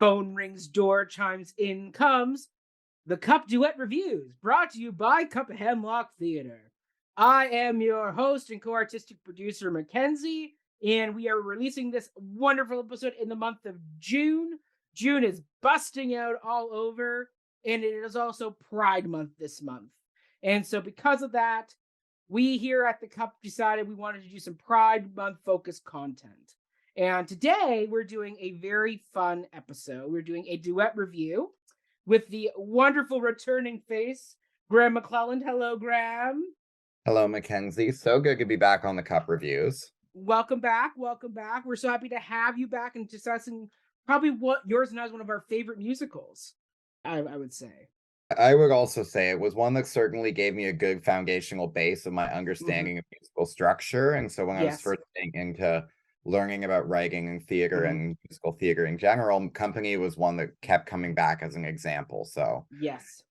Phone rings, door chimes, in comes the Cup Duet Reviews, brought to you by Cup of Hemlock Theatre. I am your host and co-artistic producer, Mackenzie, and we are releasing this wonderful episode in the month of June. June is busting out all over, and it is also Pride Month this month. And so because of that, we here at the Cup decided we wanted to do some Pride Month focused content. And today we're doing a very fun episode. We're doing a duet review with the wonderful returning face, Graeme McClelland. Hello, Graeme. Hello, Mackenzie. So good to be back on the Cup Reviews. Welcome back. Welcome back. We're so happy to have you back and discussing probably what yours and I is one of our favorite musicals, I would say. I would also say it was one that certainly gave me a good foundational base of my understanding of musical structure. And so when I was first getting into learning about writing and theater and musical theater in general, Company was one that kept coming back as an example. So yes.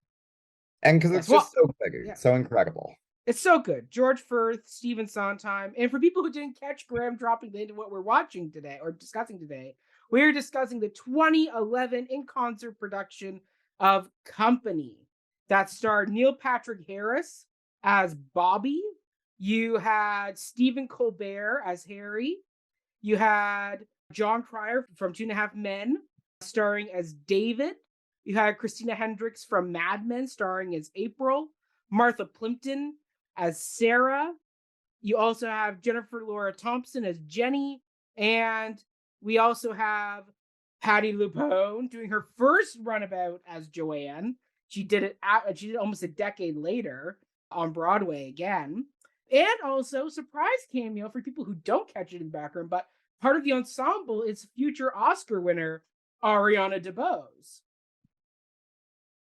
And because it's just so big, so incredible. It's so good. George Furth, Stephen Sondheim. And for people who didn't catch Graeme dropping into what we're watching today or discussing today, we're discussing the 2011 in-concert production of Company that starred Neil Patrick Harris as Bobby. You had Stephen Colbert as Harry. You had John Cryer from 2.5 Men starring as David. You had Christina Hendricks from Mad Men starring as April. Martha Plimpton as Sarah. You also have Jennifer Laura Thompson as Jenny. And we also have Patti LuPone doing her first runabout as Joanne. She did it almost a decade later on Broadway again. And also surprise cameo for people who don't catch it in the background, but part of the ensemble is future Oscar winner Ariana DeBose.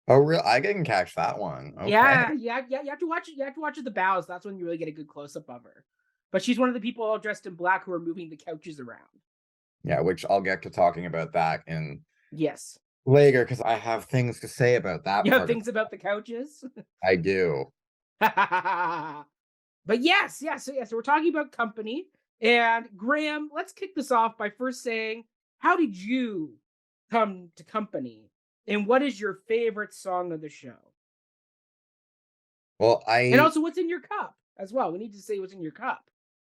Oh, real? I didn't catch that one. Okay. Yeah. You have to watch it. You have to watch the bows. That's when you really get a good close up of her. But she's one of the people all dressed in black who are moving the couches around. Yeah, which I'll get to talking about that in later because I have things to say about that. You have things about the couches? I do. But yes. So we're talking about Company. And Graeme, let's kick this off by first saying, how did you come to Company? And what is your favorite song of the show? Well, and also what's in your cup as well. We need to say what's in your cup.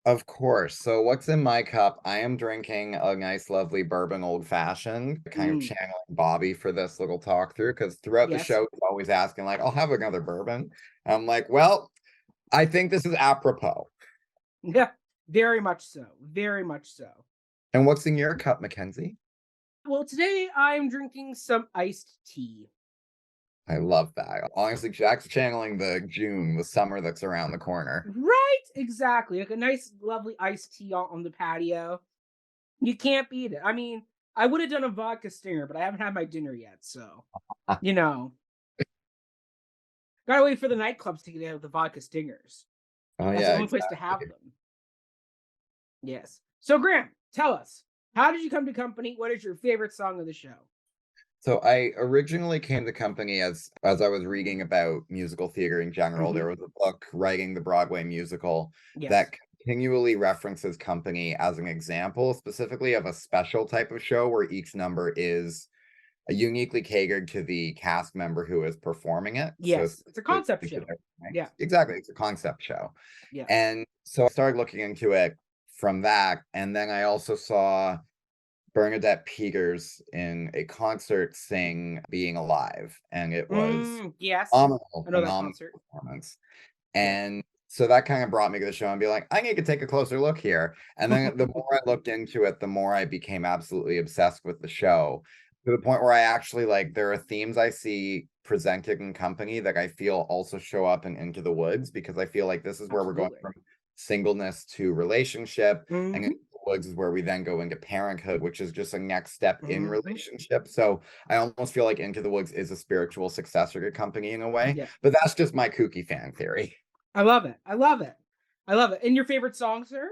Of course. So what's in my cup? I am drinking a nice, lovely bourbon old fashioned, kind of channeling Bobby for this little talk through, because throughout the show, he's always asking, like, I'll have another bourbon. I'm like, well, I think this is apropos. Yeah, very much so. Very much so. And what's in your cup, Mackenzie? Well, today I'm drinking some iced tea. I love that. Honestly, Jack's channeling the summer that's around the corner. Right, exactly. Like a nice, lovely iced tea on the patio. You can't beat it. I mean, I would have done a vodka stinger, but I haven't had my dinner yet, so, Gotta wait for the nightclubs to get out the vodka stingers. Oh, that's the only place to have them. Yes. So, Graeme, tell us, how did you come to Company? What is your favorite song of the show? So I originally came to Company as I was reading about musical theater in general. There was a book, Writing the Broadway Musical, that continually references Company as an example, specifically of a special type of show where each number is uniquely catered to the cast member who is performing it. Yes, so it's a concept show. Right? Yeah, exactly. It's a concept show. Yeah. And so I started looking into it from that. And then I also saw Bernadette Peters in a concert sing Being Alive. And it was phenomenal performance. And so that kind of brought me to the show and be like, I need to take a closer look here. And then the more I looked into it, the more I became absolutely obsessed with the show, to the point where I actually, like, there are themes I see presented in Company that I feel also show up in Into the Woods, because I feel like this is where we're going from singleness to relationship, and Into the Woods is where we then go into parenthood, which is just a next step in relationship. So I almost feel like Into the Woods is a spiritual successor to Company in a way, but that's just my kooky fan theory. I love it. And your favorite song, sir?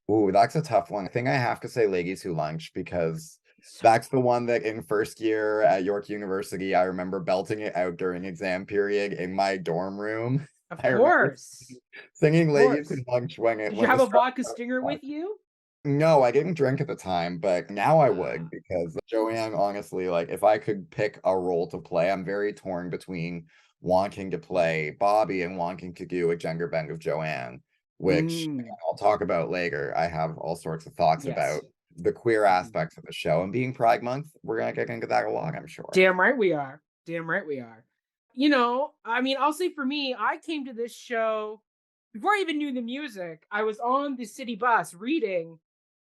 Ooh, that's a tough one. I think I have to say Ladies Who Lunch, because that's the one that in first year at York University, I remember belting it out during exam period in my dorm room. Of course. Singing Ladies Who Lunch when it Did you have a vodka stinger with you? No, I didn't drink at the time, but now I would Ah. because Joanne, honestly, like if I could pick a role to play, I'm very torn between wanting to play Bobby and wanting to do a gender bend of Joanne, which Mm, I'll talk about later. I have all sorts of thoughts yes. about the queer Mhm. aspects of the show and being Pride Month. We're gonna get into that a lot, I'm sure. Damn right we are. Damn right we are. I mean, I'll say for me, I came to this show before I even knew the music. I was on the city bus reading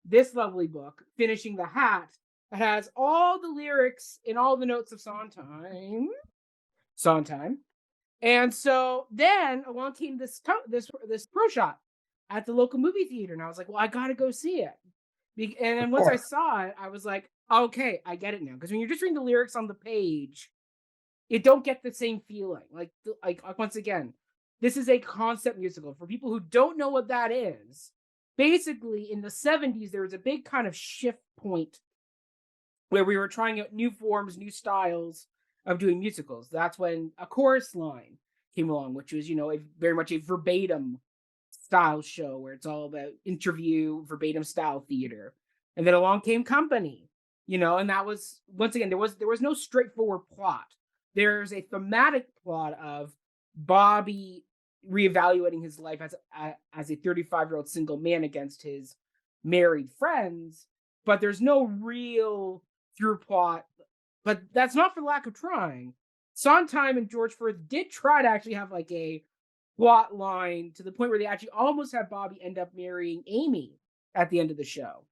this lovely book, Finishing the Hat, that has all the lyrics and all the notes of Sondheim. Sondheim. And so then along came this pro shot at the local movie theater, and I was like, "Well, I gotta go see it." And Of then once I course. saw it, I was like, "Okay, I get it now." Because when you're just reading the lyrics on the page, it don't get the same feeling. Once again, this is a concept musical for people who don't know what that is. Basically, in the '70s, there was a big kind of shift point where we were trying out new forms, new styles of doing musicals. That's when A Chorus Line came along, which was, very much a verbatim style show where it's all about interview, verbatim style theater. And then along came Company, and that was once again there was no straightforward plot. There's a thematic plot of Bobby reevaluating his life as a 35-year-old single man against his married friends, but there's no real through plot. But that's not for lack of trying. Sondheim and George Furth did try to actually have like a plot line to the point where they actually almost had Bobby end up marrying Amy at the end of the show.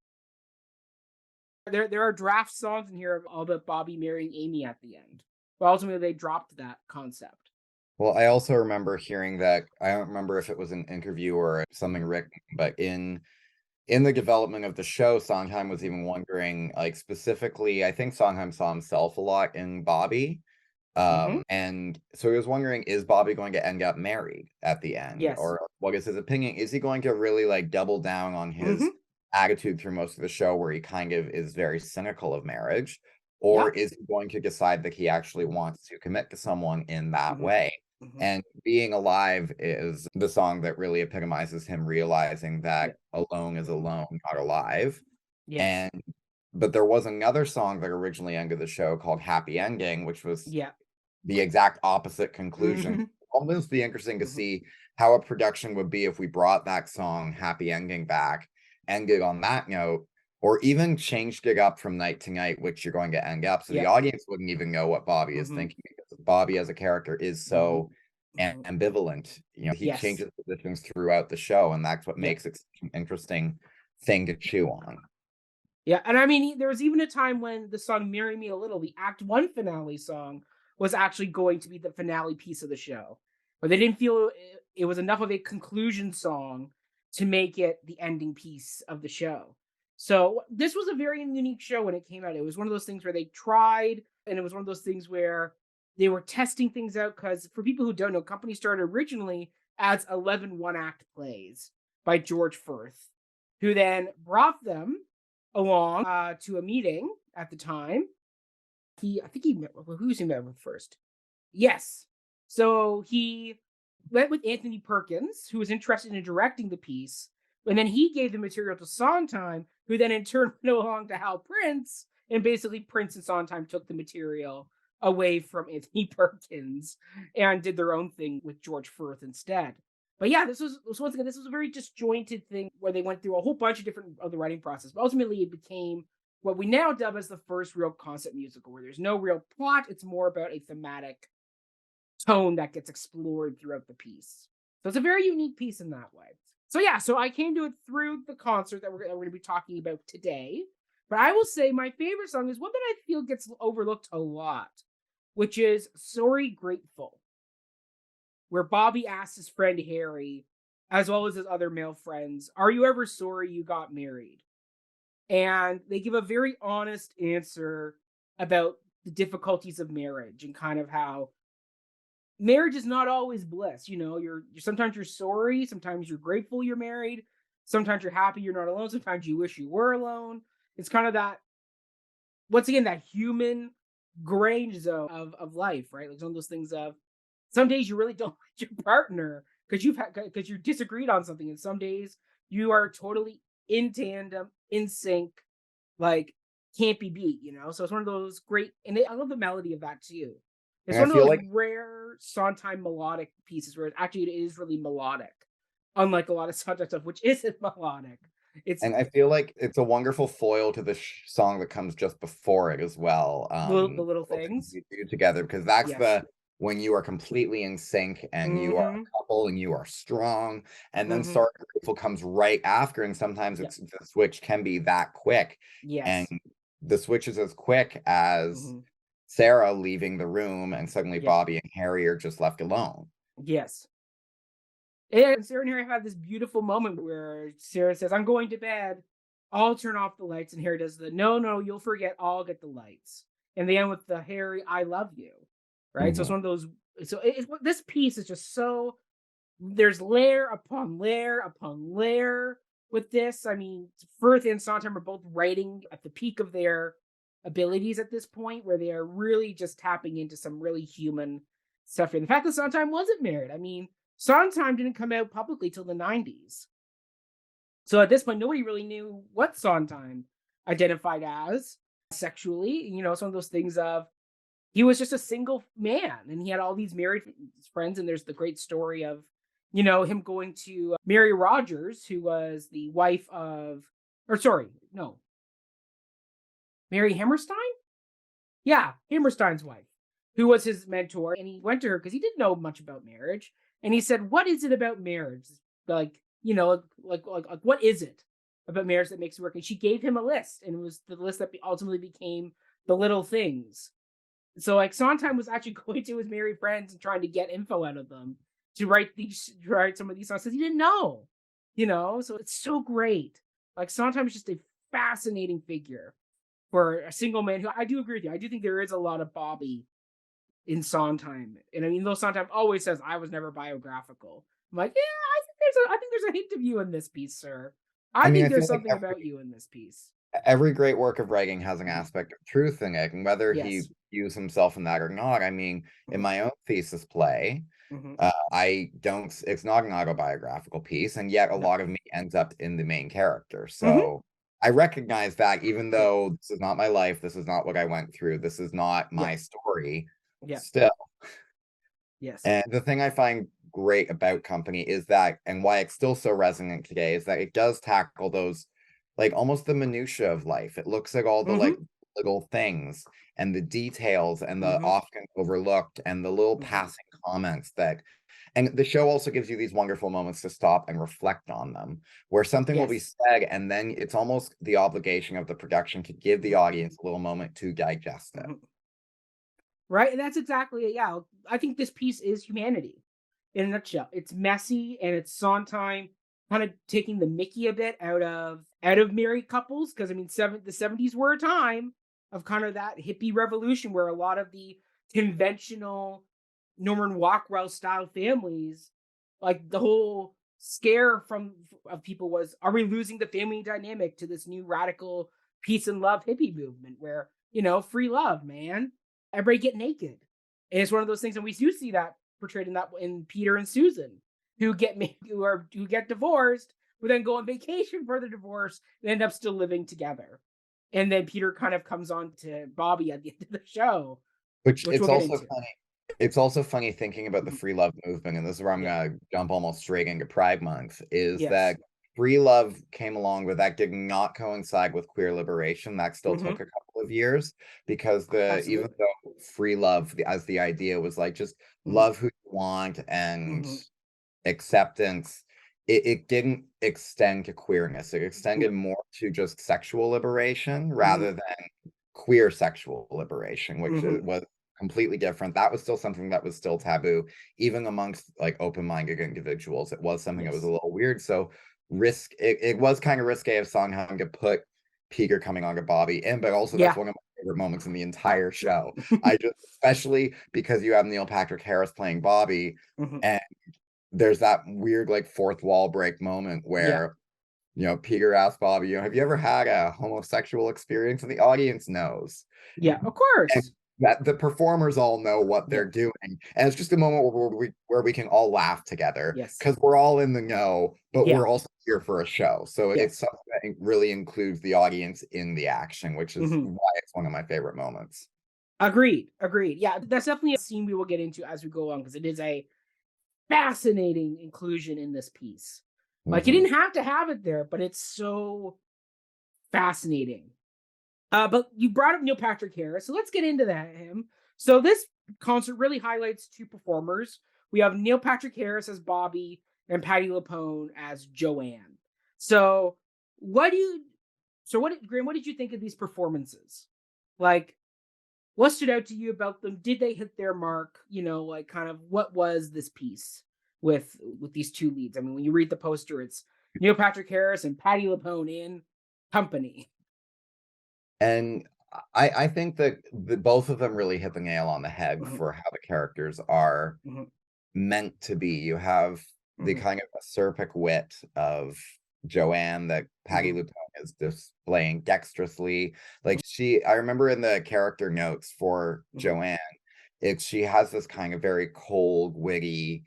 There are draft songs in here of all about Bobby marrying Amy at the end. But ultimately they dropped that concept. Well, I also remember hearing that I don't remember if it was an interview or something written, but in the development of the show, Sondheim was even wondering, like specifically, I think Sondheim saw himself a lot in Bobby. Hmm. And so he was wondering, is Bobby going to end up married at the end? Yes. Or what is his opinion? Is he going to really like double down on his Hmm. attitude through most of the show where he kind of is very cynical of marriage? Or Yep. is he going to decide that he actually wants to commit to someone in that Hmm. way? Hmm. And Being Alive is the song that really epitomizes him realizing that Yep. alone is Hmm. alone, not alive. Yes. And but there was another song that originally ended the show called Happy Ending, which was Yeah. the exact opposite conclusion. Hmm. Almost be interesting to Hmm. see how a production would be if we brought that song Happy Ending back, ended on that note, or even changed it up from night to night, which you're going to end up. So the Yeah. audience wouldn't even know what Bobby is Hmm. thinking because Bobby as a character is Hmm. so Hmm. ambivalent. He Yes. changes positions throughout the show, and that's what Yeah. makes it such an interesting thing to chew on. Yeah, and I mean, there was even a time when the song "Marry Me a Little," the Act One finale song, was actually going to be the finale piece of the show, but they didn't feel it was enough of a conclusion song to make it the ending piece of the show. So this was a very unique show when it came out. It was one of those things where they tried, and it was one of those things where they were testing things out. Because for people who don't know, Company started originally as 11 one-act plays by George Furth, who then brought them along to a meeting at the time. I think he met, well, who's he met with first? Yes. So he went with Anthony Perkins, who was interested in directing the piece, and then he gave the material to Sondheim, who then in turn went along to Hal Prince, and basically Prince and Sondheim took the material away from Anthony Perkins and did their own thing with George Furth instead. But yeah, this was once again, this was a very disjointed thing where they went through a whole bunch of different of the writing process, but ultimately it became what we now dub as the first real concept musical, where there's no real plot. It's more about a thematic tone that gets explored throughout the piece. So it's a very unique piece in that way. So yeah, so I came to it through the concert that we're going to be talking about today. But I will say my favorite song is one that I feel gets overlooked a lot, which is Sorry Grateful, where Bobby asks his friend Harry, as well as his other male friends, "Are you ever sorry you got married?" And they give a very honest answer about the difficulties of marriage and kind of how marriage is not always bliss. You're sometimes you're sorry, sometimes you're grateful you're married, sometimes you're happy you're not alone, sometimes you wish you were alone. It's kind of that, once again, that human grange zone of life, right? Like some of those things of some days you really don't like your partner because you disagreed on something, and some days you are totally in tandem, in sync, like can't be beat, you know? So it's one of those great, and I love the melody of that too. It's And I one of feel those like rare Sondheim melodic pieces where it is really melodic, unlike a lot of Sondheim stuff, which isn't melodic. It's and I feel like it's a wonderful foil to the song that comes just before it as well. the little Little Things things. You Do Together, because that's Yes. when you are completely in sync and you are Mm-hmm. a couple and you are strong. And then Mm-hmm. Sorry Grateful comes right after, and sometimes Yep. the switch can be that quick. And Yes. the switch is as quick as Mm-hmm. Sarah leaving the room, and suddenly Yep. Bobby and Harry are just left alone. Yes. And Sarah and Harry have this beautiful moment where Sarah says, "I'm going to bed. I'll turn off the lights." And Harry does the, "No, no, you'll forget. I'll get the lights." And they end with the, "Harry, I love you." Right. So it's Mhm. one of those. So this piece is just so, there's layer upon layer upon layer with this. I mean, Furth and Sondheim are both writing at the peak of their abilities at this point, where they are really just tapping into some really human stuff here. The fact that Sondheim wasn't married, I mean, Sondheim didn't come out publicly till the 90s. So at this point, nobody really knew what Sondheim identified as sexually. You know, some of those things of, he was just a single man and he had all these married friends. And there's the great story of, you know, him going to Mary Rogers, who was the wife of, or sorry, no, Mary Hammerstein? Yeah, Hammerstein's wife, who was his mentor. And he went to her because he didn't know much about marriage. And he said, "What is it about marriage? Like, you know, like what is it about marriage that makes it work?" And she gave him a list. And it was the list that ultimately became The Little Things. So like Sondheim was actually going to his married friends and trying to get info out of them to write some of these songs because he didn't know, you know. So it's so great. Like Sondheim is just a fascinating figure for a single man who, I do agree with you. I do think there is a lot of Bobby in Sondheim, and I mean, though Sondheim always says I was never biographical. I'm like, yeah, I think there's a hint of you in this piece, sir. I I mean, think I there's feel like something about you in this piece. every great work of writing has an Mhm. aspect of truth in it, and whether he Yes. views himself in that or not. I mean, in Hmm. my own thesis play, Hmm. I don't. It's not an autobiographical piece, and yet a No. lot of me ends up in the main character. Hmm. So I recognize that, even Yeah. though this is not my life, this is not what I went through, this is not Yeah. my story. Yeah. Still, Yes. and the thing I find great about Company is that, and why it's still so resonant today, is that it does tackle those, like, almost the minutia of life. It looks at all the, Hmm. like, little things and the details and the Hmm. often overlooked and the little Hmm. passing comments that, and the show also gives you these wonderful moments to stop and reflect on them, where something will be Yes. said, and then it's almost the obligation of the production to give the Hmm. audience a little moment to digest it. Hmm. Right, and that's exactly it. Yeah, I think this piece is humanity in a nutshell. It's messy and it's Sondheim kind of taking the Mickey a bit out of married couples, because I mean, the 70s were a time of kind of that hippie revolution where a lot of the conventional Norman Rockwell style families, like the whole scare from of people was, are we losing the family dynamic to this new radical peace and love hippie movement where, you know, free love, man, everybody get naked. And it's one of those things, and we do see that portrayed in Peter and Susan, who get divorced, who then go on vacation for the divorce and end up still living together. And then Peter kind of comes on to Bobby at the end of the show, Which which we'll get into. it's also funny thinking about the Mhm. free love movement, and this is where I'm Yeah. gonna jump almost straight into Pride Month, is Yes. that free love came along, but that did not coincide with queer liberation. That still Hmm. took a couple of years, because even Absolutely. though free love, as the idea was like just Hmm. love who you want and Hmm. acceptance, it didn't extend to queerness. It No. extended more to just sexual liberation Hmm. rather than queer sexual liberation, which Hmm. was completely different. That was still something that was still taboo, even amongst like open-minded individuals. It was something that was a Yes. little weird. So it was kind of risque of Sondheim to put Peter coming on to Bobby in, but also that's Yeah. one of my favorite moments in the entire show. I just, especially because you have Neil Patrick Harris playing Bobby, Hmm. and there's that weird like fourth wall break moment Yeah. where, Peter asked Bobby, have you ever had a homosexual experience? And the audience knows. Yeah. Of And course. that the performers all know what they're doing, and it's just a moment where we can all laugh together because we're all in the know, but we're also here for a show. So it's something that really includes the audience in the action, which is why it's one of my favorite moments. Agreed. Yeah, that's definitely a scene we will get into as we go along because it is a fascinating inclusion in this piece. Like, you didn't have to have it there, but it's so fascinating. But you brought up Neil Patrick Harris, so let's get into him. So this concert really highlights two performers. We have Neil Patrick Harris as Bobby and Patti LuPone as Joanne. So Graeme, what did you think of these performances? Like, what stood out to you about them? Did they hit their mark? Like, kind of what was this piece with these two leads? I mean, when you read the poster, it's Neil Patrick Harris and Patti LuPone in company. And I think that both of them really hit the nail on the head for how the characters are meant to be. You have the kind of acerbic wit of Joanne that Patti LuPone is displaying dexterously. Like, I remember in the character notes for Joanne, she has this kind of very cold, witty,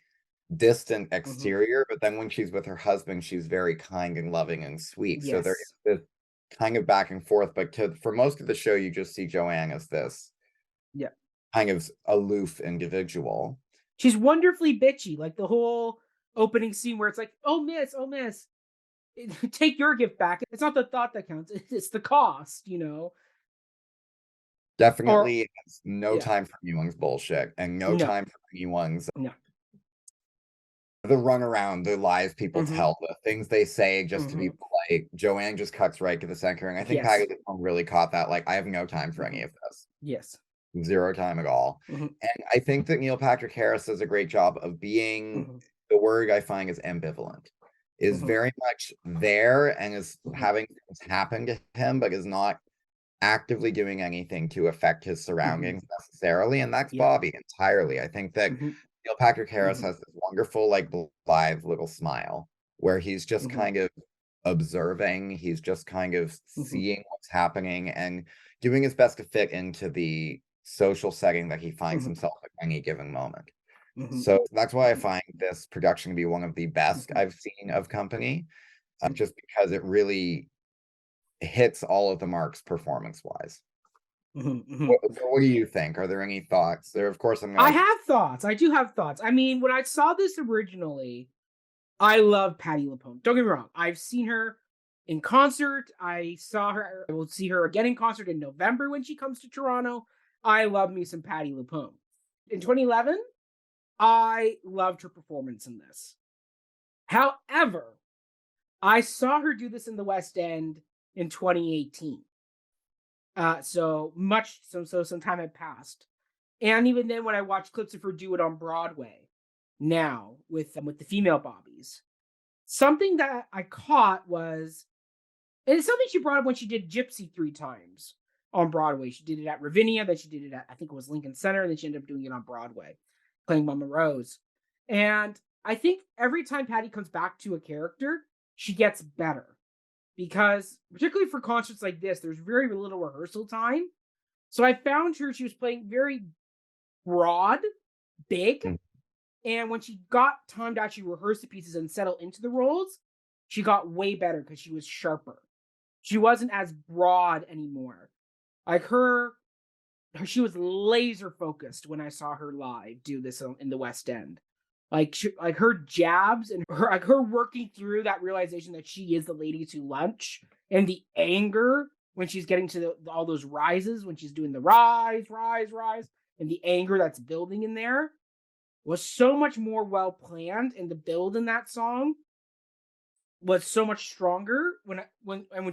distant exterior, but then when she's with her husband, she's very kind and loving and sweet. So there is this kind of back and forth, but for most of the show, you just see Joanne as this kind of aloof individual. She's wonderfully bitchy, like the whole opening scene where it's like, oh miss, take your gift back. It's not the thought that counts, it's the cost, Definitely has no time for anyone's bullshit and no time for anyone's the runaround, the lies people tell, the things they say just to be polite. Joanne just cuts right to the center, and I think Patti really caught that. Like, I have no time for any of this. Zero time at all. And I think that Neil Patrick Harris does a great job of being, the word I find is ambivalent, is very much there and is having things happen to him, but is not actively doing anything to affect his surroundings necessarily. And that's Bobby entirely. I think that Neil Patrick Harris has this wonderful, like, live little smile where he's just kind of observing, he's just kind of seeing what's happening and doing his best to fit into the social setting that he finds himself at any given moment. So that's why I find this production to be one of the best I've seen of company, just because it really hits all of the marks performance-wise. What do you think? Are there any thoughts? Of course, I have thoughts. I do have thoughts. I mean, when I saw this originally, I love Patti LuPone. Don't get me wrong. I've seen her in concert. I will see her again in concert in November when she comes to Toronto. I love me some Patti LuPone. In 2011, I loved her performance in this. However, I saw her do this in the West End in 2018. So some time had passed. And even then, when I watched clips of her do it on Broadway now with the female Bobbies, something that I caught was, and it's something she brought up when she did Gypsy 3 times on Broadway. She did it at Ravinia, then she did it at, I think it was Lincoln Center, and then she ended up doing it on Broadway, playing Mama Rose. And I think every time Patti comes back to a character, she gets better. Because, particularly for concerts like this, there's very little rehearsal time. So I found she was playing very broad, big, and when she got time to actually rehearse the pieces and settle into the roles, she got way better because she was sharper. She wasn't as broad anymore. Like she was laser focused when I saw her live do this in the West End. Like her jabs and her working through that realization that she is the lady to lunch, and the anger when she's getting to all those rises, when she's doing the rise, and the anger that's building in there was so much more well planned, and the build in that song was so much stronger when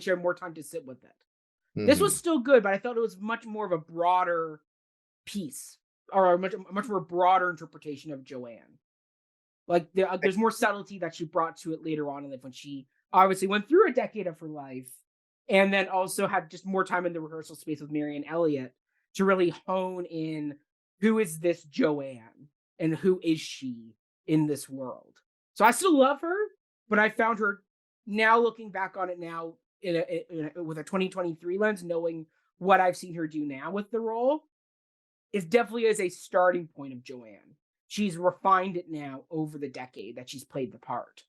she had more time to sit with it. This was still good, but I thought it was much more of a broader piece, or a much more broader interpretation of Joanne. Like, there's more subtlety that she brought to it later on in life when she obviously went through a decade of her life, and then also had just more time in the rehearsal space with Marianne Elliott to really hone in who is this Joanne and who is she in this world. So I still love her, but I found her, now looking back on it now with a 2023 lens, knowing what I've seen her do now with the role, is definitely as a starting point of Joanne. She's refined it now over the decade that she's played the part.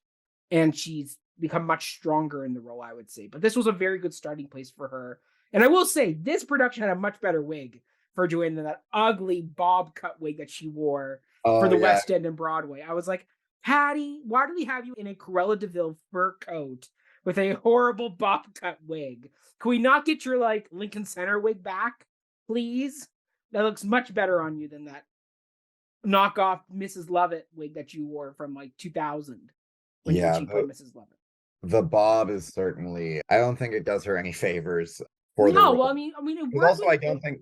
And she's become much stronger in the role, I would say. But this was a very good starting place for her. And I will say, this production had a much better wig for Joanne than that ugly bob cut wig that she wore for the West End and Broadway. I was like, Patti, why do we have you in a Cruella de Vil fur coat with a horrible bob cut wig? Can we not get your like Lincoln Center wig back, please? That looks much better on you than that knockoff Mrs. Lovett wig that you wore from like 2000 when she played Mrs. Lovett. The bob is certainly, I don't think it does her any favors for the role. Well, I mean, it also, I don't think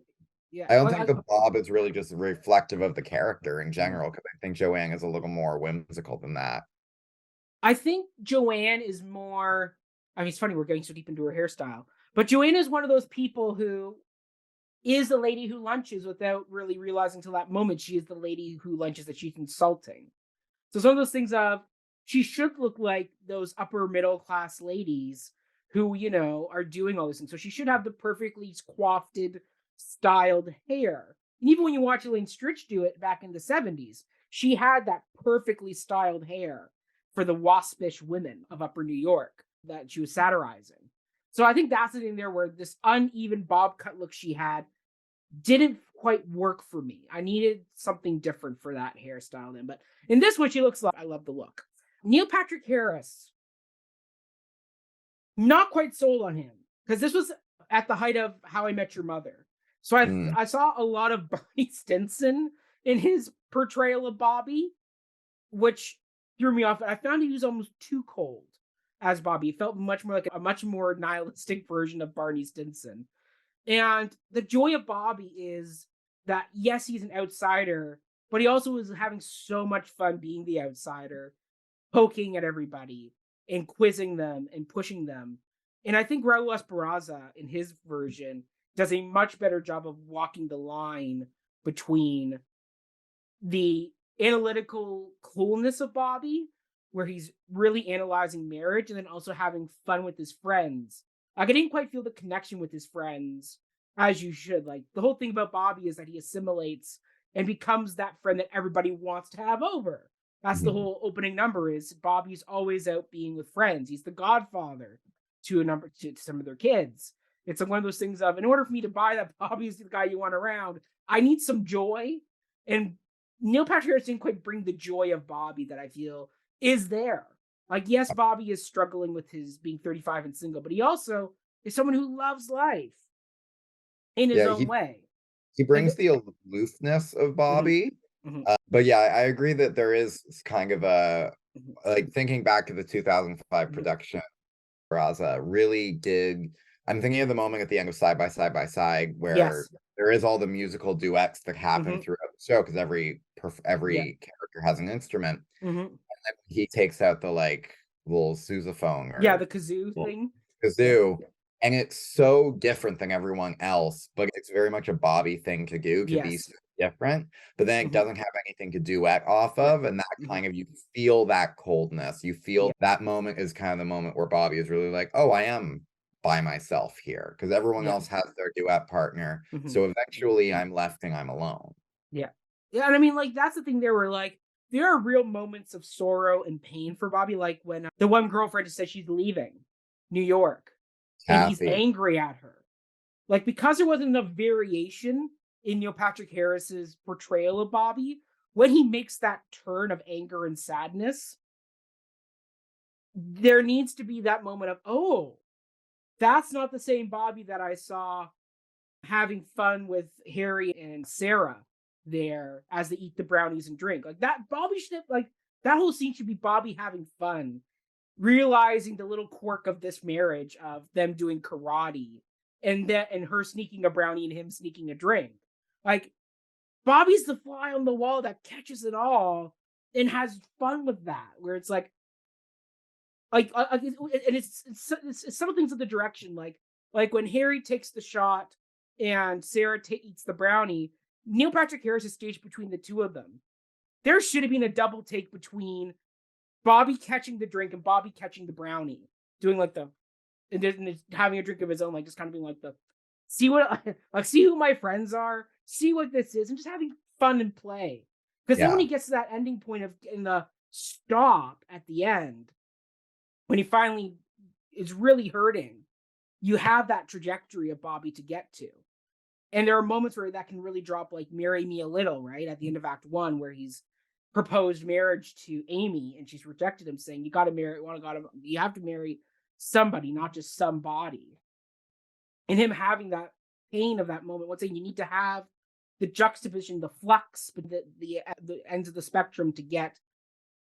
the bob is really just reflective of the character in general, because I think Joanne is a little more whimsical than that. I think Joanne is more, I mean, it's funny, we're getting so deep into her hairstyle, but Joanne is one of those people who is the lady who lunches without really realizing till that moment she is the lady who lunches that she's insulting. So some of those things of, she should look like those upper middle class ladies who, you know, are doing all these things. So she should have the perfectly coiffed, styled hair. And even when you watch Elaine Stritch do it back in the 70s, she had that perfectly styled hair for the waspish women of upper New York that she was satirizing. So I think that's the thing there where this uneven bob cut look she had didn't quite work for me. I needed something different for that hairstyle then. But in this one, she looks like, I love the look. Neil Patrick Harris, not quite sold on him because this was at the height of How I Met Your Mother. So I saw a lot of Barney Stinson in his portrayal of Bobby, which threw me off. I found he was almost too cold as Bobby. It felt much more like a much more nihilistic version of Barney Stinson. And the joy of Bobby is that, yes, he's an outsider, but he also is having so much fun being the outsider, poking at everybody and quizzing them and pushing them. And I think Raul Esparza, in his version, does a much better job of walking the line between the analytical coolness of Bobby, where he's really analyzing marriage, and then also having fun with his friends. Like, I didn't quite feel the connection with his friends as you should. Like, the whole thing about Bobby is that he assimilates and becomes that friend that everybody wants to have over. That's the whole opening number, is Bobby's always out being with friends. He's the godfather to some of their kids. It's one of those things of, in order for me to buy that Bobby's the guy you want around, I need some joy. And Neil Patrick Harris didn't quite bring the joy of Bobby that I feel is there. Like, yes, Bobby is struggling with his being 35 and single, but he also is someone who loves life in his own way. He brings the aloofness of Bobby. But yeah, I agree that there is kind of a, like, thinking back to the 2005 production, Raza really did. I'm thinking of the moment at the end of Side by Side by Side where there is all the musical duets that happen throughout the show, because every character has an instrument. And then he takes out the like little sousaphone or the kazoo thing. Kazoo. And it's so different than everyone else, but it's very much a Bobby thing to do, to be so different. But then it doesn't have anything to duet off of, and that kind of, you feel that coldness. You feel that moment is kind of the moment where Bobby is really like, oh, I am by myself here, because everyone else has their duet partner. So eventually I'm left and I'm alone. Yeah, and I mean, like, that's the thing there where, like, there are real moments of sorrow and pain for Bobby, like when the one girlfriend says she's leaving New York. And he's angry at her. Like, because there wasn't enough variation in Neil Patrick Harris's portrayal of Bobby, when he makes that turn of anger and sadness, there needs to be that moment of, oh, that's not the same Bobby that I saw having fun with Harry and Sarah there as they eat the brownies and drink. Like, that Bobby should, like, that whole scene should be Bobby having fun, realizing the little quirk of this marriage of them doing karate and her sneaking a brownie and him sneaking a drink. Like, Bobby's the fly on the wall that catches it all and has fun with that, where it's like and it's some things in the direction, like when Harry takes the shot and Sarah eats the brownie, Neil Patrick Harris is staged between the two of them. There should have been a double take between Bobby catching the drink and Bobby catching the brownie, doing like and having a drink of his own, like just kind of being like see who my friends are, see what this is, and just having fun and play. Because then when he gets to that ending point of in the stop at the end, when he finally is really hurting, you have that trajectory of Bobby to get to. And there are moments where that can really drop, like Marry Me a Little, right? At the end of Act 1, where he's proposed marriage to Amy and she's rejected him, saying, you have to marry somebody, not just somebody. And him having that pain of that moment, once again, you need to have the juxtaposition, the flux, but the ends of the spectrum to get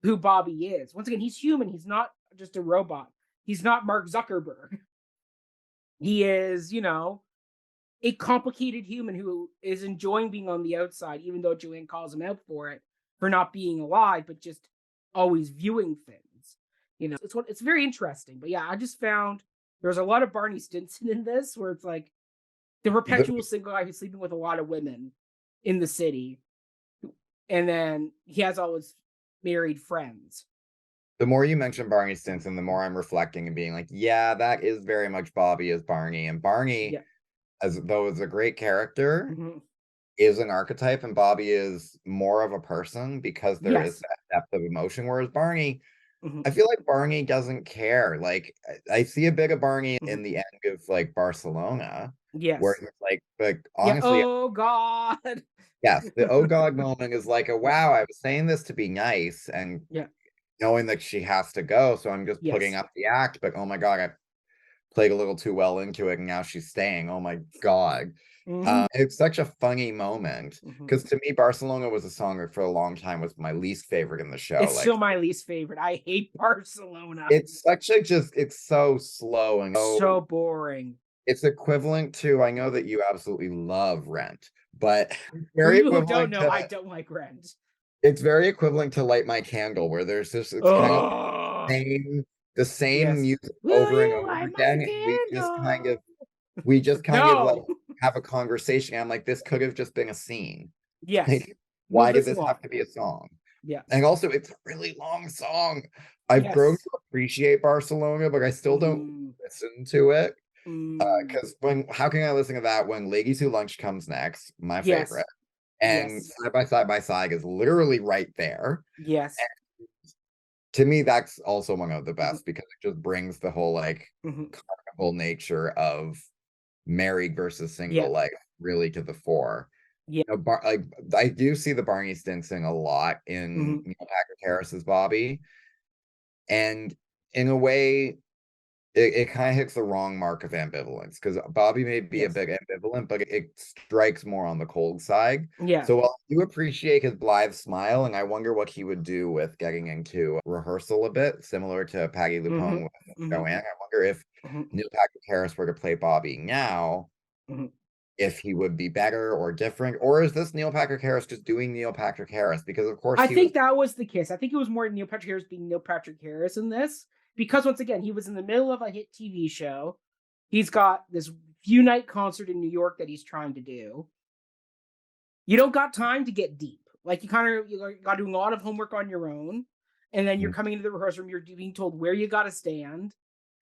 who Bobby is. Once again, he's human. He's not just a robot. He's not Mark Zuckerberg. He is, a complicated human who is enjoying being on the outside, even though Joanne calls him out for not being alive, but just always viewing things. It's very interesting. But yeah, I just found there's a lot of Barney Stinson in this, where it's like the perpetual single guy who's sleeping with a lot of women in the city, and then he has all his married friends. The more you mention Barney Stinson, the more I'm reflecting and being like, yeah, that is very much Bobby as Barney. And Barney, as though is a great character, is an archetype, and Bobby is more of a person because there is that depth of emotion. Whereas Barney, I feel like Barney doesn't care. Like, I see a bit of Barney in the end of like Barcelona. Yes. Where he's like honestly, oh God. Yes, the oh God moment is like a wow, I was saying this to be nice and knowing that she has to go, so I'm just putting up the act, but oh my God, I played a little too well into it and now she's staying. Oh my God. It's such a funny moment because to me, Barcelona was a song that for a long time was my least favorite in the show. It's still my least favorite. I hate Barcelona. It's such a it's so slow and so boring. It's equivalent to, I know that you absolutely love Rent, but for you who don't know, I don't like Rent. It's very equivalent to Light My Candle, where there's just it's kind of the same music over and over again. We just kind of like have a conversation. I'm like, this could have just been a scene. Yes. Like, why did this have to be a song? Yeah. And also, it's a really long song. I've grown to appreciate Barcelona, but I still don't listen to it. Because how can I listen to that when Ladies Who Lunch comes next, my favorite, and Side by Side is literally right there. Yes. And to me, that's also one of the best because it just brings the whole like carnival nature of married versus single life really to the fore. Yeah. Like I do see the Barney Stinson a lot in Neil Patrick Harris's Bobby, and in a way, it kind of hits the wrong mark of ambivalence because Bobby may be a bit ambivalent, but it strikes more on the cold side. Yeah. So while I do appreciate his blithe smile, and I wonder what he would do with getting into rehearsal a bit, similar to Patti LuPone with Joanne. I wonder if Neil Patrick Harris were to play Bobby now, if he would be better or different, or is this Neil Patrick Harris just doing Neil Patrick Harris? Because of course, I think that was the case. I think it was more Neil Patrick Harris being Neil Patrick Harris in this. Because once again, he was in the middle of a hit TV show. He's got this few night concert in New York that he's trying to do. You don't got time to get deep. Like you got doing a lot of homework on your own. And then you're coming into the rehearsal room, you're being told where you got to stand.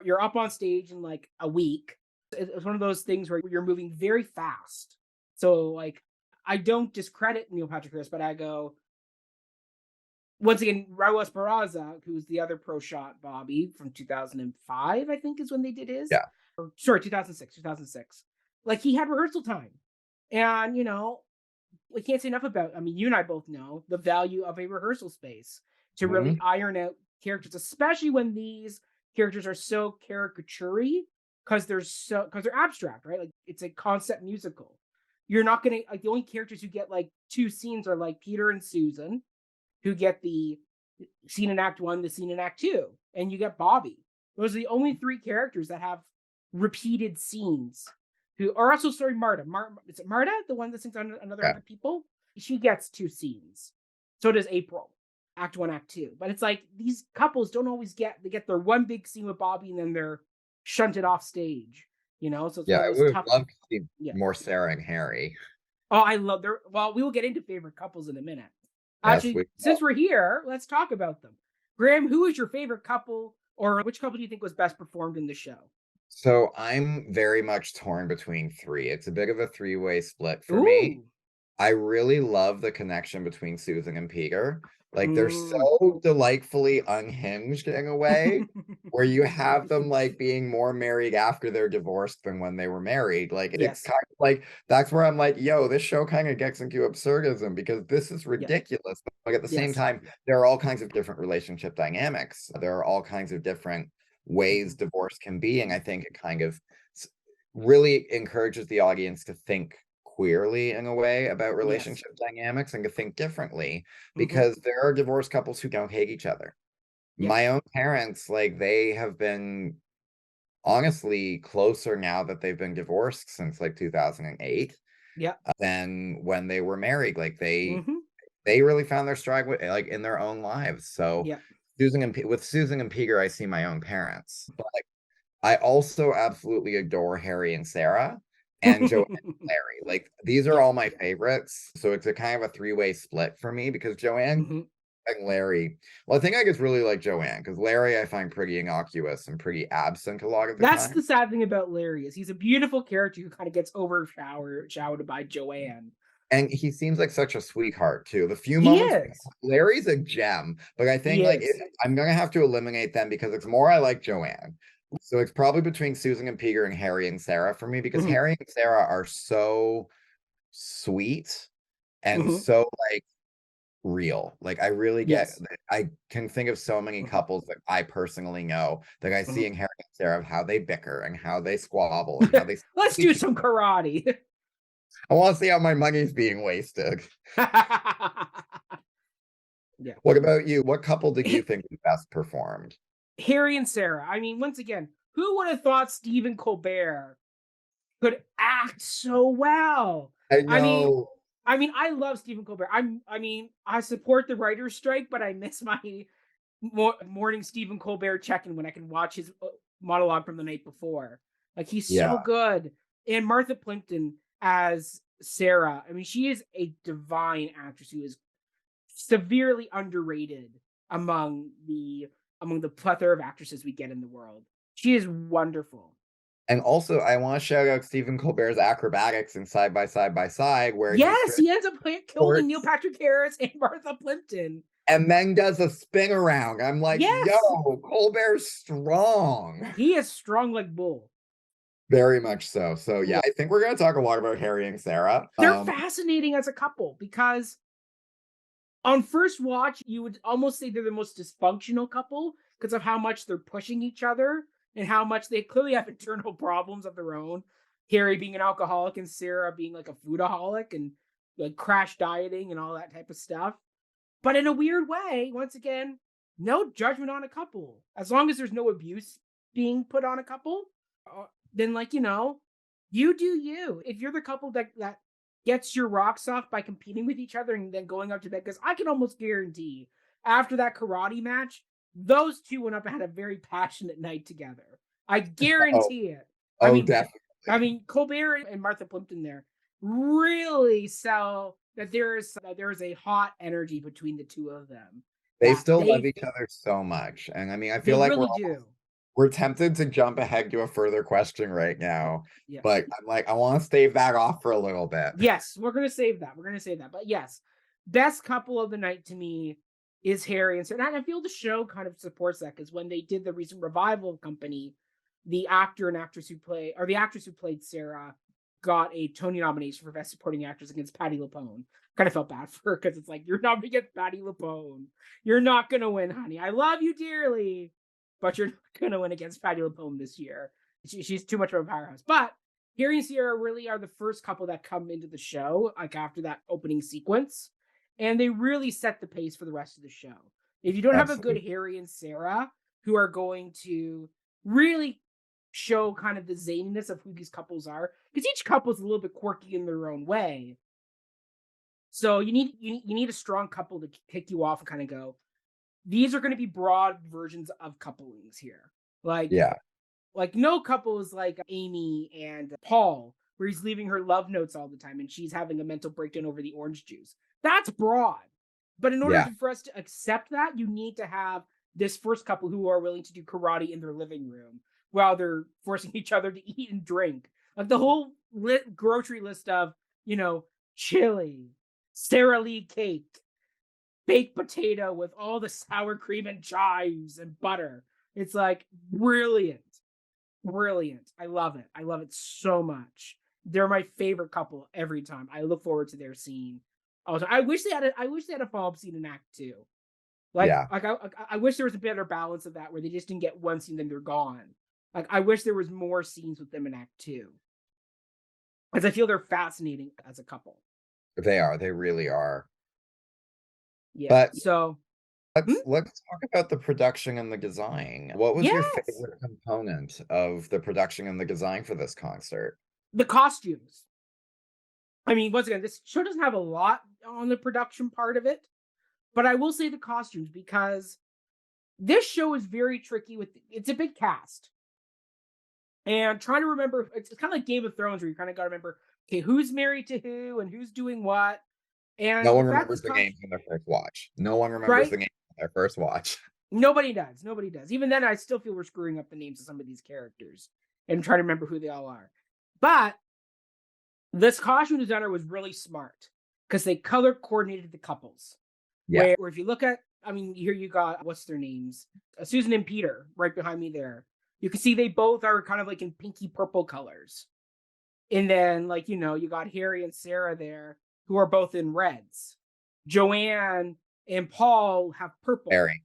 You're up on stage in like a week. It's one of those things where you're moving very fast. So like, I don't discredit Neil Patrick Harris, but I go, once again, Raul Esparza, who's the other pro shot Bobby from 2005, I think is when they did his. Yeah. Or, sorry, 2006. Like he had rehearsal time. And, we can't say enough about, you and I both know the value of a rehearsal space to really iron out characters, especially when these characters are so caricature-y because they're abstract, right? Like it's a concept musical. You're not going to, like the only characters who get like two scenes are like Peter and Susan, who get the scene in Act 1, the scene in Act 2, and you get Bobby. Those are the only three characters that have repeated scenes. Who are also, Marta. Is it Marta, the one that sings on Another 100 People? She gets two scenes. So does April, Act 1, Act 2. But it's like these couples don't always get their one big scene with Bobby and then they're shunted off stage. So it's I would have loved to see more Sarah and Harry. Oh, I love their. Well, we will get into favorite couples in a minute. Actually, since we're here, let's talk about them. Graeme, who is your favorite couple, or which couple do you think was best performed in the show? So I'm very much torn between three. It's a bit of a three-way split for me. I really love the connection between Susan and Peter. Like, they're Mm. so delightfully unhinged in a way, where you have them, like, being more married after they're divorced than when they were married. Like, it's Yes. kind of like that's where I'm like, "Yo, this show kinda gets into absurdism because this is Yeah. ridiculous." But at the same Yes. time, there are all kinds of different relationship dynamics. There are all kinds of different ways Mhm. divorce can be, and I think it kind of s really encourages the audience to think queerly in a way about Yes. relationship dynamics and to think differently Mhm. because there are divorced couples who don't hate each other. My Yes. own parents, like, they have been honestly closer now that they've been divorced since like 2008 Yeah. than when they were married. Like, Mhm. they really found their stride with, like, in their own lives. So Yeah. With Susan and Peter, I see my own parents. But I also absolutely adore Harry and Sarah and Joanne and Larry. Like, these are Yes. all my favorites. So it's a kind of a three-way split for me because Joanne Mhm. and Larry, well, I think I just really like Joanne because Larry I find pretty innocuous and pretty absent a lot of the That's the time. sad thing about Larry is he's a beautiful character who kind of gets overshadowed by Joanne. And he seems like such a sweetheart too. The few He moments is. Larry's a gem, but I He think like is. I'm gonna have to eliminate them because it's more I like Joanne. So it's probably between Susan and Peter and Harry and Sarah for me because Mhm. Harry and Sarah are so sweet and Mhm. so like real. Like, I really get Yes. I can think of so many Mhm. couples that I personally know that I see Mhm. in Harry and Sarah of how they bicker and how they squabble and how they Let's do some karate. I want to see how my money's being wasted. Yeah. What about you? What couple did you think was best performed? Harry and Sarah. I mean, once again, who would have thought Stephen Colbert could act so well? I I mean, know. I love Stephen Colbert. I support the writer's strike, but I miss my morning Stephen Colbert check-in when I can watch his monologue from the night before. Like, he's so Yeah. good. And Martha Plimpton as Sarah. I mean, she is a divine actress who is severely underrated among the among the plethora of actresses we get in the world. She is wonderful. And also, I want to shout out Stephen Colbert's acrobatics in Side by Side by Side, where he Yes, he ends up killing Neil transports Patrick Harris and Martha Plimpton. and then does a spin around. I'm like, yo, Yes, Colbert's strong. he is strong like bull. Very much so. So yeah, Yeah, I think we're gonna talk a lot about Harry and Sarah. they're fascinating as a couple because on first watch, you would almost say they're the most dysfunctional couple because of how much they're pushing each other and how much they clearly have internal problems of their own. Harry being an alcoholic and Sarah being like a foodaholic and like crash dieting and all that type of stuff. But in a weird way, once again, no judgment on a couple. As long as there's no abuse being put on a couple, then you do you. If you're the couple that gets your rocks off by competing with each other and then going up to bed, because I can almost guarantee after that karate match, those two went up and had a very passionate night together. I Oh, guarantee it. I oh, mean, definitely. Colbert and Martha Plimpton there really sell that there is a hot energy between the two of them. They That still love each other so much. And I mean, I they feel like really do. we're tempted to jump ahead to a further question right now, Yeah. but I'm like, I want to stave that off for a little bit. Yes, we're gonna save that. We're gonna save that. But yes, best couple of the night to me is Harry and Sarah. And I feel the show kind of supports that because when they did the recent revival of Company, the actor and actress who play or the actress who played Sarah got a Tony nomination for Best Supporting Actress against Patti LuPone. Kind of felt bad for her because it's like you're not gonna get Patti LuPone. You're not gonna win, honey. I love you dearly, but you're not gonna win against Patti LuPone this year. She's too much of a powerhouse. But Harry and Sierra really are the first couple that come into the show, like after that opening sequence, and they really set the pace for the rest of the show. If you don't have a good Absolutely. Harry and Sarah who are going to really show kind of the zaniness of who these couples are, because each couple is a little bit quirky in their own way. So you need a strong couple to kick you off and kind of go, these are going to be broad versions of couplings here. Like Yeah. no couple is like Amy and Paul, where he's leaving her love notes all the time and she's having a mental breakdown over the orange juice. That's broad. But in order Yeah. for us to accept that, you need to have this first couple who are willing to do karate in their living room while they're forcing each other to eat and drink. Like the whole grocery list of, chili, Sara Lee cake, baked potato with all the sour cream and chives and butter. It's like brilliant. Brilliant. I love it. I love it so much. They're my favorite couple every time. I look forward to their scene. Also, I wish they had a follow-up scene in Act 2. Yeah. I wish there was a better balance of that where they just didn't get one scene then they're gone. Like I wish there was more scenes with them in Act 2. Because I feel they're fascinating as a couple. They are. They really are. Yeah. But so let's talk about the production and the design. What was your favorite component of the production and the design for this concert? The costumes. I mean, once again, this show doesn't have a lot on the production part of it, but I will say the costumes, because this show is very tricky it's a big cast. And trying to remember, it's kind of like Game of Thrones where you kind of got to remember, okay, who's married to who and who's doing what. And no one remembers the names on their first watch. No one remembers the names on their first watch. Nobody does. Nobody does. Even then, I still feel we're screwing up the names of some of these characters and trying to remember who they all are. But this costume designer was really smart because they color coordinated the couples. Yeah. Where if you look at, I mean, here you got, what's their names? Susan and Peter right behind me there. You can see they both are kind of like in pinky purple colors. And then, like, you know, you got Harry and Sarah there who are both in reds. Joanne and Paul have purple. Harry.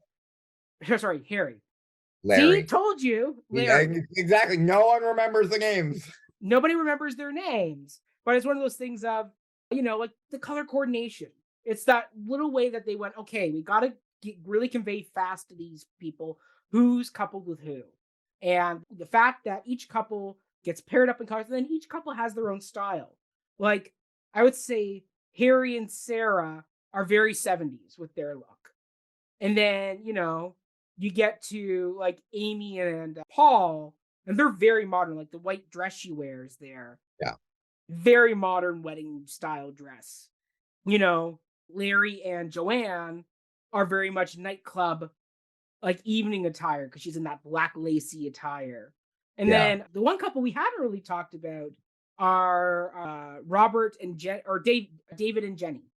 See, told you. Larry. Yeah, exactly. No one remembers the names. Nobody remembers their names. But it's one of those things of, you know, like the color coordination. It's that little way that they went, okay, we got to really convey fast to these people who's coupled with who. And the fact that each couple gets paired up in colors, and then each couple has their own style. Like, I would say Harry and Sarah are very 70s with their look. And then, you know, you get to like Amy and Paul, and they're very modern, like the white dress she wears there. Yeah. Very modern wedding style dress. You know, Larry and Joanne are very much nightclub, like evening attire, because she's in that black lacy attire. And then the one couple we haven't really talked about are Robert and David and Jenny.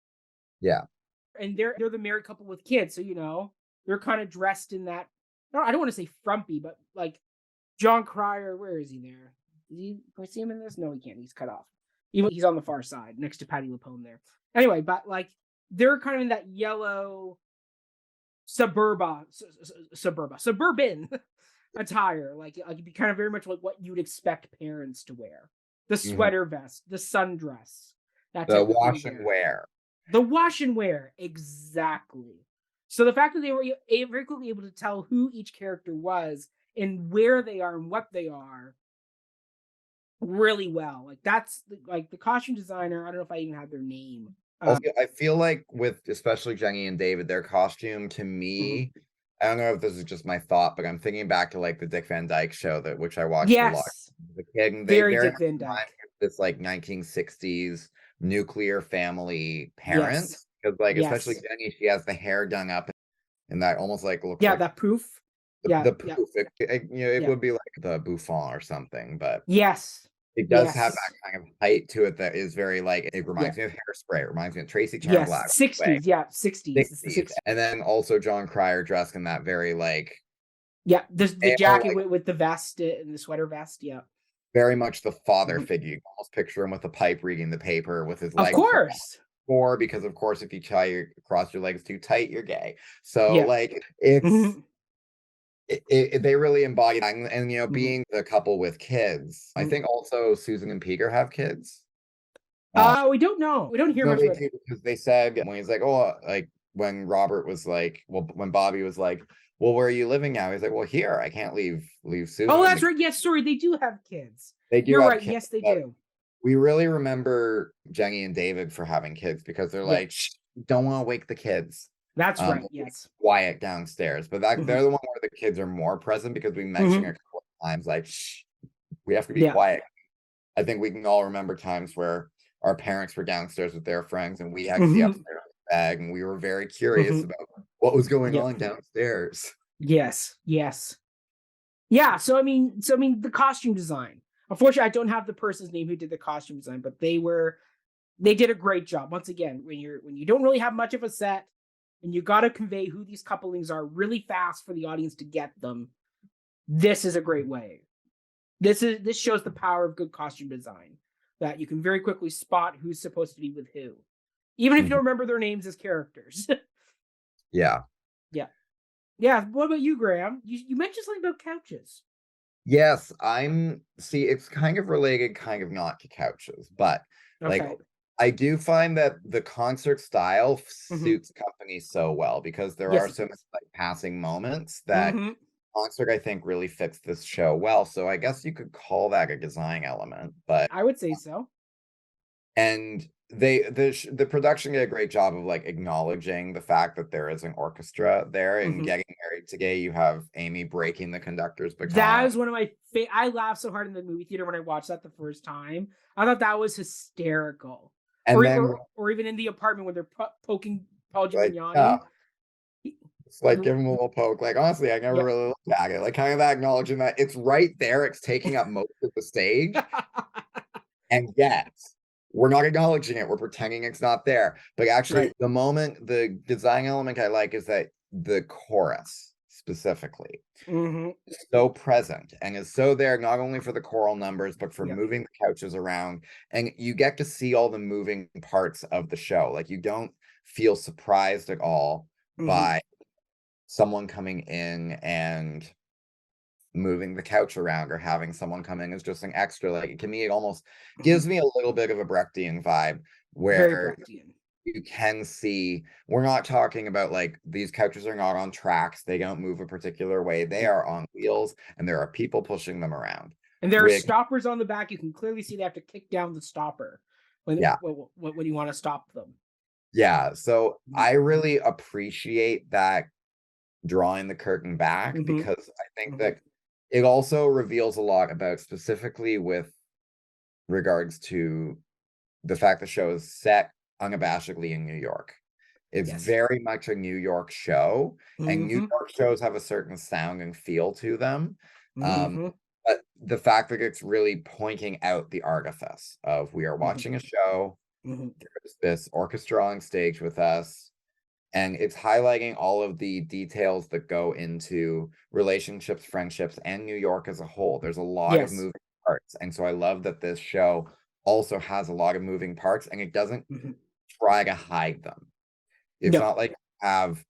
Yeah. And they're the married couple with kids. So, you know, they're kind of dressed in that, I don't want to say frumpy, but like John Cryer, where is he there? Can I see him in this? No, he can't. He's cut off. He's on the far side next to Patti LuPone there. Anyway, but like they're kind of in that yellow suburban attire, like it'd be kind of very much like what you'd expect parents to wear. The sweater vest, the sundress, the wash and wear. The wash and wear, exactly. So the fact that they were very quickly able to tell who each character was and where they are and what they are really well. Like that's like the costume designer. I don't know if I even had their name. I feel like with especially Jenny and David, their costume to me, I don't know if this is just my thought, but I'm thinking back to like the Dick Van Dyke show which I watched a lot. The kid, very Dick Van Dyke. This like 1960s nuclear family parents, because like especially Jenny, she has the hair done up and that almost like looks like that poof. The poof. It would be like the bouffant or something, but it does have that kind of height to it that is very like, it reminds me of Hairspray. It reminds me of Tracy Turnblad. 60s, 60s. And then also John Cryer dressed in that very like... the jacket like, with the vest and the sweater vest, very much the father figure. You can almost picture him with a pipe reading the paper with his legs. Of course. Or because of course, if you cross your legs too tight, you're gay. So like, it's... They really embody that. And you know, being the couple with kids, I think also Susan and Peter have kids. We don't know. We don't hear much about it. Because they said when he's like, oh, like when Robert was like, well, when Bobby was like, well, where are you living now? He's like, well, here. I can't leave Susan. Oh, that's right. Yes, sorry, they do have kids. They do. You're right. Kids, yes, they do. We really remember Jenny and David for having kids because they're like, don't want to wake the kids. That's right. Yes. Quiet downstairs, but they're the one where the kids are more present because we mentioned a couple of times like, shh, we have to be quiet. I think we can all remember times where our parents were downstairs with their friends and we had to be upstairs on the bag, and we were very curious about what was going on downstairs. Yes. Yeah. So I mean, the costume design. Unfortunately, I don't have the person's name who did the costume design, but they were They did a great job. Once again, when you don't really have much of a set and you got to convey who these couplings are really fast for the audience to get them, this is a great way. This shows the power of good costume design, that you can very quickly spot who's supposed to be with who, even if you don't remember their names as characters. Yeah. Yeah. What about you, Graeme? You mentioned something about couches. Yes, it's kind of related, kind of not to couches, but like Okay. I do find that the concert style suits company so well because there are Yes, so many like passing moments that Mm-hmm. concert I think really fits this show well. So I guess you could call that a design element, but I would say so. and the production did a great job of like acknowledging the fact that there is an orchestra there and getting married today. You have Amy breaking the conductor's That baton. is one of my I laughed so hard in the movie theater when I watched that the first time. I thought that was hysterical. And then Or even in the apartment when they're poking Paul like Giamatti. it's like give him a little poke. Like honestly, I never really looked at it. Like kind of acknowledging that it's right there. It's taking up most of the stage, and yet we're not acknowledging it. We're pretending it's not there. But actually, the design element I like is that the chorus specifically is so present and is so there not only for the choral numbers but for moving the couches around, and you get to see all the moving parts of the show. Like you don't feel surprised at all by someone coming in and moving the couch around or having someone come in as just an extra. Like to me, it almost gives me a little bit of a Brechtian vibe where you can see we're not talking about like these couches are not on tracks. They don't move a particular way. They are on wheels and there are people pushing them around. And there are stoppers on the back. You can clearly see they have to kick down the stopper when you want to stop them. Yeah. So I really appreciate that drawing the curtain back because I think that it also reveals a lot about specifically with regards to the fact the show is set unabashedly in New York. It's very much a New York show, and New York shows have a certain sound and feel to them. But the fact that it's really pointing out the artifice of we are watching a show, there's this orchestra on stage with us, and it's highlighting all of the details that go into relationships, friendships, and New York as a whole. There's a lot of moving parts. And so I love that this show also has a lot of moving parts and it doesn't try to hide them. It's not like you have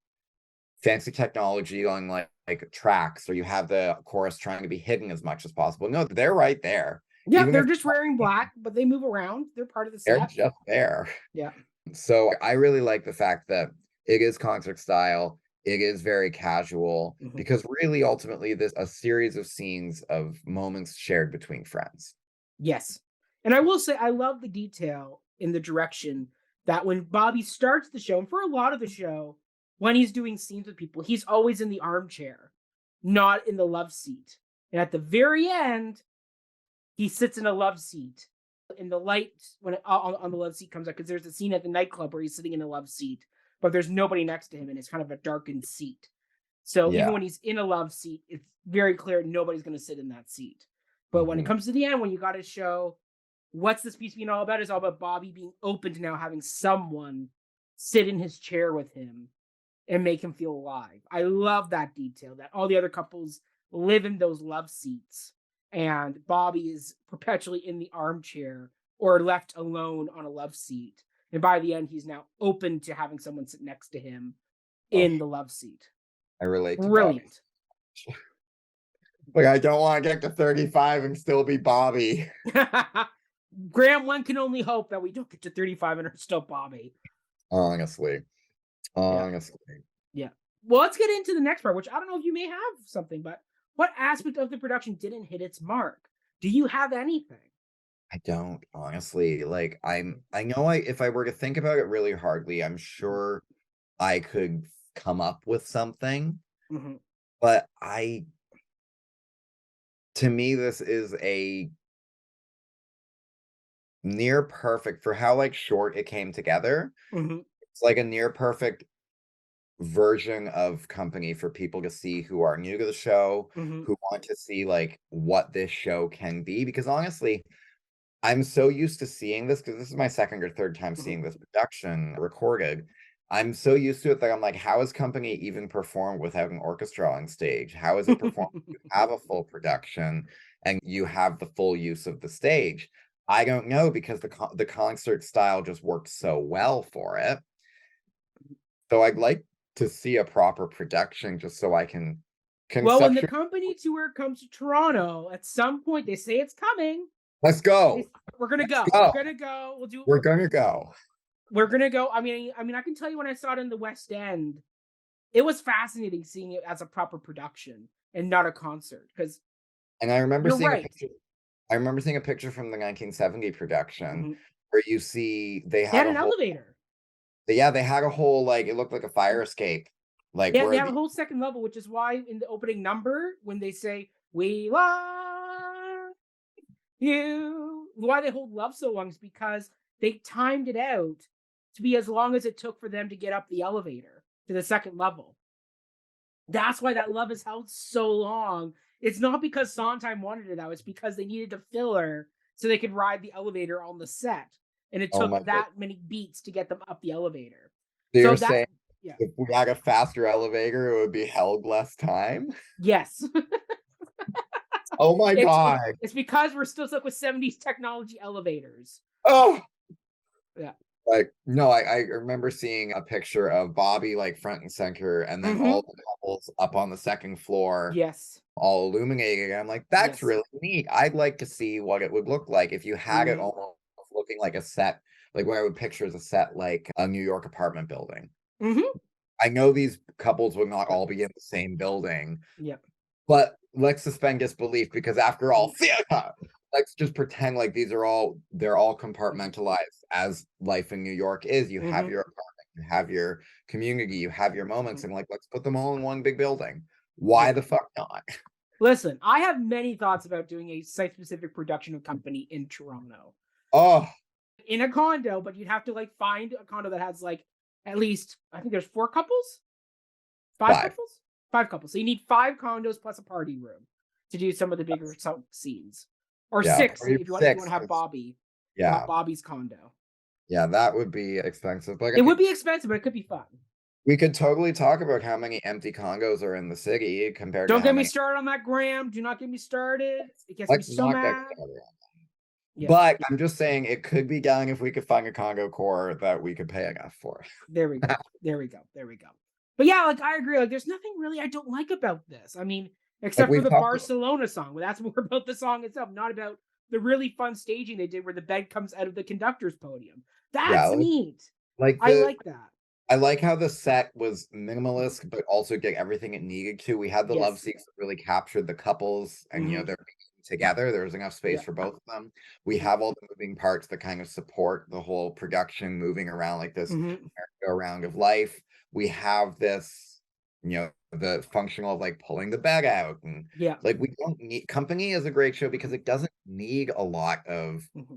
fancy technology on like tracks or you have the chorus trying to be hidden as much as possible. No, they're right there. Yeah, even they're just wearing black, but they move around. They're part of the set. They're just there. Yeah. So I really like the fact that it is concert style. It is very casual because really ultimately this a series of scenes of moments shared between friends. Yes. And I will say I love the detail in the direction that when Bobby starts the show, and for a lot of the show, when he's doing scenes with people, he's always in the armchair, not in the love seat. And at the very end, he sits in a love seat. And the light when on the love seat comes up, because there's a scene at the nightclub where he's sitting in a love seat, but there's nobody next to him and it's kind of a darkened seat. So even when he's in a love seat, it's very clear nobody's going to sit in that seat. But when it comes to the end, when you got to show what's this piece being all about, it's all about Bobby being open to now having someone sit in his chair with him and make him feel alive. I love that detail, that all the other couples live in those love seats and Bobby is perpetually in the armchair or left alone on a love seat. And by the end, he's now open to having someone sit next to him in the love seat. I relate to Brilliant. Like, I don't want to get to 35 and still be Bobby. Graeme, one can only hope that we don't get to 35 and are still Bobby. Honestly. Yeah. Well, let's get into the next part, which I don't know if you may have something, but what aspect of the production didn't hit its mark? Do you have anything? I don't, honestly. Like, I know if I were to think about it really hardly, I'm sure I could come up with something. But to me, this is a near perfect for how like short it came together. It's like a near perfect version of company for people to see who are new to the show, who want to see like what this show can be. Because honestly, I'm so used to seeing this because this is my second or third time Mhm. seeing this production recorded. I'm so used to it that I'm like, how is Company even performed without an orchestra on stage? How is it performed if you have a full production and you have the full use of the stage? I don't know because the concert style just works so well for it. So I'd like to see a proper production just so I can Well, when the conceptualize. Company tour comes to Toronto, at some point they say it's coming. Let's They, go. we're gonna Let's go. We're go. gonna go. We'll do. We're gonna go. We're gonna go. I can tell you when I saw it in the West End, it was fascinating seeing it as a proper production and not a concert. Because And I remember you're seeing a right. picture. I remember seeing a picture from the 1970 production Mhm. where you see they They had had a an whole, elevator. yeah, they had a whole, like, it looked like a fire escape, like Yeah, they where have a the, whole second level, which is why in the opening number when they say "We love you," why they hold love so long is because they timed it out to be as long as it took for them to get up the elevator to the second level. That's why that love is held so long. It's not because Sondheim wanted it out. It's because they needed to fill her so they could ride the elevator on the set. And it oh took my god. that many beats to get them up the elevator. So So you're that's, saying yeah. if we had a faster elevator, it would be held less time? Yes. Oh my it's it, god. it's because we're still stuck with 70s technology elevators. Oh, Yeah. like, no, I remember seeing a picture of Bobby, like, front and center, and then Hmm. all the couples up on the second floor, Yes. all illuminated, and I'm like, "That's Yes. really neat." I'd like to see what it would look like if you had it Hmm. almost looking like a set, like, what I would picture as a set, like a New York apartment building. Hmm. I know these couples would not Yeah. all be in the same building, Yeah. but let's suspend disbelief because after all, Mhm. theater. Let's just pretend like they're all Mhm. compartmentalized as life in New York is. You have Mhm. your apartment, you have your community, you have your moments, Mhm. and like let's put them all in one big building. Yeah. Why the fuck not? Listen, I have many thoughts about doing a site-specific production of Company in Toronto. Oh, In a condo, but you'd have to like find a condo that has like at least I think there's four couples, five five. couples, five couples. So you need five condos plus a party room to do some of the bigger scenes, or Yeah, six party if you want to six. have Bobby. We'll have Yeah, Bobby's condo. yeah, that would be expensive. But I It would mean, be expensive, but it could be fun. we could totally talk about how many empty condos are in the city compared to Don't how get me many. started on that, Graham. Do not get me started. It gets me Let's so not get mad. started. Yeah, But I'm just saying it could be done if we could find a condo core that we could pay enough for. there we go. There we go. There we go. But yeah, like I agree. Like, there's nothing really I don't like about this. I mean, Like except for we've the talked about, Barcelona song. But that's more about the song itself, not about the really fun staging they did where the bed comes out of the conductor's podium. yeah, That's neat. like I the like that. I like how the set was minimalist, but also get everything it needed to. We had the love Yes. scenes that really captured the couples and Hmm. they're being together. There was enough space Yeah. for both of them. We Yeah. have all the moving parts that kind of support the whole production moving around like this Hmm. merry-go-round of life. We have this, the functional of like pulling the bed out and Yeah. like we don't need Company is a great show because it doesn't need a lot of Hmm.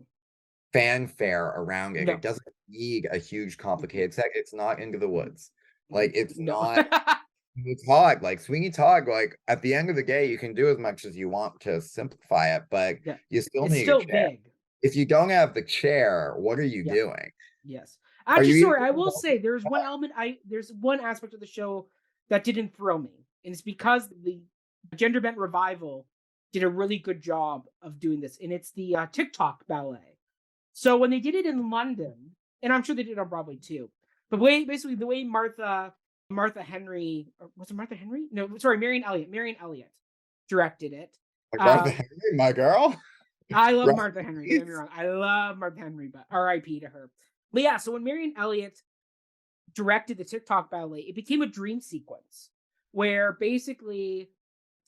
fanfare around it. No. It doesn't need a huge Hmm. complicated set. It's not Into the Woods. Like it's No. not Sweeney Todd. Like Sweeney Todd, like at the end of the day, you can do as much as you want to simplify it, but Yeah. you still It's need a still chair. big. If you don't have the chair, what are you Yeah. doing? Yes. Are Actually, you even sorry, I doing will the say there's one aspect of the show that didn't throw me. And it's because the gender bent revival did a really good job of doing this. And it's the TikTok ballet. So when they did it in London, and I'm sure they did it on Broadway too, but basically the way Martha Henry, or was it Martha Henry? No, sorry, Marion Elliott directed it. like Martha Um, Henry, my girl? I love Rest Martha Henry. in Don't get me peace. wrong. I love Martha Henry, but R.I.P. to her. But yeah, so when Marion Elliott directed the TikTok ballet, it became a dream sequence where basically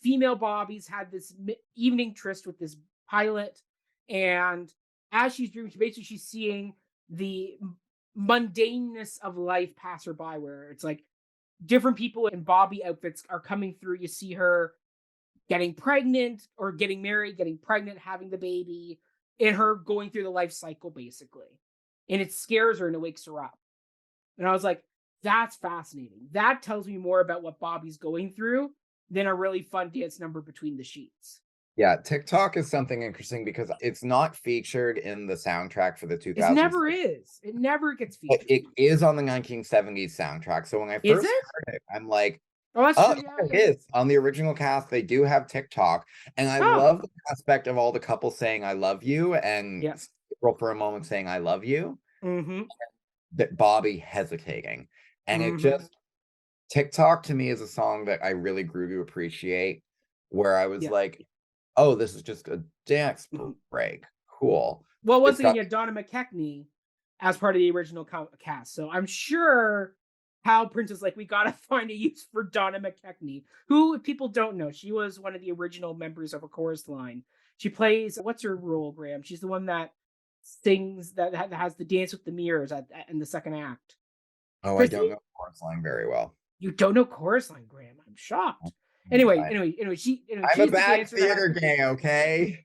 female Bobbies had this evening tryst with this pilot, and as she's dreaming, she's seeing the mundaneness of life pass her by, where it's like different people in Bobby outfits are coming through. You see her getting pregnant or getting married, getting pregnant, having the baby, and her going through the life cycle basically. And it scares her and it wakes her up. And I was like, that's fascinating. That tells me more about what Bobby's going through than a really fun dance number between the sheets. Yeah, TikTok is something interesting because it's not featured in the soundtrack for the It 2000s. never is. It never gets But featured. it is on the 1970s soundtrack. So when I Is first it? heard it, I'm like, Oh, that's oh, true. Yeah, yeah, yeah. it is. On the original cast, they do have TikTok. And I Oh, love the aspect of all the couples saying, I love you, and yeah. April for a moment saying, I love you, Mm-hmm. that Bobby hesitating. And it Mm-hmm. just, TikTok to me is a song that I really grew to appreciate, where I was Yeah. like, oh, this is just a dance Mm-hmm. break. Cool. Well, once It's again, got you had Donna McKechnie as part of the original cast. So I'm sure Hal Prince was like, we got to find a use for Donna McKechnie, who, if people don't know, she was one of the original members of A Chorus Line. She plays, what's her role, Graeme? She's the one that sings, that has the dance with the mirrors in the second act. oh, I Christy? don't know Chorus Line very well. You don't know Chorus Line, Graeme. I'm shocked. I, Anyway, I'm a she's the bad dancer that has theater the gay, okay?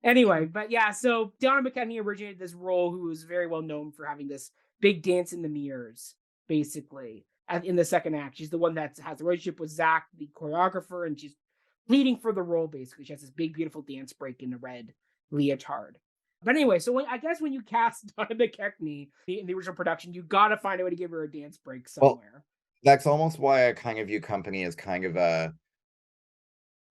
anyway, but yeah, so Donna McKechnie originated this role who was very well known for having this big dance in the mirrors, basically, in the second act. She's the one that has the relationship with Zach, the choreographer, and she's pleading for the role, basically. She has this big, beautiful dance break in the red leotard. But anyway, so I guess when you cast Donna McKechnie in the original production, you got to find a way to give her a dance break Well, somewhere. that's almost why I kind of view Company as kind of a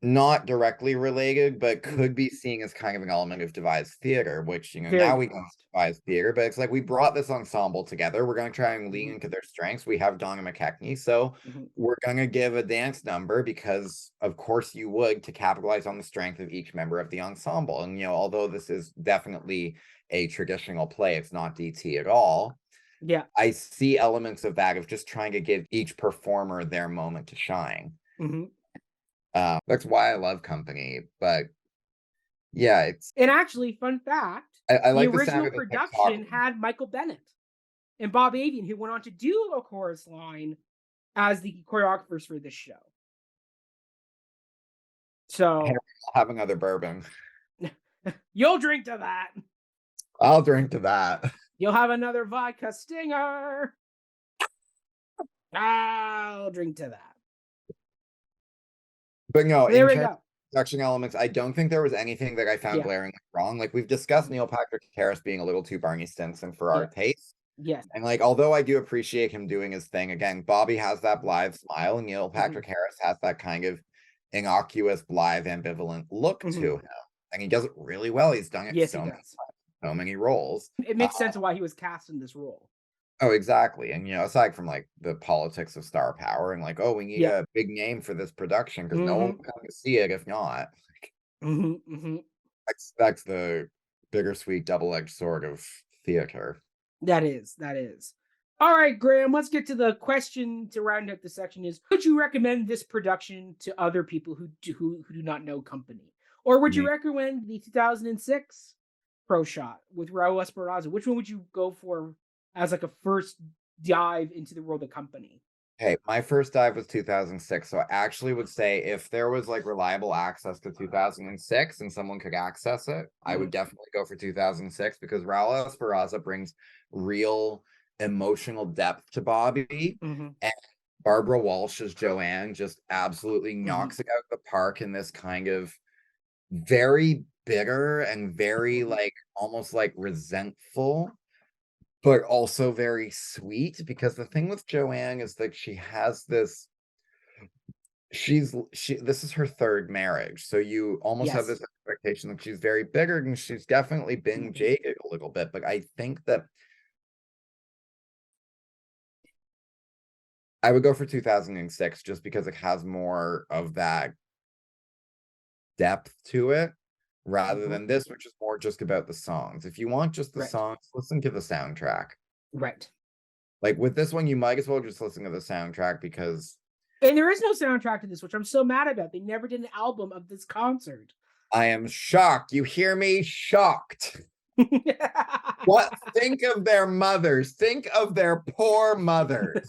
not directly related, but could be seen as kind of an element of devised theater, which, Very now we don't devised. devise theater, but it's like we brought this ensemble together. We're going to try and lean Mm-hmm. into their strengths. We have Donna McKechnie, so Mm-hmm. we're going to give a dance number because, of course, you would, to capitalize on the strength of each member of the ensemble. And, although this is definitely a traditional play, it's not DT at all. Yeah. I see elements of that, of just trying to give each performer their moment to shine. Mm-hmm. That's why I love Company, but yeah, And actually, fun fact, I the like the sound original of the TikTok. production had Michael Bennett and Bob Avian, who went on to do A Chorus Line as the choreographers for this show. Hey, So I'll have another bourbon. you'll drink to that. I'll drink to that. You'll have another vodka stinger. I'll drink to that. But no, There in we terms go. of production elements, I don't think there was anything that I found Yeah. glaringly wrong. Like, we've discussed Neil Patrick Harris being a little too Barney Stinson for our Yeah. taste. Yes. And like, although I do appreciate him doing his thing, again, Bobby has that blithe smile, and Neil Patrick Harris has that kind of innocuous, blithe, ambivalent look to him. And he does it really well. He's done it Yes, so he many does. times, so many roles. It makes sense why he was cast in this role. Oh, exactly. And aside from like the politics of star power and like, oh, we need a big name for this production because no one will come to see it if not. That's the bittersweet double-edged sword of theater. That is. All right, Graeme, let's get to the question to round up the section is, would you recommend this production to other people who do not know Company? Or would you recommend the 2006 Pro Shot with Raul Esparza? Which one would you go for as like a first dive into the world of Company? Hey, my first dive was 2006, so I actually would say if there was like reliable access to 2006 and someone could access it, I would definitely go for 2006 because Raul Esparza brings real emotional depth to Bobby, and Barbara Walsh as Joanne just absolutely knocks it out of the park in this kind of very bitter and very like almost like resentful, but also very sweet, because the thing with Joanne is that she has this this is her third marriage, so you almost have this expectation that she's very bitter, and she's definitely been jaded a little bit, but I think that I would go for 2006 just because it has more of that depth to it rather than this, which is more just about the songs. If you want just the songs, listen to the soundtrack. Right. Like with this one, you might as well just listen to the soundtrack because... And there is no soundtrack to this, which I'm so mad about. They never did an album of this concert. I am shocked. You hear me? Shocked. What? Think of their mothers. Think of their poor mothers.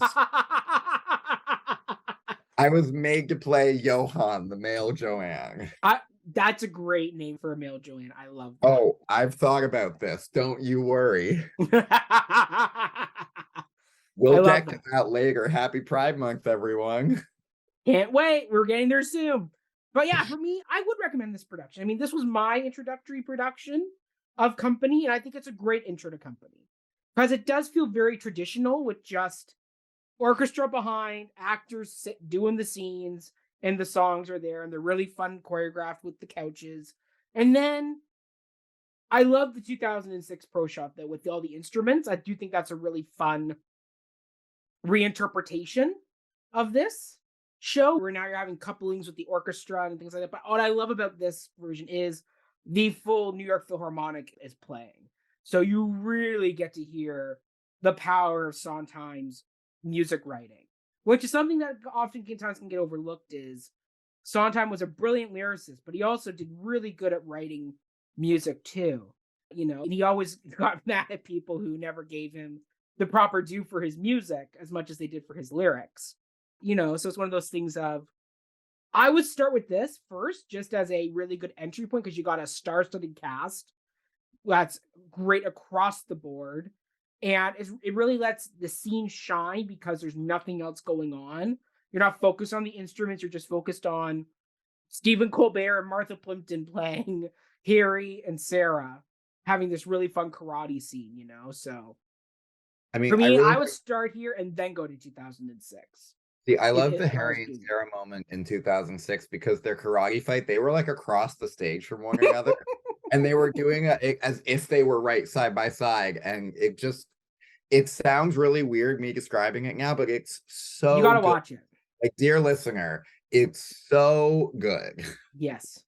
I was made to play Johan, the male Joanne. That's a great name for a male Joanne. I love that. Oh, I've thought about this. Don't you worry. We'll get to that later. Happy Pride Month, everyone. Can't wait. We're getting there soon. But yeah, for me, I would recommend this production. I mean, this was my introductory production of Company, and I think it's a great intro to Company because it does feel very traditional with just orchestra behind, actors doing the scenes, and the songs are there, and they're really fun choreographed with the couches. And then I love the 2006 Pro Shot though with all the instruments. I do think that's a really fun reinterpretation of this show where now you're having couplings with the orchestra and things like that. But what I love about this version is the full New York Philharmonic is playing. So you really get to hear the power of Sondheim's music writing, which is something that oftentimes can get overlooked is Sondheim was a brilliant lyricist, but he also did really good at writing music too. You know, and he always got mad at people who never gave him the proper due for his music as much as they did for his lyrics. You know, so it's one of those things of I would start with this first just as a really good entry point because you got a star-studded cast that's great across the board. And it really lets the scene shine because there's nothing else going on. You're not focused on the instruments, you're just focused on Stephen Colbert and Martha Plimpton playing Harry and Sarah having this really fun karate scene, you know? So I mean, for I me, really I would start here and then go to 2006. see. I love If the I was Harry and doing Sarah moment in 2006 because their karate fight, they were like across the stage from one another, and they were doing it as if they were right side by side, and it sounds really weird me describing it now, but it's you so gotta good. watch it. Like, dear listener, it's so good. Yes.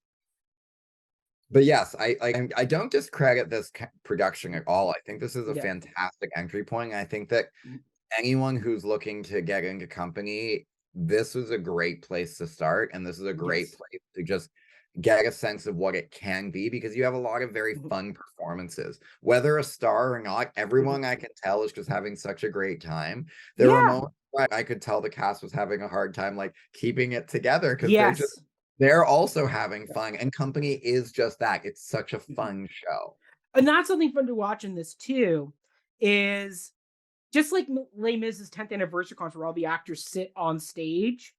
But yes, I don't discredit this production at all. I think this is a Yeah. fantastic entry point. I think that anyone who's looking to get into Company, this is a great place to start, and this is a great Yes. place to just get a sense of what it can be because you have a lot of very Mhm. fun performances. Whether a star or not, everyone Mhm. I can tell is just having such a great time. There were Yeah. moments where I could tell the cast was having a hard time like keeping it together because Yes. they're also having Yeah. fun, and Company is just that. It's such a Mhm. fun show. And that's something fun to watch in this too, is just like Les Mis' 10th anniversary concert where all the actors sit on stage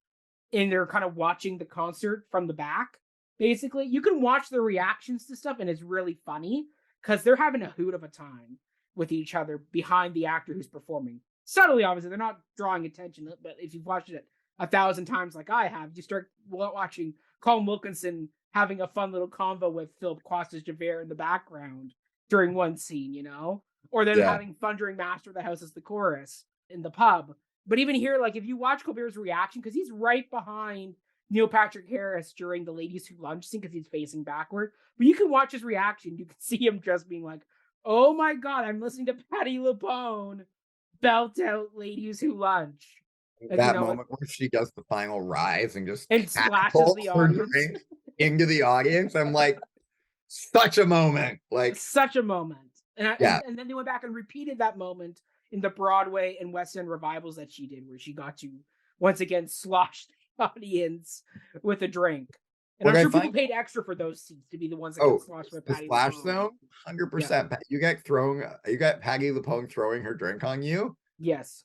and they're kind of watching the concert from the back. Basically, you can watch their reactions to stuff, and it's really funny because they're having a hoot of a time with each other behind the actor who's performing. Subtly, obviously, they're not drawing attention, but if you've watched it 1,000 times like I have, you start watching Colin Wilkinson having a fun little convo with Philip Costas Javert in the background during one scene, you know? Or then Yeah. having fun during Master of the House as the chorus in the pub. But even here, like if you watch Colbert's reaction, because he's right behind Neil Patrick Harris during the ladies who lunch scene because he's facing backward. But you can watch his reaction. You can see him just being like, oh my God, I'm listening to Patti LuPone belt out ladies who lunch. Like, you That know, moment where she does the final rise and just and splashes the catapults her audience. drink into the audience. I'm like, such a moment. Like, Such a moment. yeah, And then they went back and repeated that moment in the Broadway and West End revivals that she did, where she got to once again slosh the audience with a drink. And what I'm I sure people find, paid extra for those seats to be the ones that get oh, sloshed by the Patti splash LuPone. zone, Yeah. 100%. You got Patti LuPone throwing her drink on you. Yes.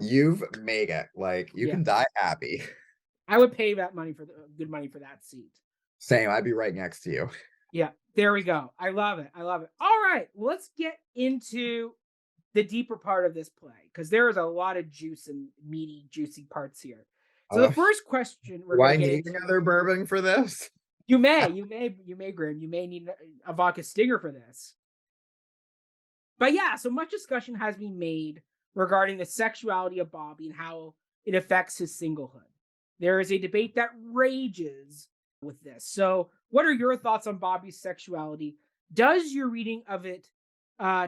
You've made it. Like, you Yeah. can die happy. I would pay that money for the good money for that seat. Same, I'd be right next to you. Yeah. There we go. I love it. I love it. All right. Well, let's get into the deeper part of this play because there is a lot of juice and meaty, juicy parts here. So the Uh, first question we're do going I to get need into, another bourbon for this? Graeme, you may need a vodka stinger for this. But yeah, so much discussion has been made regarding the sexuality of Bobby and how it affects his singlehood. There is a debate that rages with this. So, what are your thoughts on Bobby's sexuality? Does your reading of it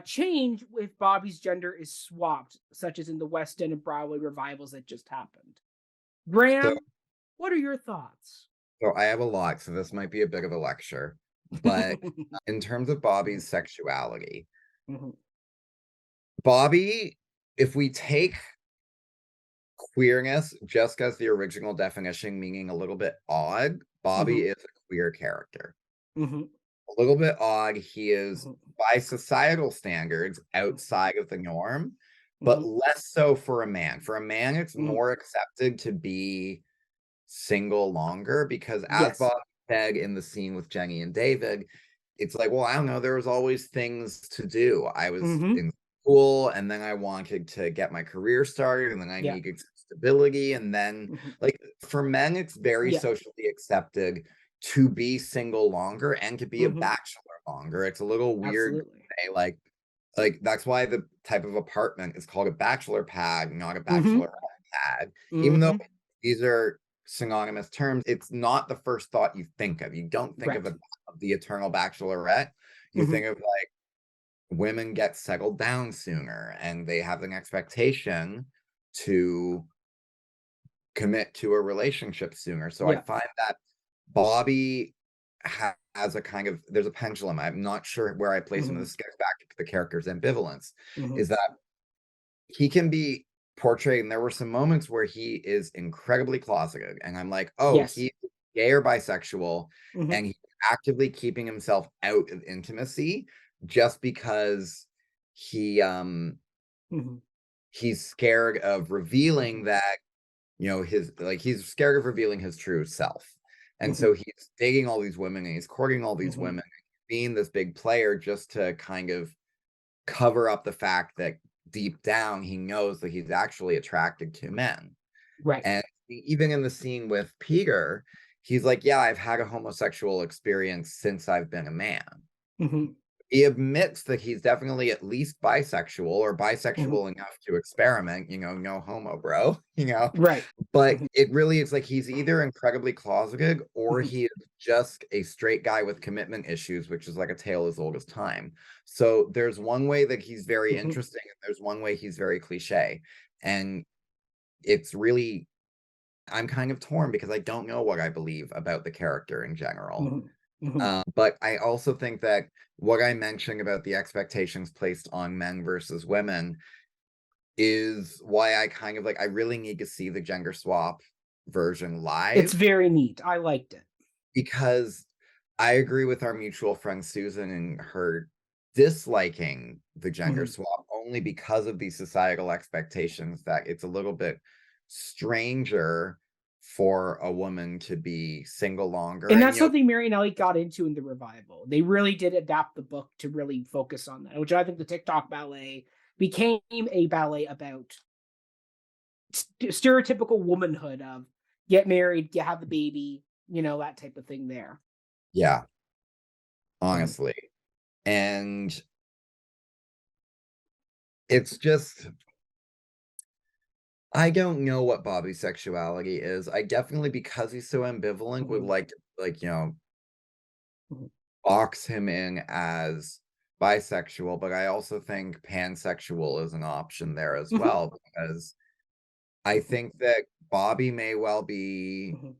change if Bobby's gender is swapped, such as in the West End and Broadway revivals that just happened? So, Graeme, what are your thoughts? so I have a lot, so this might be a bit of a lecture. But in terms of Bobby's sexuality, Mhm. Bobby, if we take queerness just as the original definition, meaning a little bit odd, Bobby Mhm. is a queer character. Mhm. A little bit odd. He is, Mhm. by societal standards, Mhm. outside of the norm, but Mhm. less so for a man. For a man, it's Mhm. more accepted to be single longer, because as Yes. Bob said in the scene with Jenny and David, it's like, well, I don't know, there was always things to do. I was in school, and then I wanted to get my career started, and then I Yeah. needed stability. And then, like, for men, it's very Yeah. socially accepted to be single longer and to be a bachelor longer. It's a little weird to Absolutely. say, like that's why the type of apartment is called a bachelor pad, not a bachelorette pad. Even though these are synonymous terms, it's not the first thought you think of. You don't think Right. of the eternal bachelorette. You think of, like, women get settled down sooner, and they have an expectation to commit to a relationship sooner. So I Yeah. find that Bobby has a kind of, there's a pendulum. I'm not sure where I place him. This gets back to the character's ambivalence, is that he can be portrayed, and there were some moments where he is incredibly closeted, and I'm like, oh, Yes. he's gay or bisexual, and he's actively keeping himself out of intimacy just because he he's scared of revealing that, he's scared of revealing his true self. And so he's dating all these women, and he's courting all these women, being this big player just to kind of cover up the fact that deep down he knows that he's actually attracted to men. Right. And even in the scene with Peter, he's like, yeah, I've had a homosexual experience since I've been a man. He admits that he's definitely at least bisexual, or bisexual enough to experiment, no homo, bro, Right. but it really is like he's either incredibly closeted, or he is just a straight guy with commitment issues, which is like a tale as old as time. So there's one way that he's very interesting, and there's one way he's very cliche. And it's really, I'm kind of torn because I don't know what I believe about the character in general. But I also think that what I mentioned about the expectations placed on men versus women is why I kind of, like, I really need to see the gender swap version It's live, very neat. I liked it. because I agree with our mutual friend Susan and her disliking the gender swap only because of these societal expectations that it's a little bit stranger for a woman to be single longer. And And that's something Mary and Elliot got into in the revival. They really did adapt the book to really focus on that, which I think the TikTok ballet became a ballet about stereotypical womanhood of get married, have the baby, that type of thing there. yeah, Mhm. honestly. And it's just, I don't know what Bobby's sexuality is. I definitely, because he's so ambivalent, would Mhm. like to, like, Mhm. box him in as bisexual, but I also think pansexual is an option there as Mhm. well, because I Mhm. think that Bobby may well be Mhm.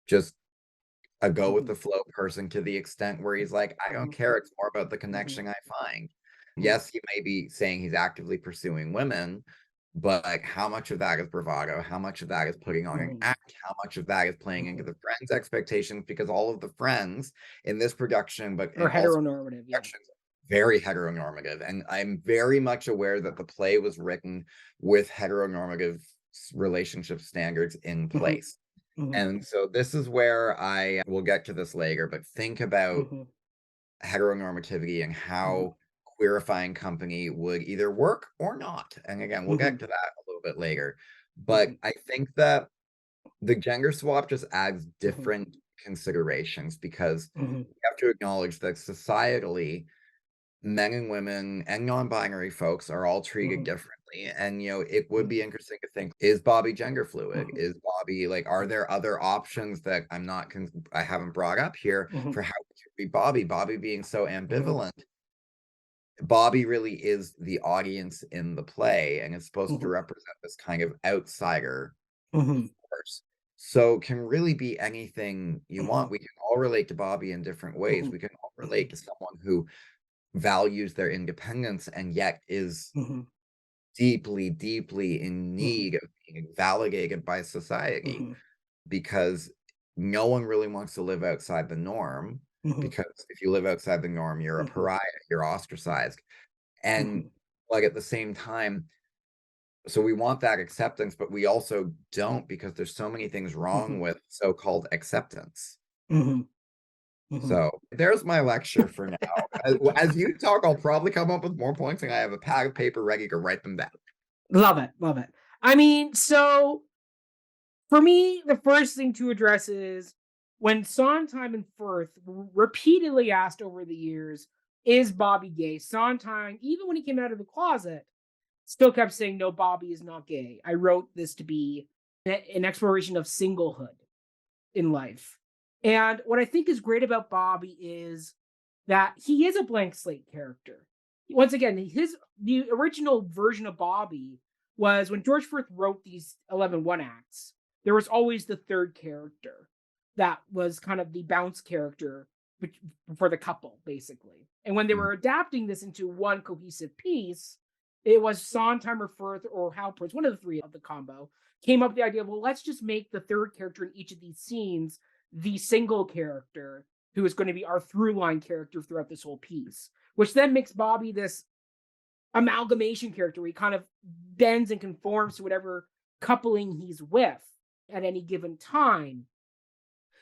just a go with Mhm. the flow person, to the extent where he's like, I don't Mhm. care. It's more about the Mhm. connection I find. Mhm. Yes, he may be saying he's actively pursuing women, but, like, how much of that is bravado? How much of that is putting on an Mhm. act? How much of that is playing into Mhm. the friends' expectations? Because all of the friends in this production, but Or in also heteronormative, yeah. productions, very heteronormative. And I'm very much aware that the play was written with heteronormative relationship standards in Mhm. place. Mhm. And so this is where I will get to this later, but think about Mhm. heteronormativity and Mhm. how queerifying company would either work or not. And again, we'll get Mhm. to that a little bit later. But Mhm. I think that the gender swap just adds Mhm. different considerations, because Mhm. we have to acknowledge that societally, men and women and non-binary folks are all treated Mhm. differently. And it would be Mhm. interesting to think, is Bobby gender fluid? Mhm. Is Bobby, like, are there other options that I haven't brought up here Mhm. for how it could be Bobby? Bobby being so Mhm. ambivalent, Bobby really is the audience in the play, and is supposed to Mhm. represent this kind of outsider Mhm. force. So can really be anything you want. Mhm. We can all relate to Bobby in different ways. Mhm. We can all relate Mhm. to someone who values their independence and yet is Mhm. deeply, deeply in Mhm. need of being validated by society, Mhm. because no one really wants to live outside the norm. Mhm. Because if you live outside the norm, you're a Mhm. pariah, you're ostracized. And Mhm. like at the same time, So we want that acceptance, but we also don't, because there's so many things wrong Mhm. with so-called acceptance. Mhm. Mhm. So there's my lecture for now. As you talk, I'll probably come up with more points, and I have a pad of paper ready to write them down. Love it, love it. I mean, so for me, the first thing to address is when Sondheim and Furth repeatedly asked over the years, "Is Bobby gay?" Sondheim, even when he came out of the closet, still kept saying, "No, Bobby is not gay. I wrote this to be an exploration of singlehood in life." And what I think is great about Bobby is that he is a blank slate character. Once again, the original version of Bobby was when George Furth wrote these 11 one-acts, there was always the third character that was kind of the bounce character for the couple, basically. And when they Mm. were adapting this into one cohesive piece, it was Sondheim or Furth or Hal Prince, one of the three of the combo, came up with the idea of, well, let's just make the third character in each of these scenes the single character who is going to be our through line character throughout this whole piece, which then makes Bobby this amalgamation character where he kind of bends and conforms to whatever coupling he's with at any given time.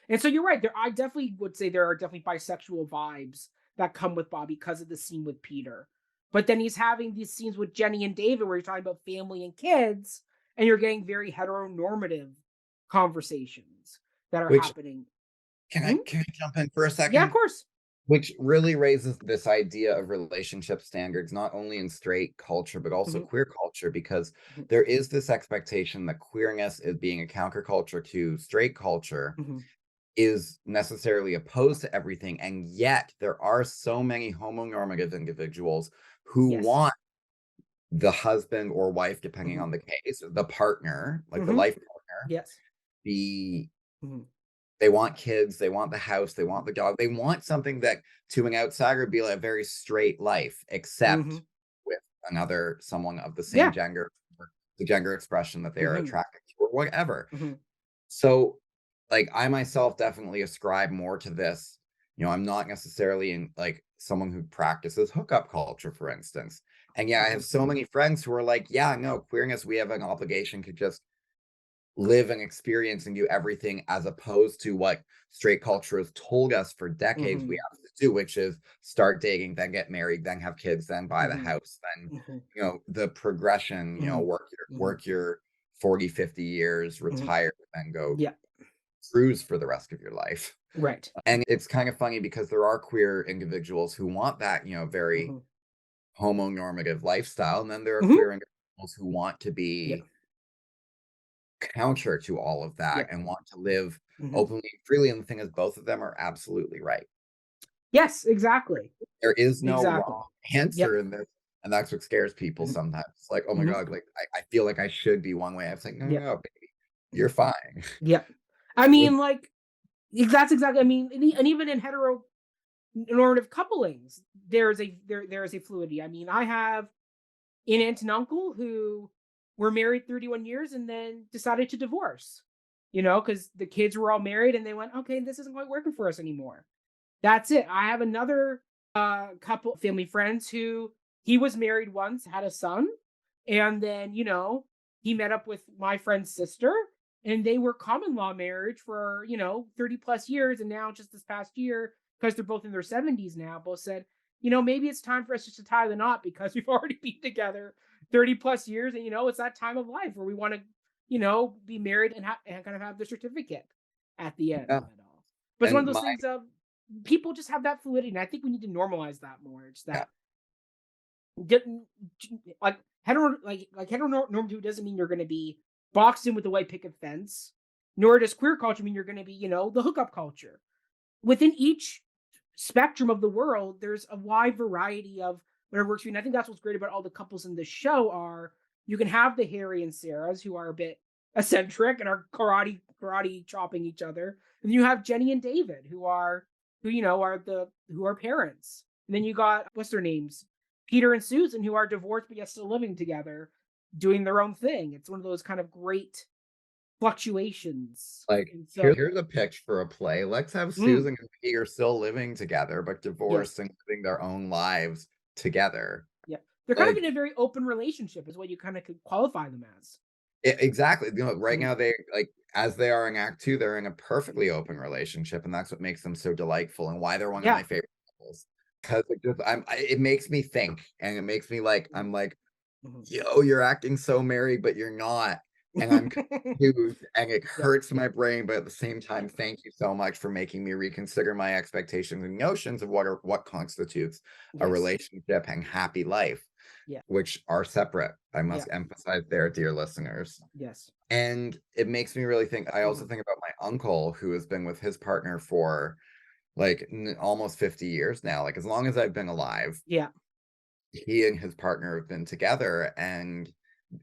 And so you're right. I definitely would say there are definitely bisexual vibes that come with Bobby because of the scene with Peter. But then he's having these scenes with Jenny and David where you're talking about family and kids, and you're getting very heteronormative conversations that are Which happening. can Mhm. I jump in for a Yeah, of second? course. Which really raises this idea of relationship standards, not only in straight culture, but also Mhm, queer culture, because mhm, there is this expectation that queerness is being a counterculture to straight culture mhm. is necessarily opposed to everything. And yet there are so many homonormative individuals who Yes. want the husband or wife, depending Mhm, on the case, the partner, like the mhm. life partner, Yes. be Mhm, they want kids, they want the house, they want the dog. They want something that to an outsider would be like a very straight life, except mhm. with another someone of the same Yeah. gender, or the gender expression that they are Mhm, attracted to, or whatever. mhm, So, like, I myself definitely ascribe more to this. I'm not necessarily in like someone who practices hookup culture, for instance. And yeah, I have mhm, so many friends who are like, yeah, no, queerness, we have an obligation to just live and experience and do everything, as opposed to what straight culture has told us for decades we mhm, have to do, which is start dating, then get married, then have kids, then buy the mhm, house, then mhm, the progression, mhm, mhm, work your 40, 50 years, mhm. retire, then go Yeah. cruise for the rest of your life. Right. And it's kind of funny because there are queer individuals who want that, very Mhm, homonormative lifestyle, and then there are mhm. queer individuals who want to Yeah. be counter to all of that Yeah. and want to live Mhm. openly and freely, and the thing is both of them are absolutely right. Yes, exactly. There is no Exactly. wrong Yep. answer in this, and that's what scares people Mhm, sometimes. It's like, "Oh my mhm. god, like, I feel like I should be one way." I was like, "No, no, Yep. no, baby. You're fine." Yep. I With mean, like, that's exactly, I mean, and even in heteronormative couplings, there is a fluidity. I mean, I have an aunt and uncle who were married 31 years and then decided to divorce, because the kids were all married and they went, okay, this isn't quite working for us anymore. That's it. I have another couple family friends who he was married once, had a son, and then, he met up with my friend's sister and they were common law marriage for, 30 plus years. And now just this past year, because they're both in their 70s now, both said, maybe it's time for us just to tie the knot because we've already been together 30 plus years. And, it's that time of life where we want to, be married and kind of have the certificate at the end yeah, of it all. But it's one of and those my things of people just have that fluidity. And I think we need to normalize that more. It's yeah, that didn't like heteronormative doesn't mean you're going to be boxed in with the white picket fence, nor does queer culture mean you're going to be, the hookup culture. Within each spectrum of the world, there's a wide variety of whatever works for you. And I think that's what's great about all the couples in the show are you can have the Harry and Sarahs who are a bit eccentric and are karate chopping each other. And you have Jenny and David who are parents. And then you got what's their names? Peter and Susan who are divorced but yet still living together, doing their own thing. It's one of those kind of great fluctuations. like, And so here's a pitch for a play. Let's have mm, Susan and Peter still living together, but yes. divorced and living their own lives together. Yeah. they're kind of in Like, a very open relationship is what you kind of could qualify them as. exactly. Right Mhm. now they like as they are in act 2, they're in a perfectly open relationship, and that's what makes them so delightful and why they're one of my Yeah. favorite couples. Because it makes me think, and it makes me like I'm Mhm. like, Mhm. yo, you're acting so married, but you're not. And I'm confused and it Yep. hurts my brain, but at the same time, thank you so much for making me reconsider my expectations and notions of what constitutes a Yes. relationship and happy life, Yeah. which are separate. I Yeah. must emphasize there, dear listeners. Yes. And it makes me really think. I also Mhm. think about my uncle who has been with his partner for like almost 50 years now, like as long as I've been alive. Yeah. He and his partner have been together, and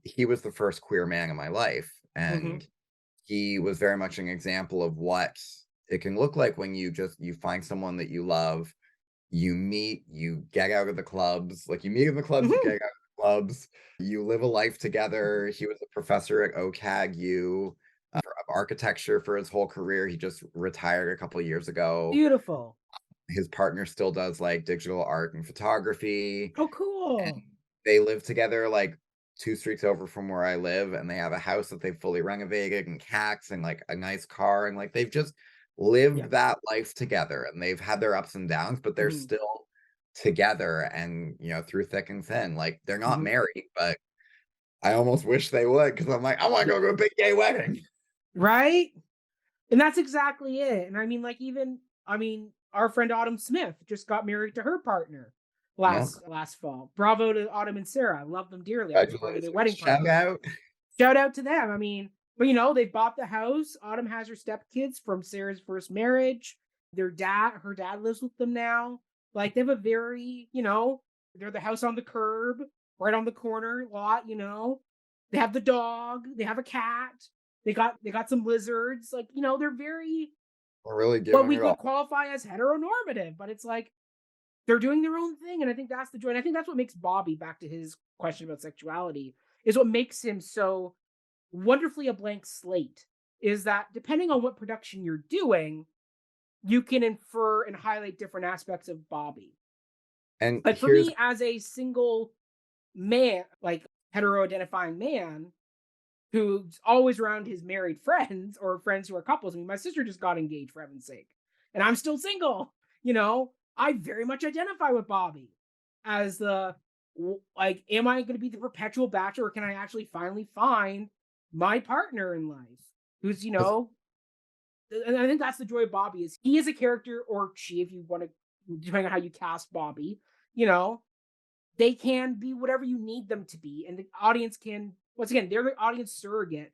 he was the first queer man in my life, Mhm. and he was very much an example of what it can look like when you find someone that you love, you meet, you get out of the clubs, like you meet in the clubs, you Mhm. get out of the clubs, you live a life Mhm. together. He was a professor at OCAG-U of architecture for his whole career. He just retired a couple years ago. Beautiful. His partner still does like digital art and photography. Oh, cool. They live together, like, 2 streets over from where I live, and they have a house that they've fully renovated and cats and, like, a nice car, and, like, they've just Yeah. lived that life together, and they've had their ups and downs, but they're Mhm. still together and, through thick and thin. Like, they're not Mhm. married, but I almost wish they would because 'cause I'm like, "I wanna Yeah. go to a big gay wedding." Right? And that's exactly it. And I mean, like, our friend Autumn Smith just got married to her partner Yeah. last fall. Bravo to Autumn and Sarah. I love them dearly. I was part of their Congratulations. wedding Shout party. out. Shout out to them. I mean, but they've bought the house. Autumn has her stepkids from Sarah's first marriage. Her dad lives with them now. Like they have a very, they're the house on the curb, right on the corner lot. They have the dog, they have a cat, they got some lizards. Like, they're very We're really what giving we it all. would qualify as heteronormative, but it's like they're doing their own thing. And I think that's the joy. And I think that's what makes Bobby, back to his question about sexuality, is what makes him so wonderfully a blank slate, is that depending on what production you're doing, you can infer and highlight different aspects of Bobby. And Like for here's me, as a single man, like hetero identifying man who's always around his married friends or friends who are couples. I mean, my sister just got engaged, for heaven's sake, and I'm still single. I very much identify with Bobby as like, am I going to be the perpetual bachelor, or can I actually finally find my partner in life who's, and I think that's the joy of Bobby, is he is a character, or she, if you want to, depending on how you cast Bobby, you know, they can be whatever you need them to be, and the audience can, once again, they're the audience surrogate,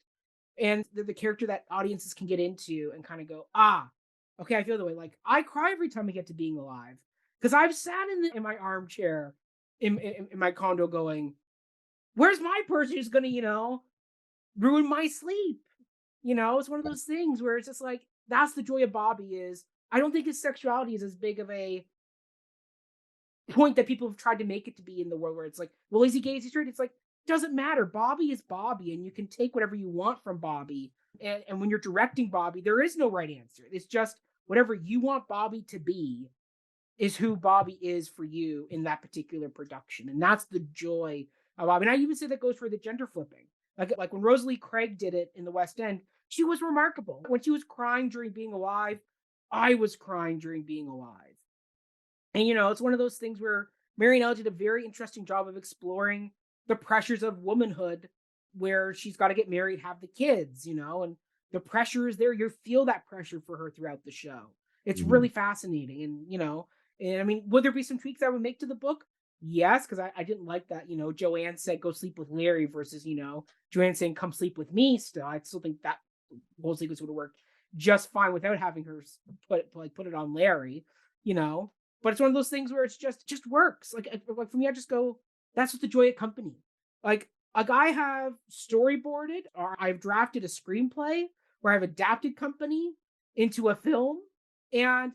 and they're the character that audiences can get into and kind of go, ah, okay, I feel the way. Like I cry every time I get to Being Alive because I've sat in my armchair in my condo going, where's my person who's gonna, ruin my sleep? It's one of those things where it's just like that's the joy of Bobby. Is I don't think his sexuality is as big of a point that people have tried to make it to be in the world, where it's like, well, is he gay? Is he straight? It's like, doesn't matter. Bobby is Bobby, and you can take whatever you want from Bobby. And when you're directing Bobby, there is no right answer. It's just whatever you want Bobby to be is who Bobby is for you in that particular production. And that's the joy of Bobby. And I even say that goes for the gender flipping. Like when Rosalie Craig did it in the West End, she was remarkable. When she was crying during Being Alive, I was crying during Being Alive. And it's one of those things where Marianelle did a very interesting job of exploring the pressures of womanhood, where she's got to get married, have the kids, and the pressure is there. You feel that pressure for her throughout the show. It's Mhm. really fascinating. And I mean, would there be some tweaks I would make to the book? Yes, because I didn't like that, Joanne said, go sleep with Larry versus, Joanne saying, come sleep with me still. I still think that whole sequence would have worked just fine without having her put it on Larry, you know. But it's one of those things where it just works. Like for me, I just go, that's what the joy of company. Like I have storyboarded, or I've drafted a screenplay where I've adapted company into a film, and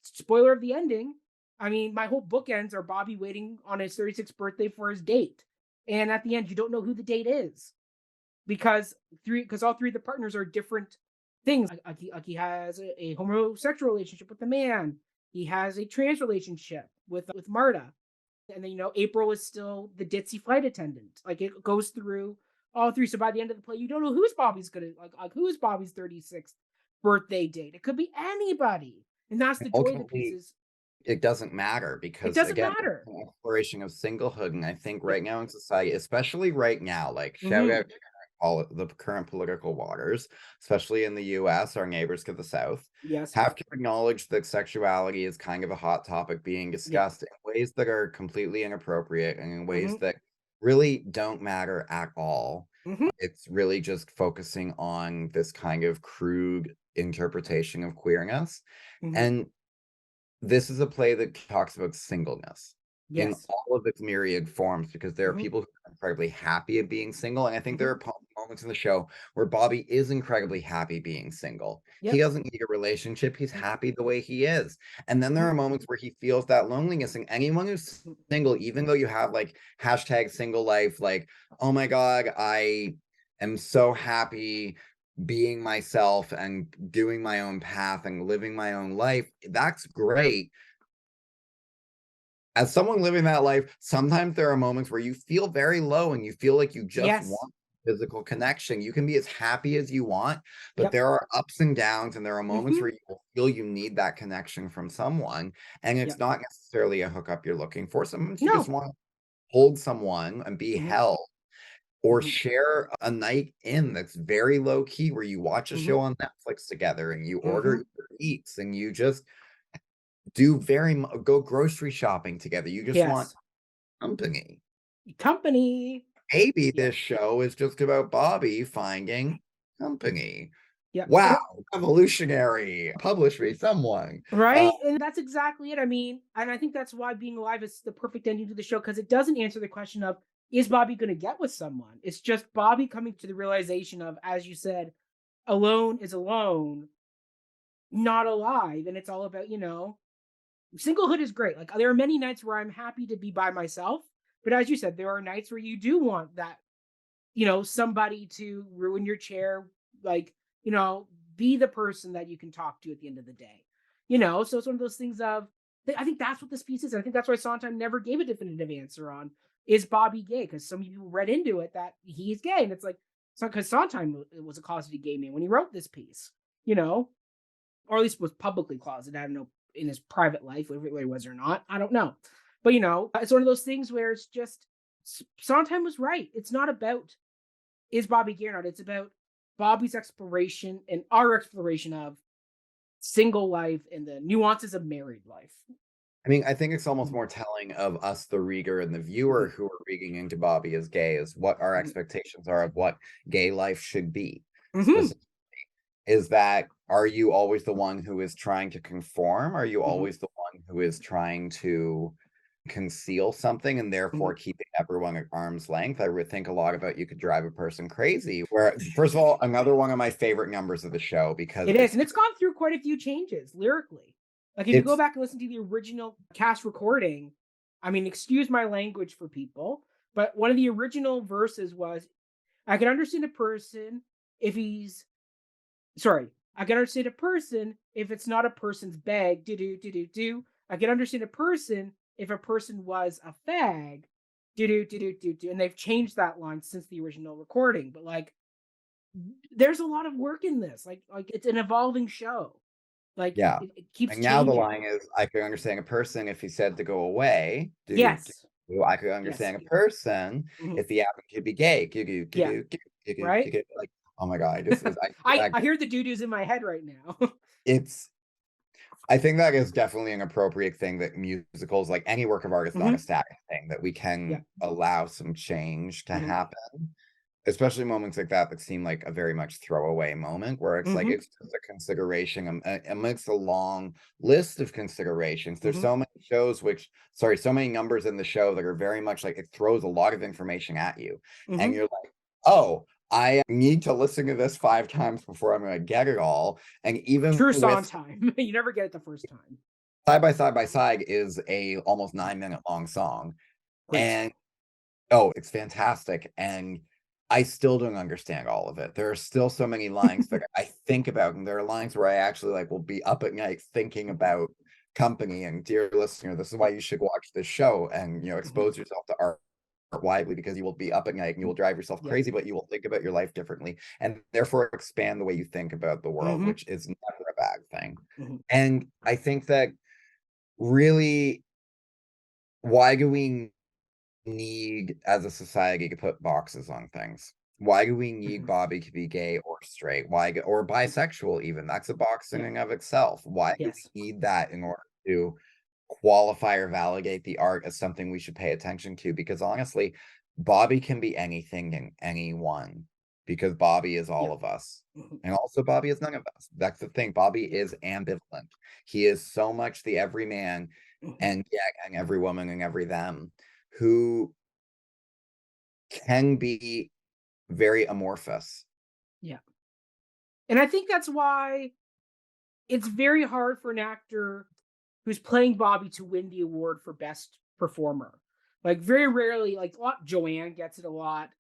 spoiler of the ending. I mean, my whole book ends are Bobby waiting on his 36th birthday for his date, and at the end, you don't know who the date is because all three of the partners are different things. Like he has a homosexual relationship with the man. He has a trans relationship with Marta. And then, April is still the ditzy flight attendant. Like, it goes through all through. So by the end of the play, you don't know who's Bobby's gonna like who is Bobby's 36th birthday date. It could be anybody. And that's the joy of the Ultimately, pieces. it doesn't matter It because, doesn't again, it's matter. an exploration of singlehood. And I think Yeah. right now in society, especially right now, like shout Mm-hmm. out to all the current political waters, especially in the US, our neighbors to the south, Yes. have to acknowledge that sexuality is kind of a hot topic being Yeah. discussed in ways that are completely inappropriate and in ways Mm-hmm. that really don't matter at all. Mm-hmm. It's really just focusing on this kind of crude interpretation of queerness. Mm-hmm. And this is a play that talks about singleness in Yes. all of its myriad forms, because there are Mm-hmm. people who are incredibly happy at being single. And I think there Mm-hmm. are moments in the show where Bobby is incredibly happy being single. He Yep. doesn't need a relationship. He's happy the way he is. And then there Mm-hmm. are moments where he feels that loneliness. And anyone who's single, even though you have like hashtag single life, like, oh my God, I am so happy being myself and doing my own path and living my own life. That's great. As someone living that life, sometimes there are moments where you feel very low and you feel like you just Yes. want physical connection. You can be as happy as you want, but Yep. there are ups and downs, and there are moments Mm-hmm. where you will feel you need that connection from someone. And it's Yep. not necessarily a hookup you're looking for. Sometimes you just No. want to hold someone and be Mm-hmm. held, or Mm-hmm. share a night in that's very low key, where you watch a Mm-hmm. show on Netflix together and you order Mm-hmm. Uber Eats and you just go grocery shopping together. You just want Yes. company. Company. Maybe Yep. this show is just about Bobby finding company. Yep. Wow, revolutionary. Publish me, someone. Right? And that's exactly it. I mean, and I think that's why Being Alive is the perfect ending to the show, because it doesn't answer the question of, is Bobby going to get with someone? It's just Bobby coming to the realization of, as you said, alone is alone, not alive. And it's all about, singlehood is great. Like, there are many nights where I'm happy to be by myself. But as you said, there are nights where you do want that, somebody to ruin your chair, like, be the person that you can talk to at the end of the day. So it's one of those things of, I think that's what this piece is. I think that's why Sondheim never gave a definitive answer on, is Bobby gay? Because some people read into it that he's gay. And it's like, it's not because Sondheim was a closeted gay man when he wrote this piece, or at least was publicly closeted. I don't know in his private life whether he was or not. I don't know. But, it's one of those things where it's just, Sondheim was right. It's not about, is Bobby gay or not? It's about Bobby's exploration and our exploration of single life and the nuances of married life. I mean, I think it's almost Mhm. more telling of us, the reader, and the viewer Mhm. who are reading into Bobby as gay, is what our Mhm. expectations are of what gay life should be. Mhm. Specifically, is that, are you always the one who is trying to conform? Are you Mhm. always the one who is trying to conceal something and therefore Mhm. keeping everyone at arm's length? I would think a lot about You Could Drive a Person Crazy, where, first of all, another one of my favorite numbers of the show, because It is, and it's gone through quite a few changes lyrically. Like, if you go it's back and listen to the original cast recording, I mean, excuse my language for people, but one of the original verses was, "I can understand a person if he's sorry, I can understand a person if it's not a person's bag. Do do do do do. I can understand a person if a person was a fag. Do do do do do do." And they've changed that line since the original recording, but like, there's a lot of work in this. Like it's an evolving show. Like Yeah. it keeps And now the changing. line is, I could understand a person if he said to go away. Do do do Yes. do. I could Yes. understand a person Mhm. if he happened to be gay. Do do do Yeah. do do do Right. do. Like, oh my God, this is I hear the doo doos in my head right now. it's I think that is definitely an appropriate thing, that musicals, like any work of art, is not a Hmm. static thing, that we Yeah. can allow some change to Hmm. happen. Especially moments like that seem like a very much throwaway moment, where it's like, Hmm. it's just a consideration amidst a long list of considerations. There's Hmm. so many shows so many numbers in the show that are very much like, it throws a lot of information at you. And Hmm. you're like, oh, I need to listen to this 5 times before I'm gonna get it all. And even True with Sondheim. You never get it the first time. Side by Side is a almost 9-minute long song. Great song. And oh, it's fantastic, and I still don't understand all of it. There are still so many lines that I think about, and there are lines where I actually, like, will be up at night thinking Mhm. about company. And dear listener, this is why you should watch this show and, expose yourself to art widely, because you will be up at night and you will drive yourself crazy, but you will think about your life differently and therefore expand the way you think about the world, which is never a bad thing. And I think that really, why do we need as a society to put boxes on things? Why do we need Bobby to be gay or straight? Or bisexual even? That's a box in and of itself. Why do we need that in order to qualify or validate the art as something we should pay attention to? Because honestly, Bobby can be anything and anyone, because Bobby is all of us. And also Bobby is none of us. That's the thing. Bobby is ambivalent. He is so much the everyman and every woman and every them, who can be very amorphous. Yeah. And I think that's why it's very hard for an actor who's playing Bobby to win the award for best performer. Like, very rarely, like, Joanne gets it a lot.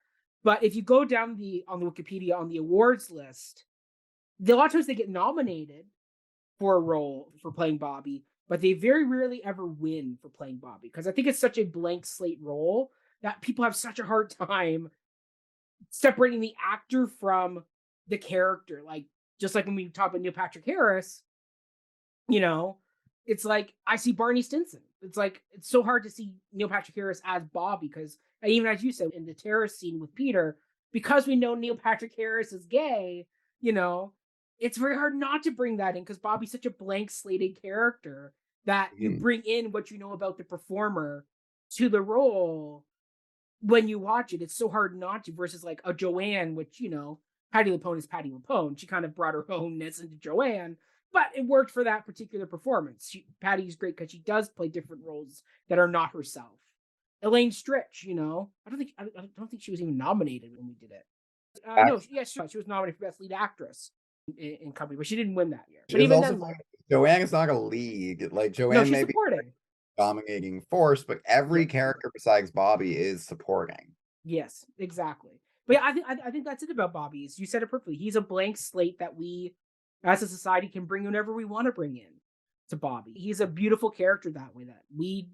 But if you go down on the Wikipedia on the awards list, a lot of times they get nominated for a role for playing Bobby, but they very rarely ever win for playing Bobby, because I think it's such a blank slate role that people have such a hard time separating the actor from the character. Like, just like when we talk about Neil Patrick Harris, it's like I see Barney Stinson. It's like it's so hard to see Neil Patrick Harris as Bobby, because even as you said in the terrace scene with Peter, because we know Neil Patrick Harris is gay, it's very hard not to bring that in, because Bobby's such a blank slated character that you bring in what you know about the performer to the role when you watch it. It's so hard not to, versus like a Joanne, which, Patti LuPone is Patti LuPone. She kind of brought her ownness into Joanne, but it worked for that particular performance. Patty's great because she does play different roles that are not herself. Elaine Stritch, I don't think she was even nominated when we did it. No, she was nominated for Best Lead Actress in Company, but she didn't win that year. But even then, Joanne is not a lead. Like, Joanne may be dominating force, but every character besides Bobby is supporting. Yes, exactly. But yeah, I think that's it about Bobby. Is you said it perfectly. He's a blank slate that we, as a society, can bring whenever we want to bring in to Bobby. He's a beautiful character that way, that we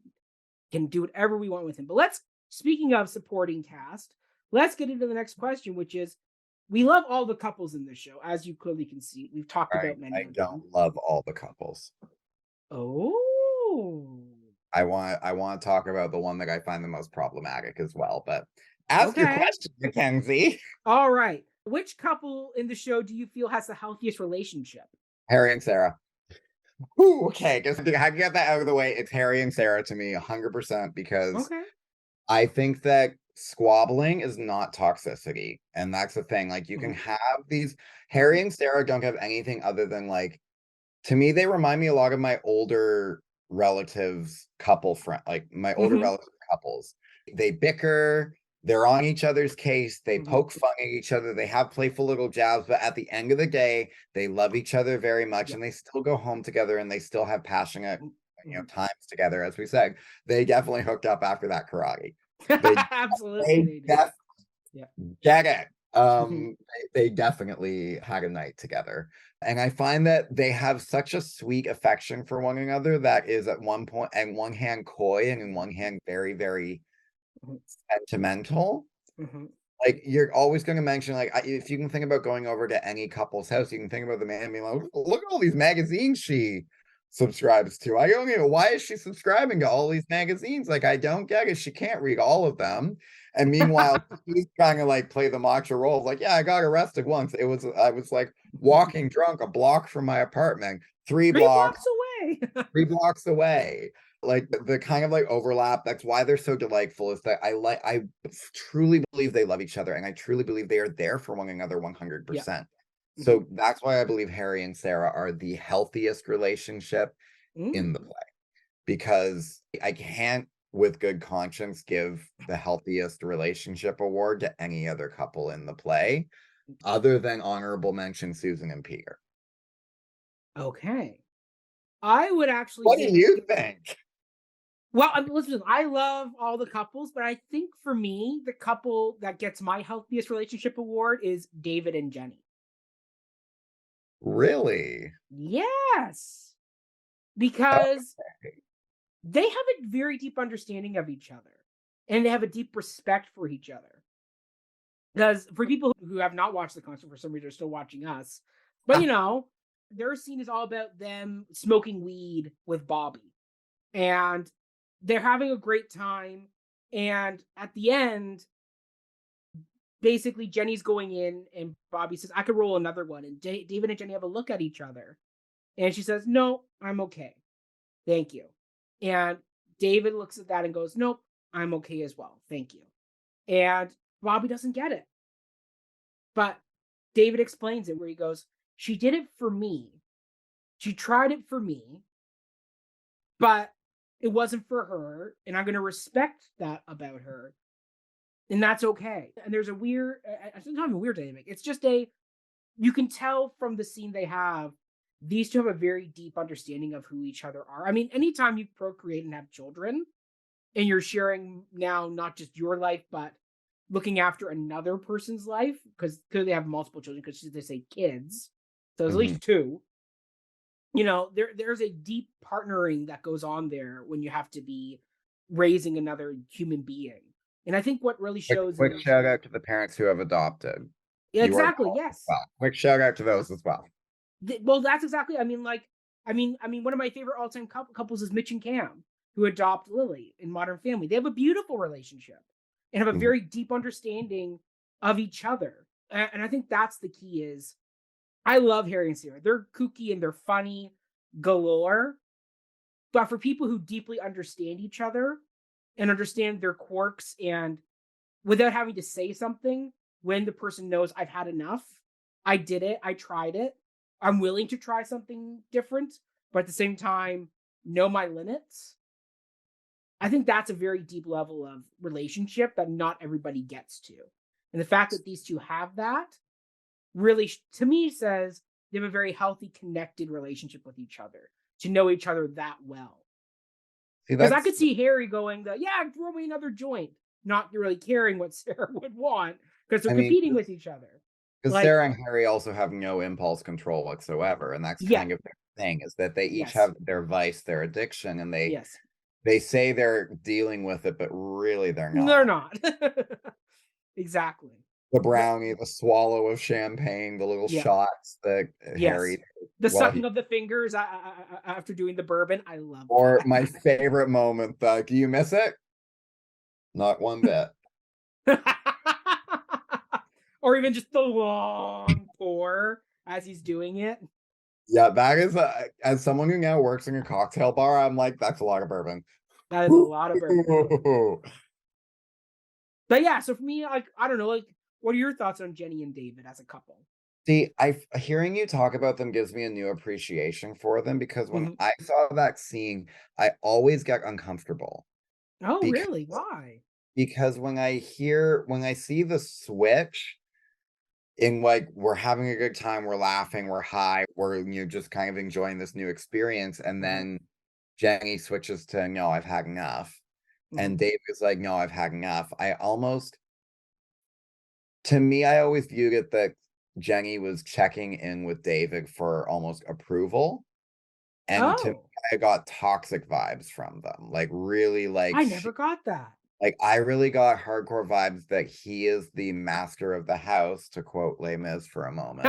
can do whatever we want with him. But speaking of supporting cast, let's get into the next question, which is, we love all the couples in this show, as you clearly can see. We've talked about many of them. I don't love all the couples. Oh. I want to talk about the one that I find the most problematic as well, but ask your question, Mackenzie. All right. Which couple in the show do you feel has the healthiest relationship? Harry and Sarah. Ooh, okay, just to get that out of the way, it's Harry and Sarah to me, 100%, because I think that squabbling is not toxicity, and that's the thing. Like, you can have these. Harry and Sarah don't have anything other than, like, to me, they remind me a lot of my older relatives couple friend, like my older relative couples. They bicker, they're on each other's case, they poke fun at each other, they have playful little jabs, but at the end of the day, they love each other very much, and they still go home together, and they still have passionate times together. As we said, they definitely hooked up after that karate. Absolutely, get it. They definitely had a night together. And I find that they have such a sweet affection for one another that is at one point, on one hand, coy, and in one hand, very, very sentimental. Like, you're always going to mention, like, if you can think about going over to any couple's house, you can think about the man being like, look at all these magazines she subscribes to. I don't know, why is she subscribing to all these magazines? Like, I don't get it. She can't read all of them. And meanwhile, he's trying to, like, play the macho role of, like, yeah, I got arrested once. I was like walking drunk a block from my apartment, three blocks away. 3 blocks away. Like, the kind of, like, overlap, that's why they're so delightful, is that I truly believe they love each other, and I truly believe they are there for one another 100%. So that's why I believe Harry and Sarah are the healthiest relationship in the play, because I can't, with good conscience, give the healthiest relationship award to any other couple in the play, other than honorable mention Susan and Peter. Okay. I would actually What do you think? Well, listen, I love all the couples, but I think for me, the couple that gets my healthiest relationship award is David and Jenny. Really? Yes. because Okay. they have a very deep understanding of each other and they have a deep respect for each other. Because for people who have not watched the concert, for some reason, are still watching us, but their scene is all about them smoking weed with Bobby, and they're having a great time. And at the end, basically, Jenny's going in, and Bobby says, "I could roll another one." And David and Jenny have a look at each other, and she says, "No, I'm okay. Thank you." And David looks at that and goes, "Nope, I'm okay as well. Thank you." And Bobby doesn't get it. But David explains it where he goes, "She did it for me. She tried it for me, but it wasn't for her. And I'm going to respect that about her. And that's okay." And there's a weird, it's not even a weird dynamic. It's just you can tell from the scene they have, these two have a very deep understanding of who each other are. I mean, anytime you procreate and have children, and you're sharing now not just your life, but looking after another person's life, because clearly they have multiple children, because they say kids, so there's at least two. There's a deep partnering that goes on there when you have to be raising another human being. And I think what really shows Quick shout out to the parents who have adopted. Yeah, You are exactly, adopted as yes. well. Quick shout out to those as well. Well, that's exactly. I mean, one of my favorite all-time couples is Mitch and Cam, who adopt Lily in Modern Family. They have a beautiful relationship and have a very deep understanding of each other. And I think that's the key. Is I love Harry and Sarah. They're kooky and they're funny galore. But for people who deeply understand each other and understand their quirks, and without having to say something, when the person knows, "I've had enough. I did it. I tried it. I'm willing to try something different, but at the same time, know my limits." I think that's a very deep level of relationship that not everybody gets to. And the fact that these two have that really, to me, says they have a very healthy, connected relationship with each other, to know each other that well. See, Because I could see Harry going, "Yeah, throw me another joint," not really caring what Sarah would want, because they're competing with each other. because Sarah and Harry also have no impulse control whatsoever, and that's kind of their thing, is that they each have their vice, their addiction, and they say they're dealing with it, but really they're not. They're not. Exactly. The brownie, the swallow of champagne, the little shots that Harry, the sucking of the fingers after doing the bourbon. I love or that. my favorite moment, do you miss it? Not one bit. Or even just the long pour as he's doing it. Yeah, that is as someone who now works in a cocktail bar, I'm like, that's a lot of bourbon. That is a lot of bourbon. But yeah, so for me, I don't know, what are your thoughts on Jenny and David as a couple? See, hearing you talk about them gives me a new appreciation for them, because when I saw that scene, I always get uncomfortable. Oh, really? Why? Because when I see the switch in, we're having a good time, we're laughing, we're high, we're just kind of enjoying this new experience, and then Jenny switches to, "No, I've had enough." And Dave is like, "No, I've had enough." To me, I always viewed it that Jenny was checking in with David for almost approval. And to me, I got toxic vibes from them. Really, I never got that. I really got hardcore vibes that he is the master of the house, to quote Les Mis for a moment.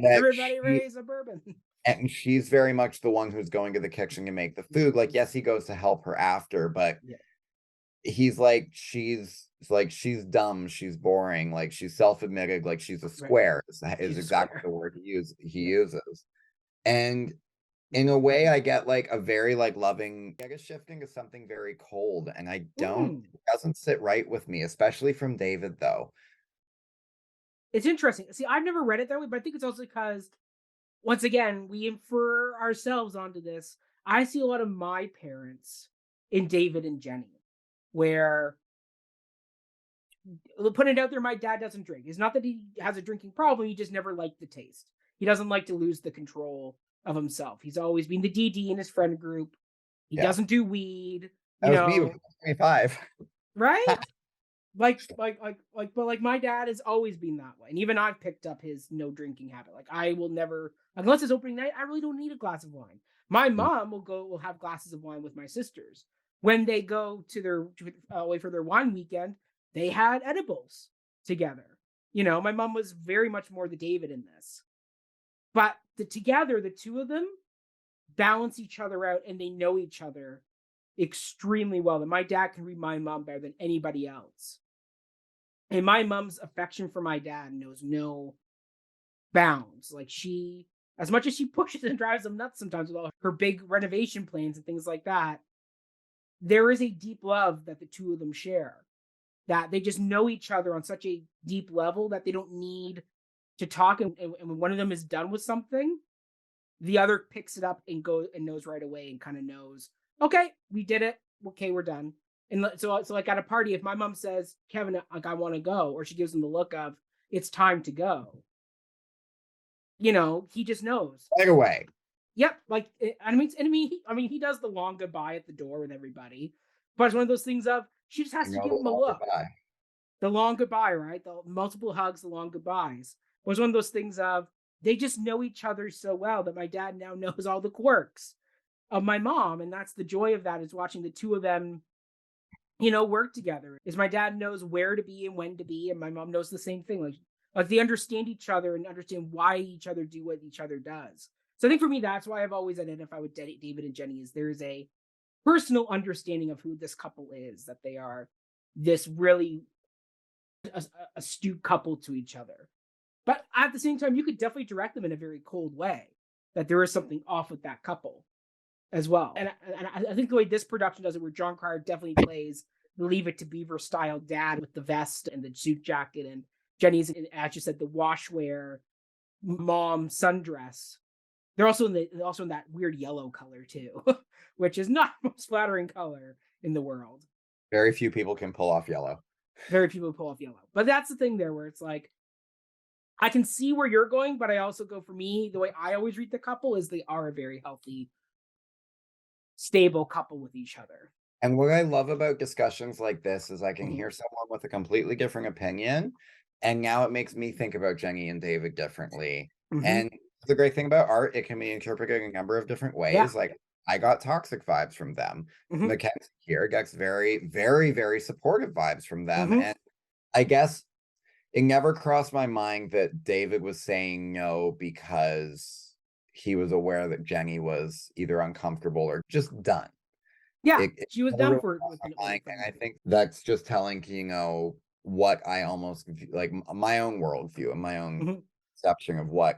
Everybody raise a bourbon. And she's very much the one who's going to the kitchen to make the food. Yes, he goes to help her after, but he's she's dumb, she's boring, she's self-admitted, she's a square, is exactly the word he uses. And in a way, I get a very loving, I guess, shifting to something very cold, and I don't, it doesn't sit right with me, especially from David, though. It's interesting. See, I've never read it that way, but I think it's also because, once again, we infer ourselves onto this. I see a lot of my parents in David and Jenny, where, put it out there, my dad doesn't drink. It's not that he has a drinking problem, he just never liked the taste. He doesn't like to lose the control of himself. He's always been the DD in his friend group. He doesn't do weed. That was me when I was 25. Right? But my dad has always been that way. And even I've picked up his no drinking habit. I will never, unless it's opening night, I really don't need a glass of wine. My mom will have glasses of wine with my sisters. When they go to their away for their wine weekend, they had edibles together. My mom was very much more the David in this. But together, the two of them balance each other out, and they know each other extremely well. That my dad can read my mom better than anybody else. And my mom's affection for my dad knows no bounds. Like, as much as she pushes and drives him nuts sometimes with all her big renovation plans and things like that, there is a deep love that the two of them share. That they just know each other on such a deep level that they don't need to talk. And when one of them is done with something, the other picks it up and goes and knows right away and kind of knows, okay, we did it. Okay, we're done. And so like at a party, if my mom says, Kevin, like, I want to go, or she gives him the look of, it's time to go, he just knows right away. Yep. Like, he does the long goodbye at the door with everybody, but it's one of those things of, she just has to give him a look. Goodbye. The long goodbye, right? The multiple hugs, the long goodbyes. It was one of those things of, they just know each other so well that my dad now knows all the quirks of my mom. And that's the joy of that, is watching the two of them, work together. Is my dad knows where to be and when to be, and my mom knows the same thing. Like they understand each other and understand why each other do what each other does. So I think for me, that's why I've always identified with David and Jenny, is there is a personal understanding of who this couple is, that they are this really astute couple to each other. But at the same time, you could definitely direct them in a very cold way, that there is something off with that couple as well. And I think the way this production does it, where John Cryer definitely plays the Leave It to Beaver style dad with the vest and the suit jacket, and Jenny's, as you said, the washwear mom sundress. They're also in that weird yellow color too, which is not the most flattering color in the world. Very few people can pull off yellow. Very few people pull off yellow. But that's the thing there, where it's like, I can see where you're going, but I also go, for me, the way I always read the couple is they are a very healthy, stable couple with each other. And what I love about discussions like this is I can hear someone with a completely different opinion, and now it makes me think about Jenny and David differently. And the great thing about art, it can be interpreted in a number of different ways. Yeah. Like, I got toxic vibes from them. Mackenzie here gets very, very, very supportive vibes from them. And I guess it never crossed my mind that David was saying no because he was aware that Jenny was either uncomfortable or just done. Yeah, she was done for it. And I think that's just telling, what I almost like, my own worldview and my own perception of what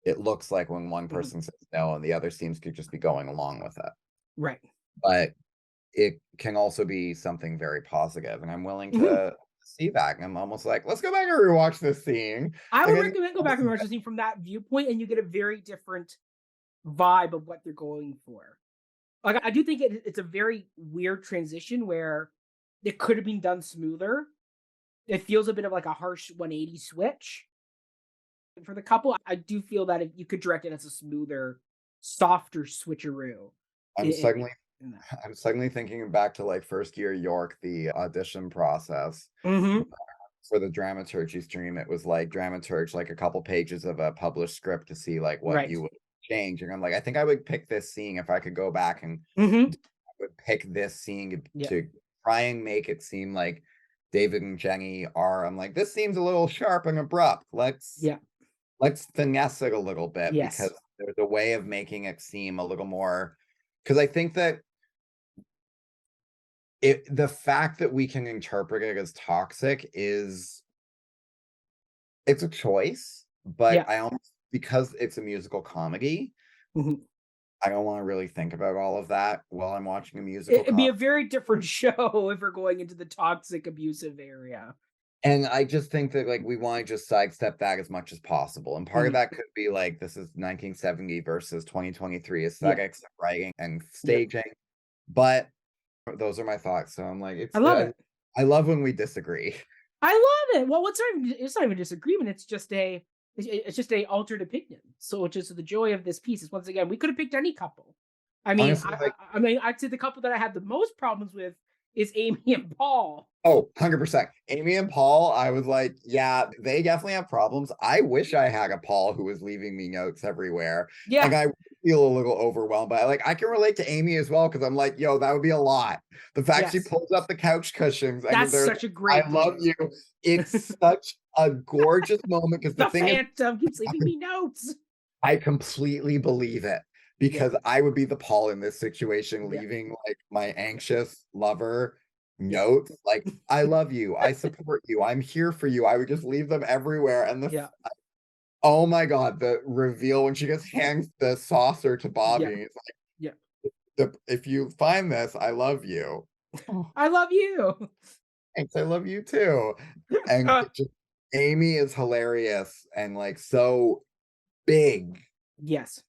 it looks like when one person says no and the other seems to just be going along with it. Right. But it can also be something very positive, and I'm willing to see that. And I'm almost like, let's go back and rewatch this scene. I would recommend go back and watch the scene from that viewpoint, and you get a very different vibe of what they're going for. Like, I do think it's a very weird transition where it could have been done smoother. It feels a bit of like a harsh 180 switch for the couple. I do feel that if you could direct it as a smoother, softer switcheroo. I'm suddenly thinking back to like first year York, the audition process for the dramaturgy stream. It was like dramaturge, like a couple pages of a published script to see like what you would change. And I'm like, I think I would pick this scene if I could go back, and I would pick this scene to try and make it seem like David and Jenny are. I'm like, this seems a little sharp and abrupt. Let's finesse it a little bit, because there's a way of making it seem a little more. Because I think that the fact that we can interpret it as toxic it's a choice, but I almost, because it's a musical comedy, I don't want to really think about all of that while I'm watching a musical. It'd be a very different show if we're going into the toxic, abusive area. And I just think that like we want to just sidestep that as much as possible. And part of that could be like, this is 1970 versus 2023 aesthetics, writing and staging. But those are my thoughts. So I'm like, I love it. I love when we disagree. I love it. Well, it's not even a disagreement. It's just a altered opinion. So which is the joy of this piece is, once again, we could have picked any couple. I mean, honestly, I'd say the couple that I had the most problems with is Amy and Paul. Oh, 100%. Amy and Paul, I was like, yeah, they definitely have problems. I wish I had a Paul who was leaving me notes everywhere. Yeah. And I feel a little overwhelmed by it. Like, I can relate to Amy as well, because I'm like, yo, that would be a lot. The fact she Yes. pulls up the couch cushions and That's there's such a I great love bit. you. It's such a gorgeous moment, because the The thing is, Phantom keeps leaving me notes. I completely believe it, Yeah. because I would be the Paul in this situation, Yeah. leaving like my anxious lover Yeah. notes like, I love you, I support you, I'm here for you. I would just leave them everywhere. And Yeah. oh my God, the reveal when she just hands the saucer to Bobby. Yeah. It's like, Yeah. if you find this, I love you. Oh, I love you. thanks, I love you too. And Amy is hilarious and like so big. Yes.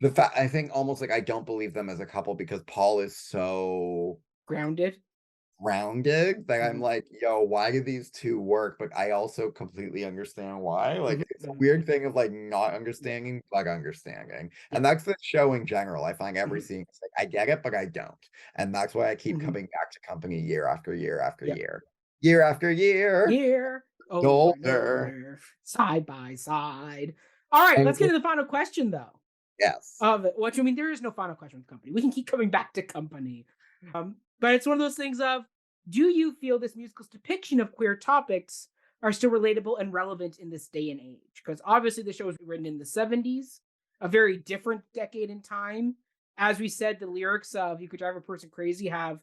The fact, I think almost like I don't believe them as a couple, because Paul is so Grounded. grounded that I'm like, yo, why do these two work? But I also completely understand why. Like, it's a weird thing of like not understanding, but understanding. And that's the show in general. I find every scene, it's like, I get it, but I don't. And that's why I keep coming back to Company year after year after year. Year after year. Year over and over, side by side. All right, let's get to the final question, though. Yes. What you mean? There is no final question with Company. We can keep coming back to Company. But it's one of those things of, do you feel this musical's depiction of queer topics are still relatable and relevant in this day and age? Because obviously the show was written in the 70s, a very different decade in time. As we said, the lyrics of You Could Drive a Person Crazy have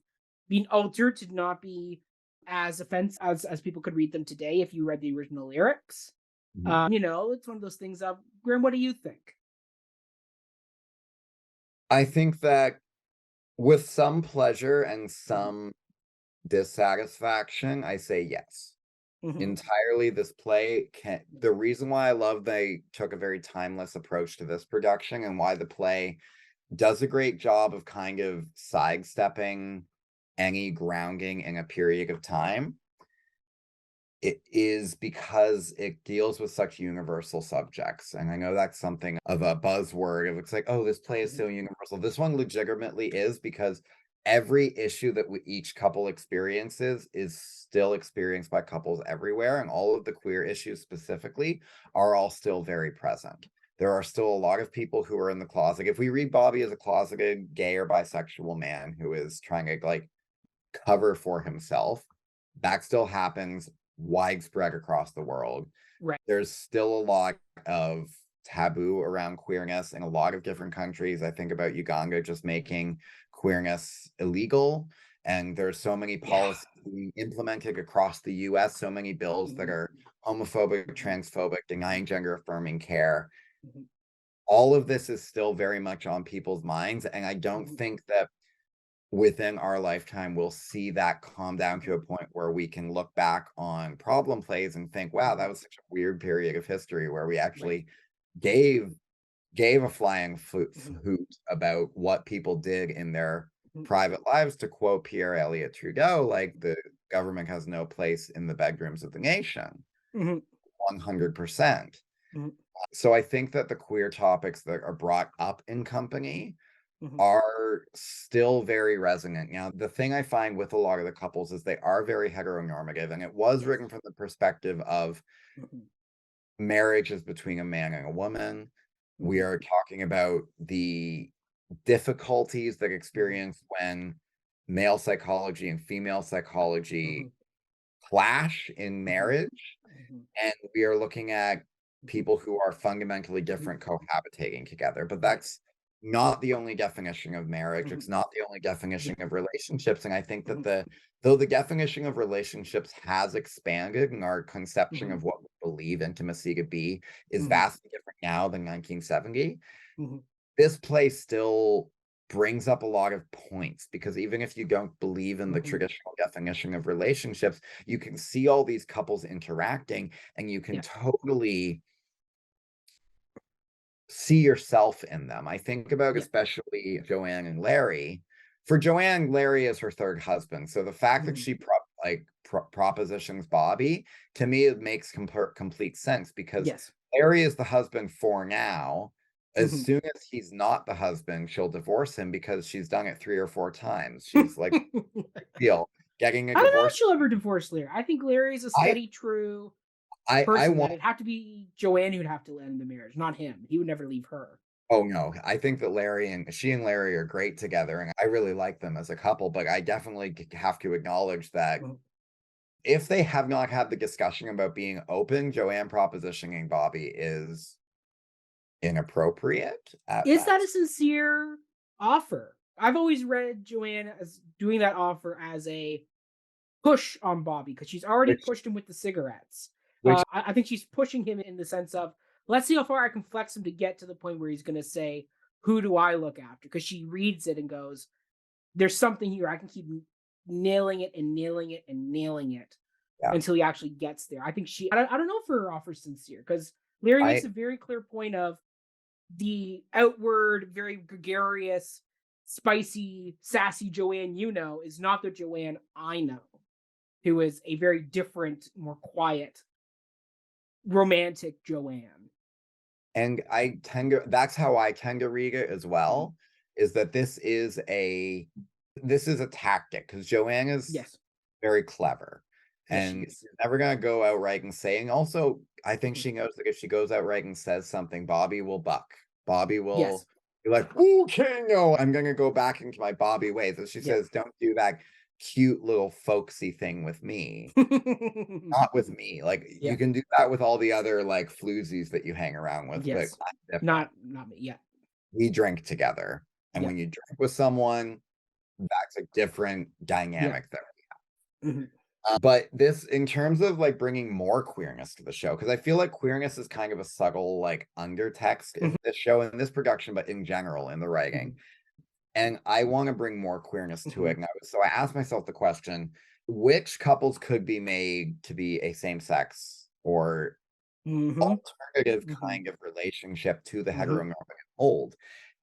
been altered to not be as offensive as people could read them today if you read the original lyrics. It's one of those things of, Graeme, what do you think? I think that with some pleasure and some dissatisfaction, I say yes. Entirely, this play the reason why I love they took a very timeless approach to this production, and why the play does a great job of kind of sidestepping any grounding in a period of time, it is because it deals with such universal subjects. And I know that's something of a buzzword. It looks like, oh, this play is so universal. This one legitimately is, because every issue that each couple experiences is still experienced by couples everywhere. And all of the queer issues specifically are all still very present. There are still a lot of people who are in the closet. If we read Bobby as a closeted gay or bisexual man who is trying to like cover for himself, that still happens widespread across the world. Right. There's still a lot of taboo around queerness in a lot of different countries. I think about Uganda just making queerness illegal, and there's so many policies being implemented across the US, so many bills that are homophobic, transphobic, denying gender affirming care. All of this is still very much on people's minds, and I don't think that within our lifetime we'll see that calm down to a point where we can look back on problem plays and think, wow, that was such a weird period of history where we actually gave a flying hoot about what people did in their private lives. To quote Pierre Elliott Trudeau, like, the government has no place in the bedrooms of the nation. 100%. So I think that the queer topics that are brought up in Company are still very resonant. Now, the thing I find with a lot of the couples is they are very heteronormative, and it was written from the perspective of marriage is between a man and a woman. We are talking about the difficulties that experience when male psychology and female psychology clash in marriage. And we are looking at people who are fundamentally different cohabitating together. But that's not the only definition of marriage. It's not the only definition of relationships. And I think that though the definition of relationships has expanded, and our conception of what we believe intimacy to be is vastly different now than 1970, this play still brings up a lot of points, because even if you don't believe in the traditional definition of relationships, you can see all these couples interacting, and you can totally see yourself in them. I think about especially Joanne and Larry. For Joanne, Larry is her third husband. So the fact that she propositions Bobby, to me, it makes complete sense, because Larry is the husband for now. As soon as he's not the husband, she'll divorce him, because she's done it 3 or 4 times. She's like, getting a divorce. I don't know if she'll ever divorce Larry. I think Larry's a steady, true person. It'd have to be Joanne who'd have to end the marriage, not him. He would never leave her. Oh, no, I think that Larry are great together, and I really like them as a couple, but I definitely have to acknowledge that Mhm. if they have not had the discussion about being open, Joanne propositioning Bobby is inappropriate at Is that a best. sincere offer? I've always read Joanne as doing that offer as a push on Bobby because she's already Which pushed him with the cigarettes. which I think she's pushing him in the sense of, let's see how far I can flex him to get to the point where he's going to say, "Who do I look after?" Because she reads it and goes, "There's something here. I can keep nailing it and nailing it and nailing it yeah, until he actually gets there." I think I don't know if her offer's sincere because Larry makes I a very clear point of the outward, very gregarious, spicy, sassy Joanne you know is not the Joanne I know, who is a very different, more quiet, romantic Joanne. and I tend to that's how I tend to read it as Mhm. well, is that this is a tactic because Joanne is Yes. very clever, Yes, she and is. she's never gonna go outright and say, and also, I think Mhm. she knows that if she goes outright and says something, Bobby will buck. Bobby Yes. will be like, "Okay, no, I'm gonna go back into my Bobby ways," and she Yeah. says, "Don't do that cute little folksy thing with me." Not with me, like, you Yeah. can do that with all the other, like, floozies that you hang around with, but Yes. I'm different. Not me. Yeah. We drink together, and Yeah. when you drink with someone, that's a different Yeah. dynamic there. Mhm. But this in terms of, like, bringing more queerness to the show, because I feel like queerness is kind of a subtle, like, undertext Mhm. in this show, in this production, but in general in the writing, Mhm. and I wanna bring more queerness to it, Mhm. and I asked myself the question, which couples could be made to be a same-sex or Mhm. alternative Mhm. kind of relationship to the Mhm. heteronormative mold.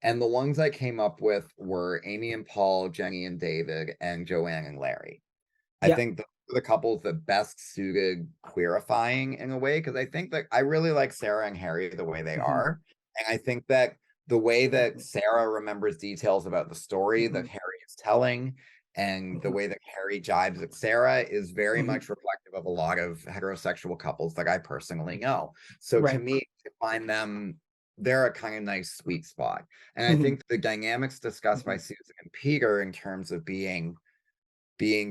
And the ones I came up with were Amy and Paul, Jenny and David, and Joanne and Larry. I Yeah. think those are the couples that best suited queerifying in a way, because I think that I really like Sarah and Harry the way they Mhm. are. And I think that the way that Mhm. Sarah remembers details about the story that Mhm. Harry is telling, and the Mhm. way that Harry jibes at Sarah is very Mhm. much reflective of a lot of heterosexual couples that I personally know. So to Right. me, to find them, they're a kind of nice sweet spot. And I Mhm. think the dynamics discussed by Mhm. Susan and Peter in terms of being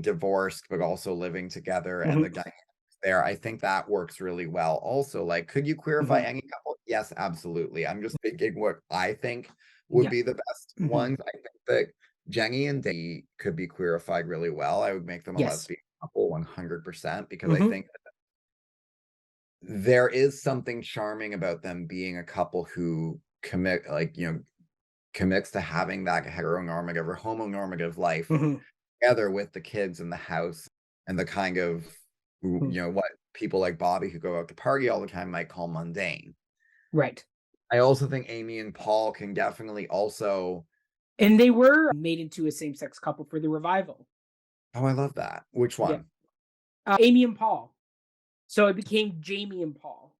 divorced, but also living together and the Mhm. dynamics there, I think that works really well also. Like, could you queerify Mhm. any couple? Yes, absolutely. I'm just thinking what I think would Yeah. be the best Mhm. ones. I think that Jenny and Dee could be queerified really well. I would make them a Yes. lesbian couple 100% because I Mhm. think there is something charming about them being a couple who commits to having that heteronormative or homonormative life Mhm. together with the kids in the house and the kind of Mhm. what people like Bobby who go out to party all the time might call mundane. Right. I also think Amy and Paul can definitely also And they were made into a same-sex couple for the revival. oh, I love that. Which Yeah. one? Amy and Paul. So it became Jamie and Paul.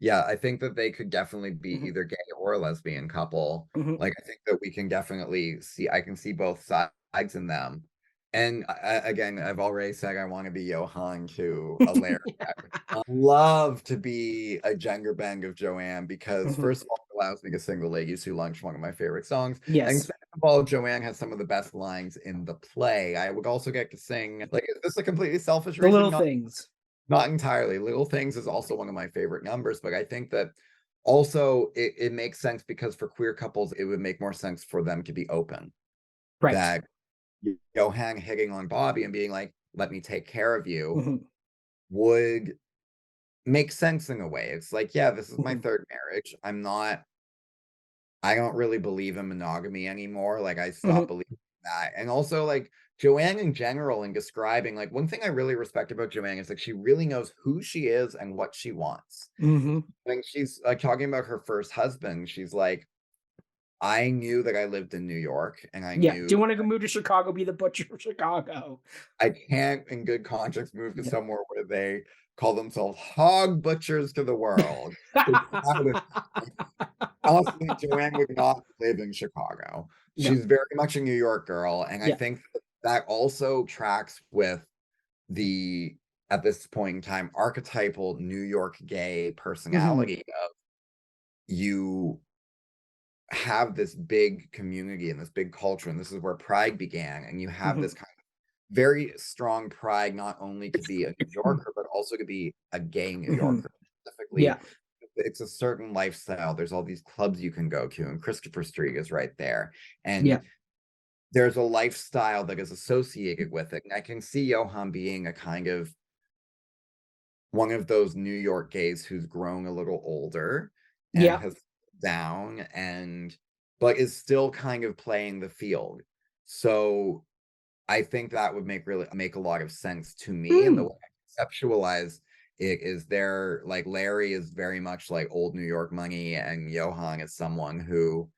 Yeah, I think that they could definitely be Mhm. either gay or a lesbian couple. Mhm. Like, I think that we can definitely see I can see both sides in them. And again, I've already said I want to be Johan to a Larry. I would love to be a gender bend of Joanne because Mhm. first of all, it allows me to sing the Ladies Who Lunch, one of my favorite songs. And Yes. second of all, Joanne has some of the best lines in the play. I would also get to sing, like, is this a completely selfish The reason? little things. Not entirely. Little Things is also one of my favorite numbers, but I think that also it makes sense because for queer couples, it would make more sense for them to be open. Right. That Johan hitting on Bobby and being like, "Let me take care of you," Mhm. would make sense in a way. It's like, yeah, this is my Mhm. third marriage. I don't really believe in monogamy anymore. Like, I stopped Mhm. believing that. And also, like, Joanne in general and describing, like, one thing I really respect about Joanne is like she really knows who she is and what she wants. Mhm. When she's, like, talking about her first husband, she's like, "I knew that I lived in New York, and I Yeah. Do knew you want to go move to Chicago? Be the butcher of Chicago. I can't in good conscience move to Yeah. somewhere where they call themselves hog butchers to the world." So that was honestly, Joanne would not live in Chicago. No. She's very much a New York girl, and I Yeah. think that also tracks with the, at this point in time, archetypal New York gay Mhm. personality of you have this big community and this big culture, and this is where Pride began, and you have this kind of very strong pride, not only to be a New Yorker, but also to be a gay New Yorker. Specifically, Yeah. it's a certain lifestyle. There's all these clubs you can go to, and Christopher Street is right there. And Yeah. there's a lifestyle that is associated with it. And I can see Johann being a kind of one of those New York gays who's grown a little older and Yeah. has down and but is still kind of playing the field. So I think that would make a lot of sense to me. And the way I conceptualize it is there, like Larry is very much like old New York money, and Johann is someone who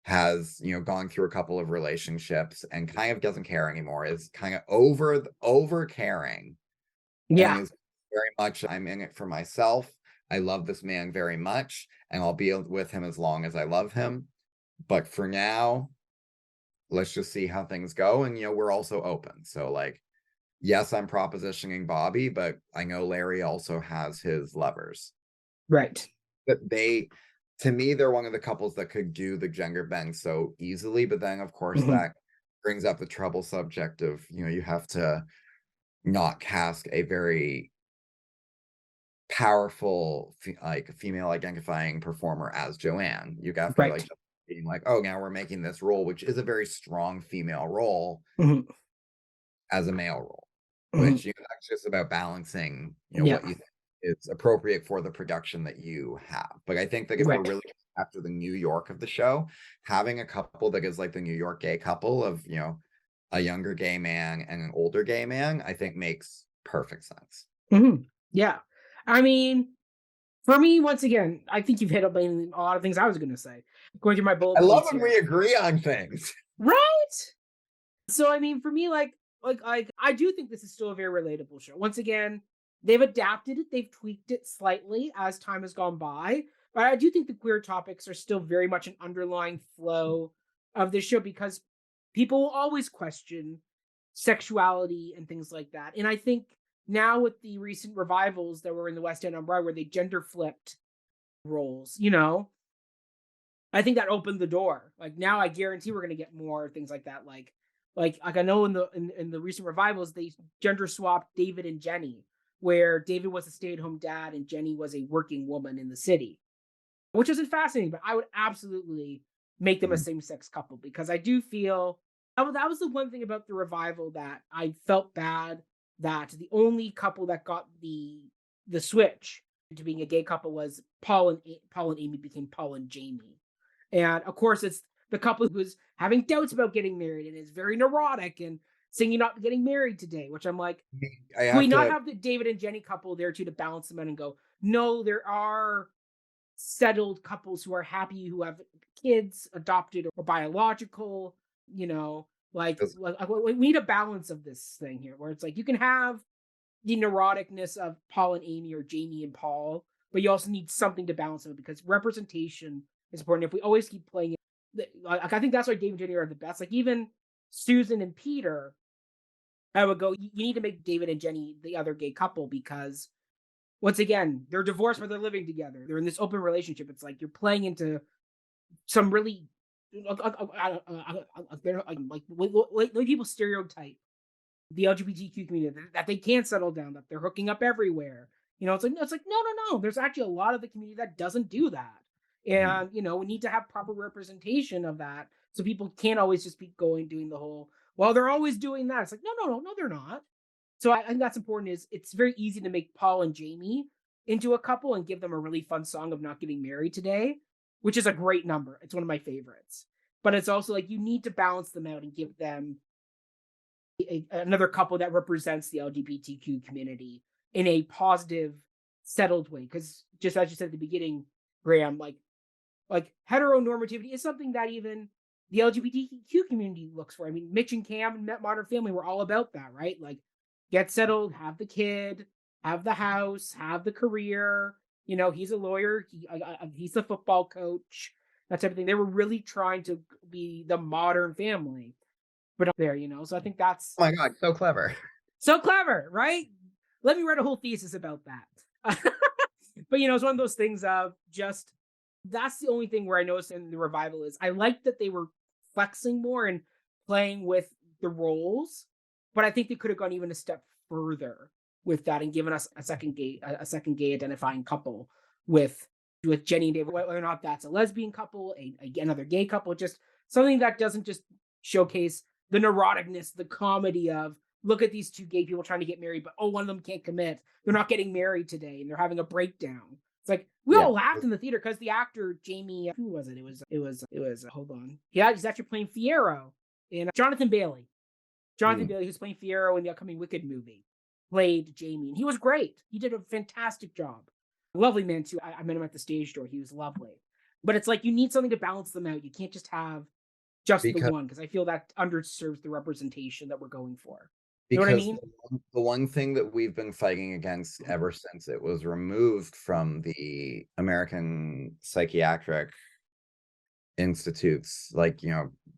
has, gone through a couple of relationships and kind of doesn't care anymore, is kind of over caring, and Yeah. is very much, I'm in it for myself. I love this man very much, and I'll be with him as long as I love him. But for now, let's just see how things go. And, we're also open. So, like, yes, I'm propositioning Bobby, but I know Larry also has his lovers. Right. But to me, they're one of the couples that could do the gender bend so easily. But then, of course, that brings up the trouble subject of, you have to not cast a very powerful, like, female identifying performer as Joanne. You have to, like, being like, oh, now we're making this role, which is a very strong female role, as a male role, which, that's just about balancing, what you think is appropriate for the production that you have. But I think that if we're really after the New York of the show, having a couple that is like the New York gay couple of, a younger gay man and an older gay man, I think makes perfect sense. Yeah. I mean, for me, once again, I think you've hit up a lot of things I was going to say. Going through my bullet I love points when here. we agree on things. Right? So, I mean, for me, like, I do think this is still a very relatable show. Once again, they've adapted it, they've tweaked it slightly as time has gone by, but I do think the queer topics are still very much an underlying flow of this show because people will always question sexuality and things like that. And I think now with the recent revivals that were in the West End on Broadway where they gender flipped roles, I think that opened the door. Like now I guarantee we're gonna get more things like that. Like I know in the recent revivals they gender swapped David and Jenny, where David was a stay-at-home dad and Jenny was a working woman in the city, which isn't fascinating, but I would absolutely make them a same-sex couple because I do feel that was the one thing about the revival that I felt bad that the only couple that got the switch to being a gay couple was Paul and Amy became Paul and Jamie. And of course, it's the couple who's having doubts about getting married and is very neurotic and saying you're not getting married today, which I'm like, can we not have the David and Jenny couple there too to balance them out and go, no, there are settled couples who are happy, who have kids, adopted or biological, we need a balance of this thing here where it's like you can have the neuroticness of Paul and Amy or Jamie and Paul, but you also need something to balance them because representation is important. If we always keep playing it, I think that's why David and Jenny are the best. Like even Susan and Peter, I would go, you need to make David and Jenny the other gay couple because once again, they're divorced but they're living together. They're in this open relationship. It's like you're playing into some really like people stereotype the LGBTQ community that they can't settle down, that they're hooking up everywhere. It's like no. There's actually a lot of the community that doesn't do that, and we need to have proper representation of that so people can't always just be doing the whole. Well, they're always doing that. It's like no, they're not. So I think that's important. Is it's very easy to make Paul and Jamie into a couple and give them a really fun song of not getting married today, which is a great number. It's one of my favorites. But it's also like you need to balance them out and give them another couple that represents the LGBTQ community in a positive, settled way. Because just as you said at the beginning, Graeme, like heteronormativity is something that even the LGBTQ community looks for. I mean, Mitch and Cam and Modern Family were all about that, right? Like, get settled, have the kid, have the house, have the career. He's a lawyer. He's a football coach. That type of thing. They were really trying to be the modern family, but there, So I think that's oh my god, so clever, right? Let me write a whole thesis about that. But it's one of those things of just That's the only thing where I noticed in the revival is I like that they were flexing more and playing with the roles, but I think they could have gone even a step further with that and given us a second gay identifying couple with Jenny and David, whether or not that's a lesbian couple, another gay couple, just something that doesn't just showcase the neuroticness, the comedy of look at these two gay people trying to get married, but oh, one of them can't commit. They're not getting married today, and they're having a breakdown. It's like we Yeah. all laughed in the theater because the actor Jamie, who was it? It was. Hold on, yeah, he's actually playing Fiyero in Jonathan Bailey. Jonathan Bailey, who's playing Fiyero in the upcoming Wicked movie, played Jamie, and he was great. He did a fantastic job. Lovely man too. I met him at the stage door. He was lovely. But it's like you need something to balance them out. You can't just have just the one, because I feel that underserves the representation that we're going for. You know what I mean? The one thing that we've been fighting against ever since it was removed from the American Psychiatric Institute's, like,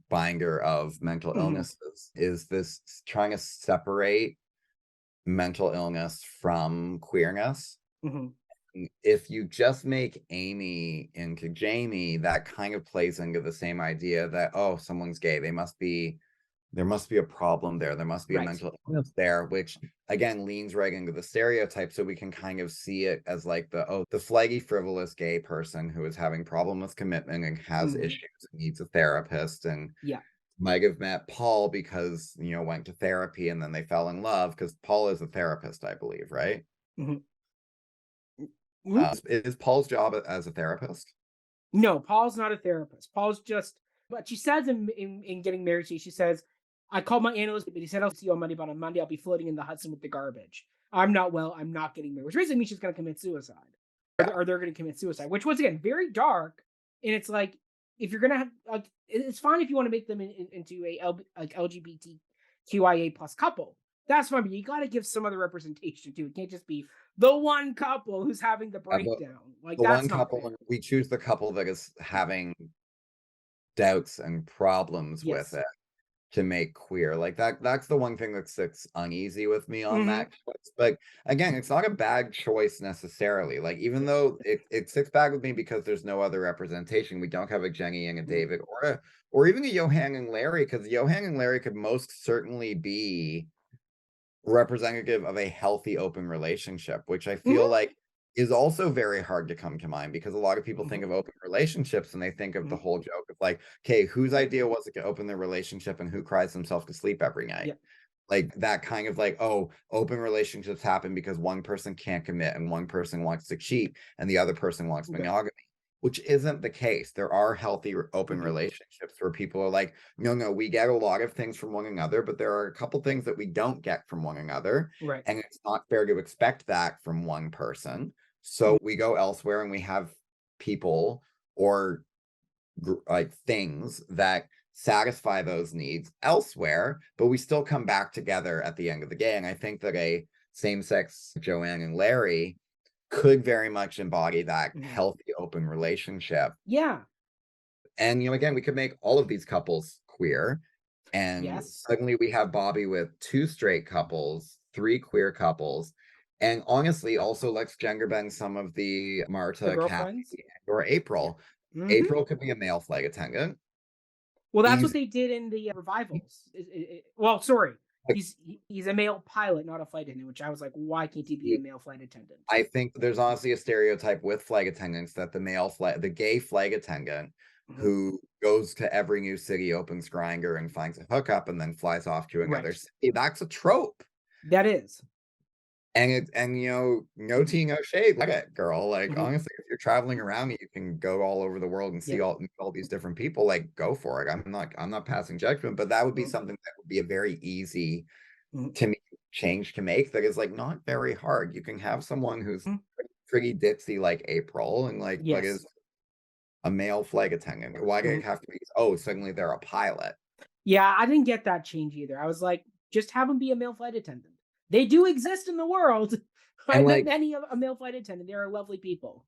binder of mental illnesses is this trying to separate mental illness from queerness. If you just make Amy into Jamie, that kind of plays into the same idea that, oh, someone's gay, there must be a problem there. There must be a mental illness there, which again leans right into the stereotype. So we can kind of see it as like the flaggy, frivolous gay person who is having problem with commitment and has issues and needs a therapist, and might have met Paul because, went to therapy and then they fell in love because Paul is a therapist, I believe, right? Is Paul's job as a therapist? No, Paul's not a therapist. Paul's just, but she says in getting married, she says, I called my analyst, but he said, I'll see you on Monday, but on Monday I'll be floating in the Hudson with the garbage. I'm not well, I'm not getting married, which basically means she's going to commit suicide. Or they're going to commit suicide, which was, again, very dark. And it's like, if you're going to have, like, it's fine if you want to make them into a LGBTQIA plus couple. That's fine, but you got to give some other representation too. It can't just be the one couple who's having the breakdown. Like, the that's one not couple, fair. we choose the couple that is having doubts and problems with it to make queer. Like that's the one thing that sits uneasy with me on that choice. But again, it's not a bad choice necessarily. Like, even though it sits bad with me because there's no other representation, we don't have a Jenny and a David or even a Joanne and Larry, because Joanne and Larry could most certainly be representative of a healthy, open relationship, which I feel like is also very hard to come to mind, because a lot of people think of open relationships and they think of the whole joke of like, okay, whose idea was it to open their relationship and who cries themselves to sleep every night? Like that kind of like, oh, open relationships happen because one person can't commit and one person wants to cheat and the other person wants monogamy, which isn't the case. There are healthy open relationships where people are like, no, we get a lot of things from one another, but there are a couple things that we don't get from one another. And it's not fair to expect that from one person. So we go elsewhere and we have people or like things that satisfy those needs elsewhere, but we still come back together at the end of the day. And I think that a same-sex Joanne and Larry could very much embody that healthy, open relationship. And, again, we could make all of these couples queer. And suddenly we have Bobby with 2 straight couples, 3 queer couples. And honestly, also let's gender bend some of the Marta, Kathy, or April. April could be a male flight attendant. Well, that's what they did in the revivals. Well, sorry. He's a male pilot, not a flight attendant, which I was like, why can't he be a male flight attendant? I think there's honestly a stereotype with flight attendants that the gay flight attendant who goes to every new city, opens Grindr and finds a hookup and then flies off to another city. That's a trope. That is. And no tea, no shade. Like it, girl. Like, honestly, if you're traveling around, you can go all over the world and see all these different people. Like, go for it. I'm not passing judgment, but that would be something that would be a very easy to me change to make. That is like not very hard. You can have someone who's pretty ditzy like April and like but is a male flight attendant. Why did it have to be? Oh, suddenly they're a pilot. Yeah, I didn't get that change either. I was like, just have them be a male flight attendant. They do exist in the world. I met many of a male flight attendant. They are lovely people.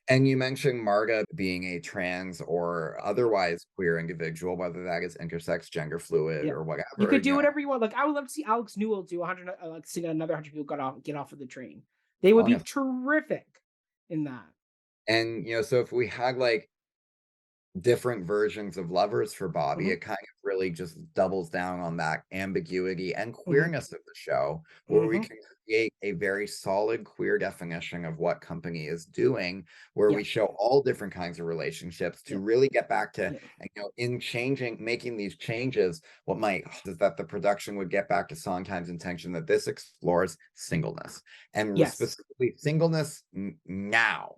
And you mentioned Marta being a trans or otherwise queer individual, whether that is intersex, gender fluid, or whatever. You could do whatever you want. Like, I would love to see Alex Newell do 100, like sing another 100 people get off of the train. They would be terrific in that. And, so if we had, like, different versions of lovers for Bobby, Mhm, it kind of really just doubles down on that ambiguity and mhm, queerness of the show, where we mhm. can create a very solid queer definition of what company is doing, where Yeah, we show all different kinds of relationships to yeah, really get back to, yeah. and, in making these changes, what might is that the production would get back to Sondheim's intention that this explores singleness and Yes. specifically singleness now,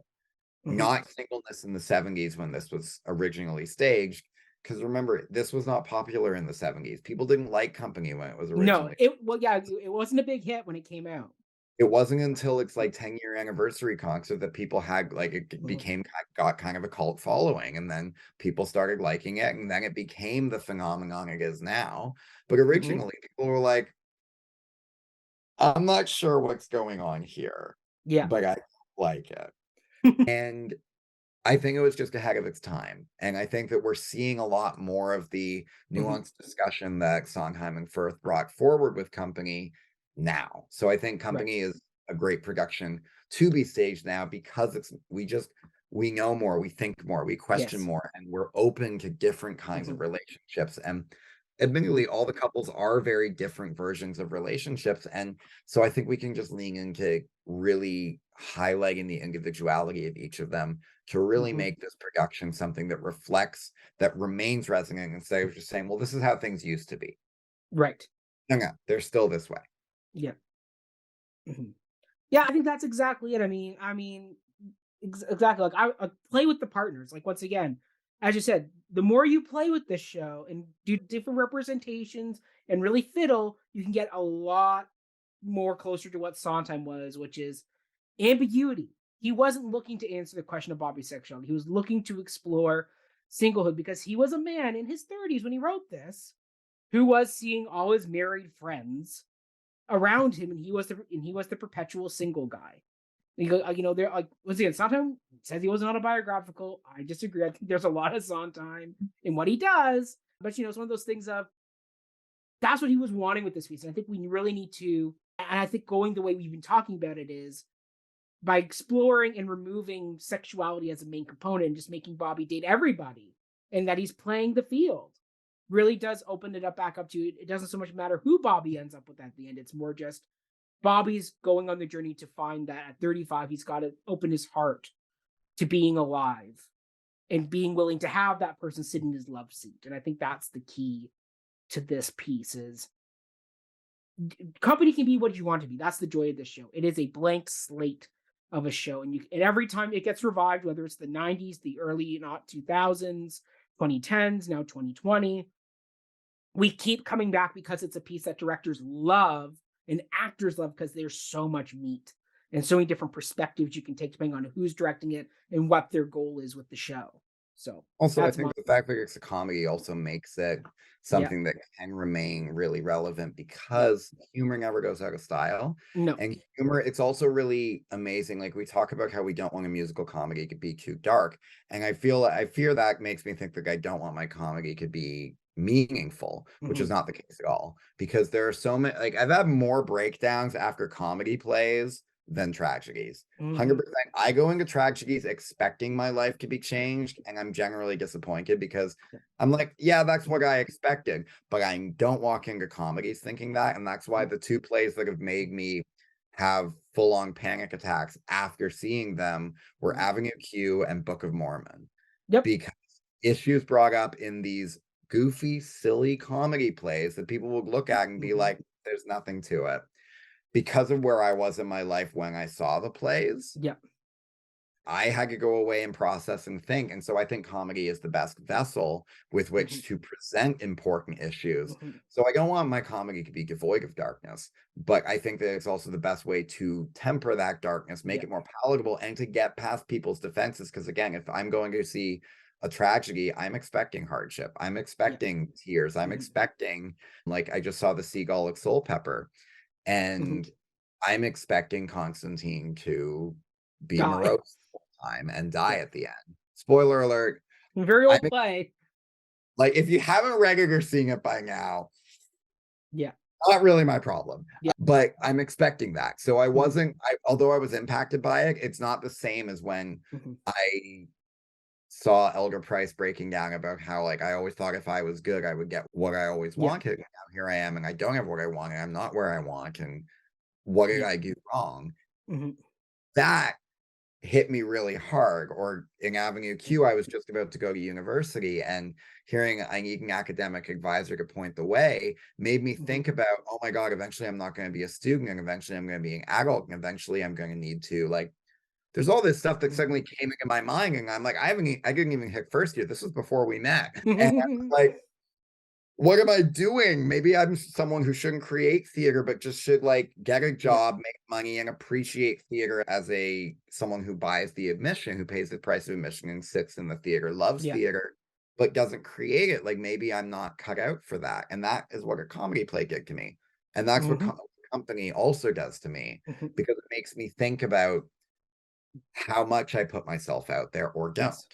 Mhm. not singleness in the 70s when this was originally staged. Because remember, this was not popular in the 70s. People didn't like Company when it was No, originally. yeah, it wasn't a big hit when it came out. It wasn't until its like 10-year anniversary concert that people had like Mhm, got kind of a cult following, and then people started liking it, and then it became the phenomenon it is now. But mhm. originally, people were like, "I'm not sure what's going on here, Yeah. but I like it." And I think it was just ahead of its time, and I think that we're seeing a lot more of the Mhm, nuanced discussion that Sondheim and Furth brought forward with Company now. So I think right. Company is a great production to be staged now because we know more, we think more, we question Yes. more, and we're open to different kinds of Mhm, relationships. And mhm, admittedly, all the couples are very different versions of relationships, and so I think we can just lean into really highlighting the individuality of each of them to really mhm. make this production something that reflects, that remains resonant instead of just saying, well, this is how things used to be. Right. No, no, they're still this way. Yeah. Mhm. Yeah, I think that's exactly it. Exactly. Like I play with the partners. Like once again, as you said, the more you play with this show and do different representations and really fiddle, you can get a lot more closer to what Sondheim was, which is ambiguity. He wasn't looking to answer the question of Bobby's sexuality. He was looking to explore singlehood because he was a man in his 30s when he wrote this who was seeing all his married friends around him, and he was the perpetual single guy. And they're like once again, Sondheim says he wasn't autobiographical. I disagree. I think there's a lot of Sondheim in what he does, but it's one of those things of that's what he was wanting with this piece. And I think we really need to, and I think going the way we've been talking about it is by exploring and removing sexuality as a main component and just making Bobby date everybody and that he's playing the field really does open it up back up to it doesn't so much matter who Bobby ends up with at the end. It's more just Bobby's going on the journey to find that at 35 he's got to open his heart to being alive and being willing to have that person sit in his love seat. And I think that's the key to this piece is company can be what you want to be. That's the joy of this show. It is a blank slate of a show, and every time it gets revived, whether it's the '90s, the early not 2000s, 2010s, now 2020, we keep coming back because it's a piece that directors love and actors love because there's so much meat and so many different perspectives you can take depending on who's directing it and what their goal is with the show. So Also, I that's my think the fact that it's a comedy also makes it yeah something that can remain really relevant yeah because humor never goes out of style. no And humor, it's also really amazing. Like we talk about how we don't want a musical comedy to be too dark. And I fear that makes me think that I don't want my comedy to be meaningful, which hmm is not the case at all. Because there are so many, like I've had more breakdowns after comedy plays than tragedies. hmm 100%. I go into tragedies expecting my life to be changed, and I'm generally disappointed because I'm like, yeah, that's what I expected. But I don't walk into comedies thinking that. And that's why the two plays that have made me have full-on panic attacks after seeing them were hmm Avenue Q and Book of Mormon. yep Because issues brought up in these goofy, silly comedy plays that people would look at and be hmm like, there's nothing to it. Because of where I was in my life when I saw the plays, yep I had to go away and process and think. And so I think comedy is the best vessel with hmm which to present important issues. hmm So I don't want my comedy to be devoid of darkness, but I think that it's also the best way to temper that darkness, make yeah it more palatable, and to get past people's defenses. Because again, if I'm going to see a tragedy, I'm expecting hardship, I'm yeah expecting tears, I'm hmm expecting, like, I just saw the Seagull of Soul Pepper, hmm and I'm expecting Constantine to be die morose the whole time and die yeah at the end. Spoiler alert. very I'm old ex- play like, if you haven't read it or seen it by now, yeah not really my problem. Yeah. But I'm expecting that. So I Mhm. wasn't, although I was impacted by it, it's not the same as when Mhm. I saw Elder Price breaking down about how, like, I always thought if I was good, I would get what I always Yeah. wanted. And now here I am, and I don't have what I want, and I'm not where I want. And what did Yeah. I do wrong? Mhm. That hit me really hard. Or in Avenue Q, I was just about to go to university, and hearing I need an academic advisor to point the way made me Mhm. think about, oh my God, eventually I'm not going to be a student, and eventually I'm going to be an adult, and eventually I'm going to need to, like, there's all this stuff that Mhm. suddenly came into my mind, and I'm like, I didn't even hit first year. This was before we met. And like, what am I doing? Maybe I'm someone who shouldn't create theater, but just should, like, get a Yeah. job, make money, and appreciate theater as a someone who buys the admission, who pays the price of admission and sits in the theater, loves Yeah. theater, but doesn't create it. Like, maybe I'm not cut out for that. And that is what a comedy play did to me. And that's what Mhm. company also does to me, Mhm. because it makes me think about how much I put myself out there or don't. Yes.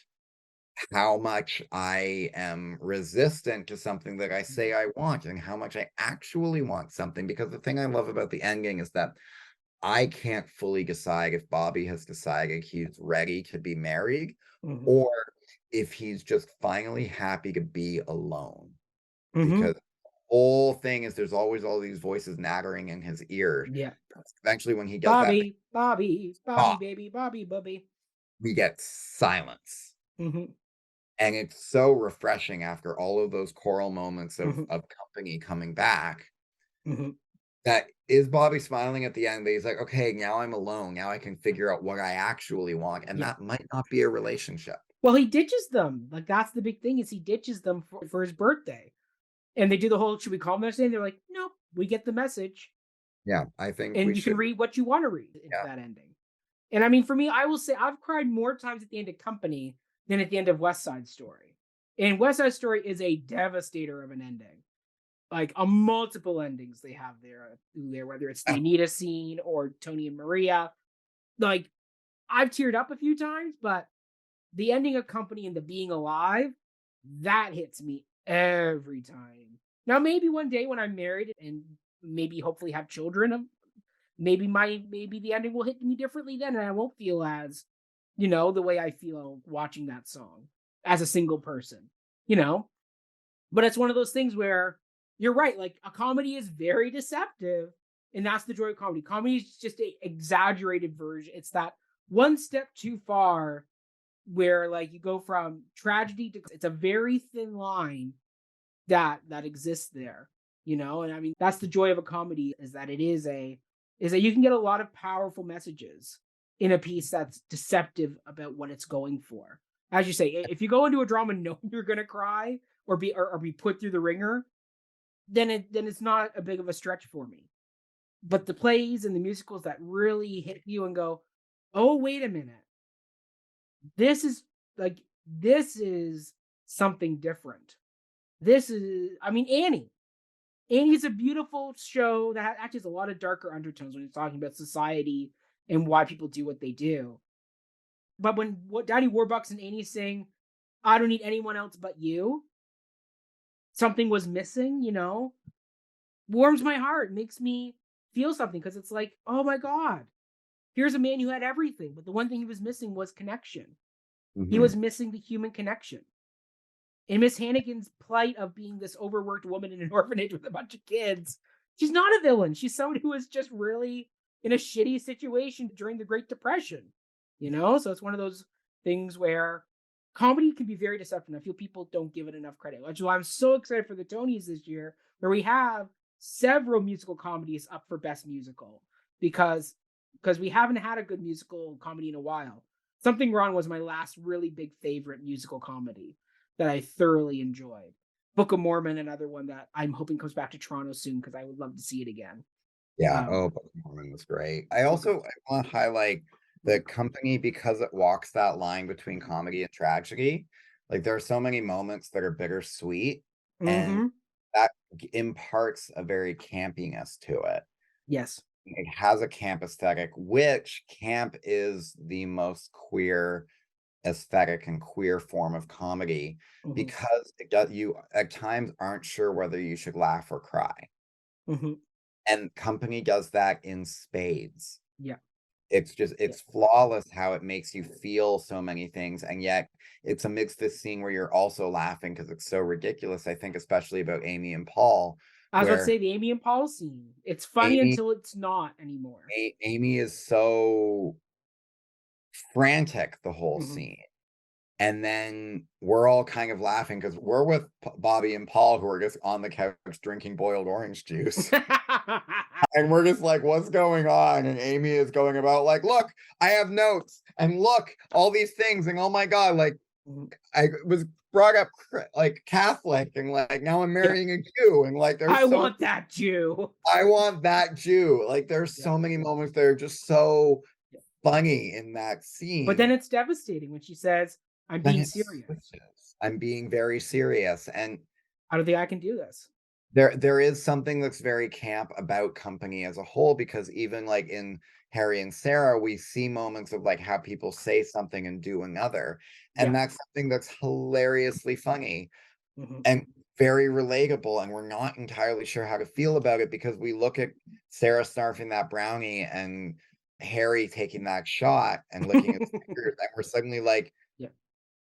How much I am resistant to something that I say I want, and how much I actually want something. Because the thing I love about the ending is that I can't fully decide if Bobby has decided he's ready to be married, Mhm. or if he's just finally happy to be alone. Mhm. Because the whole thing is there's always all these voices nattering in his ear. Yeah. Eventually, when he does that, Bobby, Bobby, Bobby, stop, baby, Bobby, Bubby. we get silence. Mhm. And it's so refreshing after all of those choral moments Mhm. of company coming back, Mhm. that is Bobby smiling at the end, but he's like, "Okay, now I'm alone. Now I can figure out what I actually want," and Yeah. that might not be a relationship. Well, he ditches them. Like, that's the big thing is he ditches them for his birthday. And they do the whole, "Should we call him?" They're like, "Nope, we get the message, Yeah, I think we and you can should. read what you wanna read into Yeah. that ending." And I mean, for me, I will say I've cried more times at the end of Company than at the end of West Side Story. And West Side Story is a devastator of an ending. Like, a multiple endings they have there, whether it's the Anita scene or Tony and Maria. Like, I've teared up a few times, but the ending of Company and the being alive, that hits me every time. Now, maybe one day when I'm married and maybe hopefully have children, maybe the ending will hit me differently then, and I won't feel as, the way I feel watching that song as a single person, you know? But it's one of those things where you're right, like a comedy is very deceptive, and that's the joy of comedy. Comedy is just a exaggerated version. It's that one step too far where like you go from tragedy to it's a very thin line that exists there, and I mean that's the joy of a comedy is that is that you can get a lot of powerful messages in a piece that's deceptive about what it's going for. As you say, if you go into a drama knowing you're gonna cry or be put through the ringer, then it's not a big of a stretch for me. But the plays and the musicals that really hit you and go, oh wait a minute, this is like this is something different. This is, I mean, Annie. Annie's a beautiful show that actually has a lot of darker undertones when you're talking about society and why people do what they do. But when what Daddy Warbucks and Annie sing, "I don't need anyone else but you," something was missing. Warms my heart, makes me feel something because it's like, oh my god, here's a man who had everything, but the one thing he was missing was connection. He Mhm. was missing the human connection. And Miss Hannigan's plight of being this overworked woman in an orphanage with a bunch of kids, she's not a villain. She's someone who was just really in a shitty situation during the Great Depression. So it's one of those things where comedy can be very deceptive. I feel people don't give it enough credit. Which is why I'm so excited for the Tonys this year, where we have several musical comedies up for Best Musical because we haven't had a good musical comedy in a while. Something Wrong was my last really big favorite musical comedy that I thoroughly enjoyed. Book of Mormon, another one that I'm hoping comes back to Toronto soon because I would love to see it again. Yeah. Um, Oh, Book of Mormon was great. I Book of also I want to highlight the company, because it walks that line between comedy and tragedy. Like, there are so many moments that are bittersweet, and mm-hmm. that imparts a very campiness to it. Yes. It has a camp aesthetic, which camp is the most queer aesthetic and queer form of comedy, Mm-hmm. because it does, you at times aren't sure whether you should laugh or cry. Mm-hmm. And Company does that in spades. Yeah. It's just, Yeah. it's flawless how it makes you feel so many things. And yet it's amidst this scene where you're also laughing because it's so ridiculous. I think especially about Amy and Paul, I was about to say where the Amy and Paul scene. It's funny Amy until it's not anymore. Amy is so frantic the whole Mm-hmm. scene. And then we're all kind of laughing because we're with Bobby and Paul, who are just on the couch drinking boiled orange juice. And we're just like, what's going on? And Amy is going about like, look, I have notes, and look, all these things, and oh my God, like I was brought up like Catholic, and like now I'm marrying a Jew, and like I want that Jew. I want that Jew. Like there's Yeah. so many moments that are just so Yeah. funny in that scene. But then it's devastating when she says, I'm being serious. I'm being very serious. And I don't think I can do this. there is something that's very camp about Company as a whole, because even like in Harry and Sarah, we see moments of like how people say something and do another. And Yeah. that's something that's hilariously funny Mm-hmm. and very relatable. And we're not entirely sure how to feel about it, because we look at Sarah snarfing that brownie and Harry taking that shot and licking his fingers, and we're suddenly like, Yeah.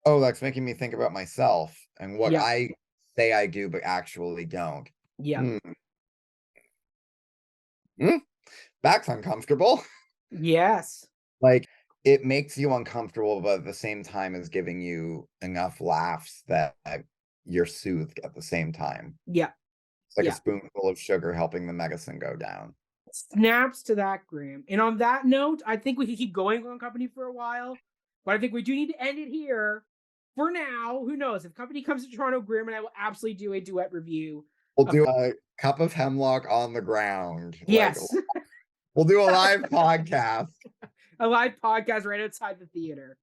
oh, that's making me think about myself and what Yeah. I say I do, but actually don't. Yeah. Hmm. Hmm. That's uncomfortable. Yes. Like, it makes you uncomfortable, but at the same time is giving you enough laughs that you're soothed at the same time. Yeah. It's like a Yeah. spoonful of sugar helping the medicine go down. Snaps to that, Graeme. And on that note, I think we could keep going on Company for a while, but I think we do need to end it here for now. Who knows? If Company comes to Toronto, Graeme and I will absolutely do a duet review. We'll do a Cup of Hemlock on the ground. Yes. Like, we'll do a live podcast. A live podcast right outside the theater.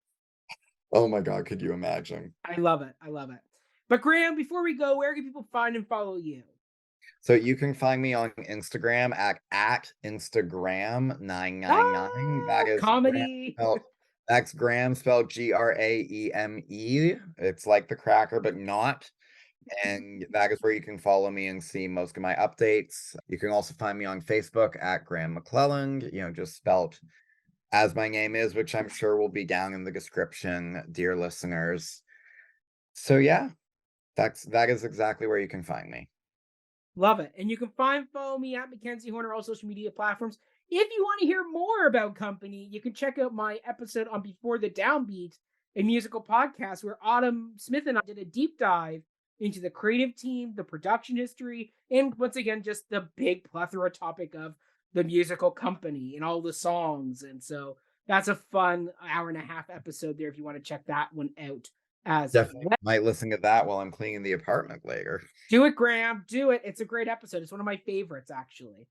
Oh my God, could you imagine? I love it. I love it. But Graeme, before we go, where can people find and follow you? So you can find me on Instagram at Instagram999. That is comedy. that's Graeme spelled Graeme. It's like the cracker, but not. And that is where you can follow me and see most of my updates. You can also find me on Facebook at Graeme McClelland, just spelt as my name is, which I'm sure will be down in the description, dear listeners. So yeah, that is exactly where you can find me. Love it. And you can follow me at Mackenzie Horner, all social media platforms. If you want to hear more about Company, you can check out my episode on Before the Downbeat, a musical podcast where Autumn Smith and I did a deep dive into the creative team, the production history, and once again, just the big plethora topic of the musical Company and all the songs. And so that's a fun hour and a half episode there if you want to check that one out as Definitely might listen to that while I'm cleaning the apartment later. Do it, Graeme. Do it. It's a great episode. It's one of my favorites, actually,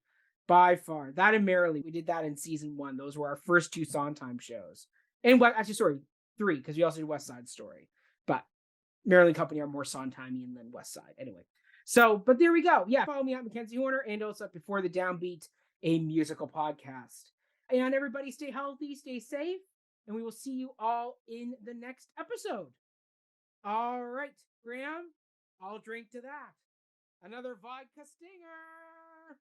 by far. That and Merrily, we did that in season 1. Those were our first 2 Sondheim shows. And what? Actually, sorry, 3, because we also did West Side Story. But Merrily Company are more Sondheimian than West Side. Anyway, but there we go. Yeah, follow me at Mackenzie Horner and also at Before the Downbeat, a musical podcast. And everybody, stay healthy, stay safe, and we will see you all in the next episode. All right, Graeme, I'll drink to that. Another vodka stinger.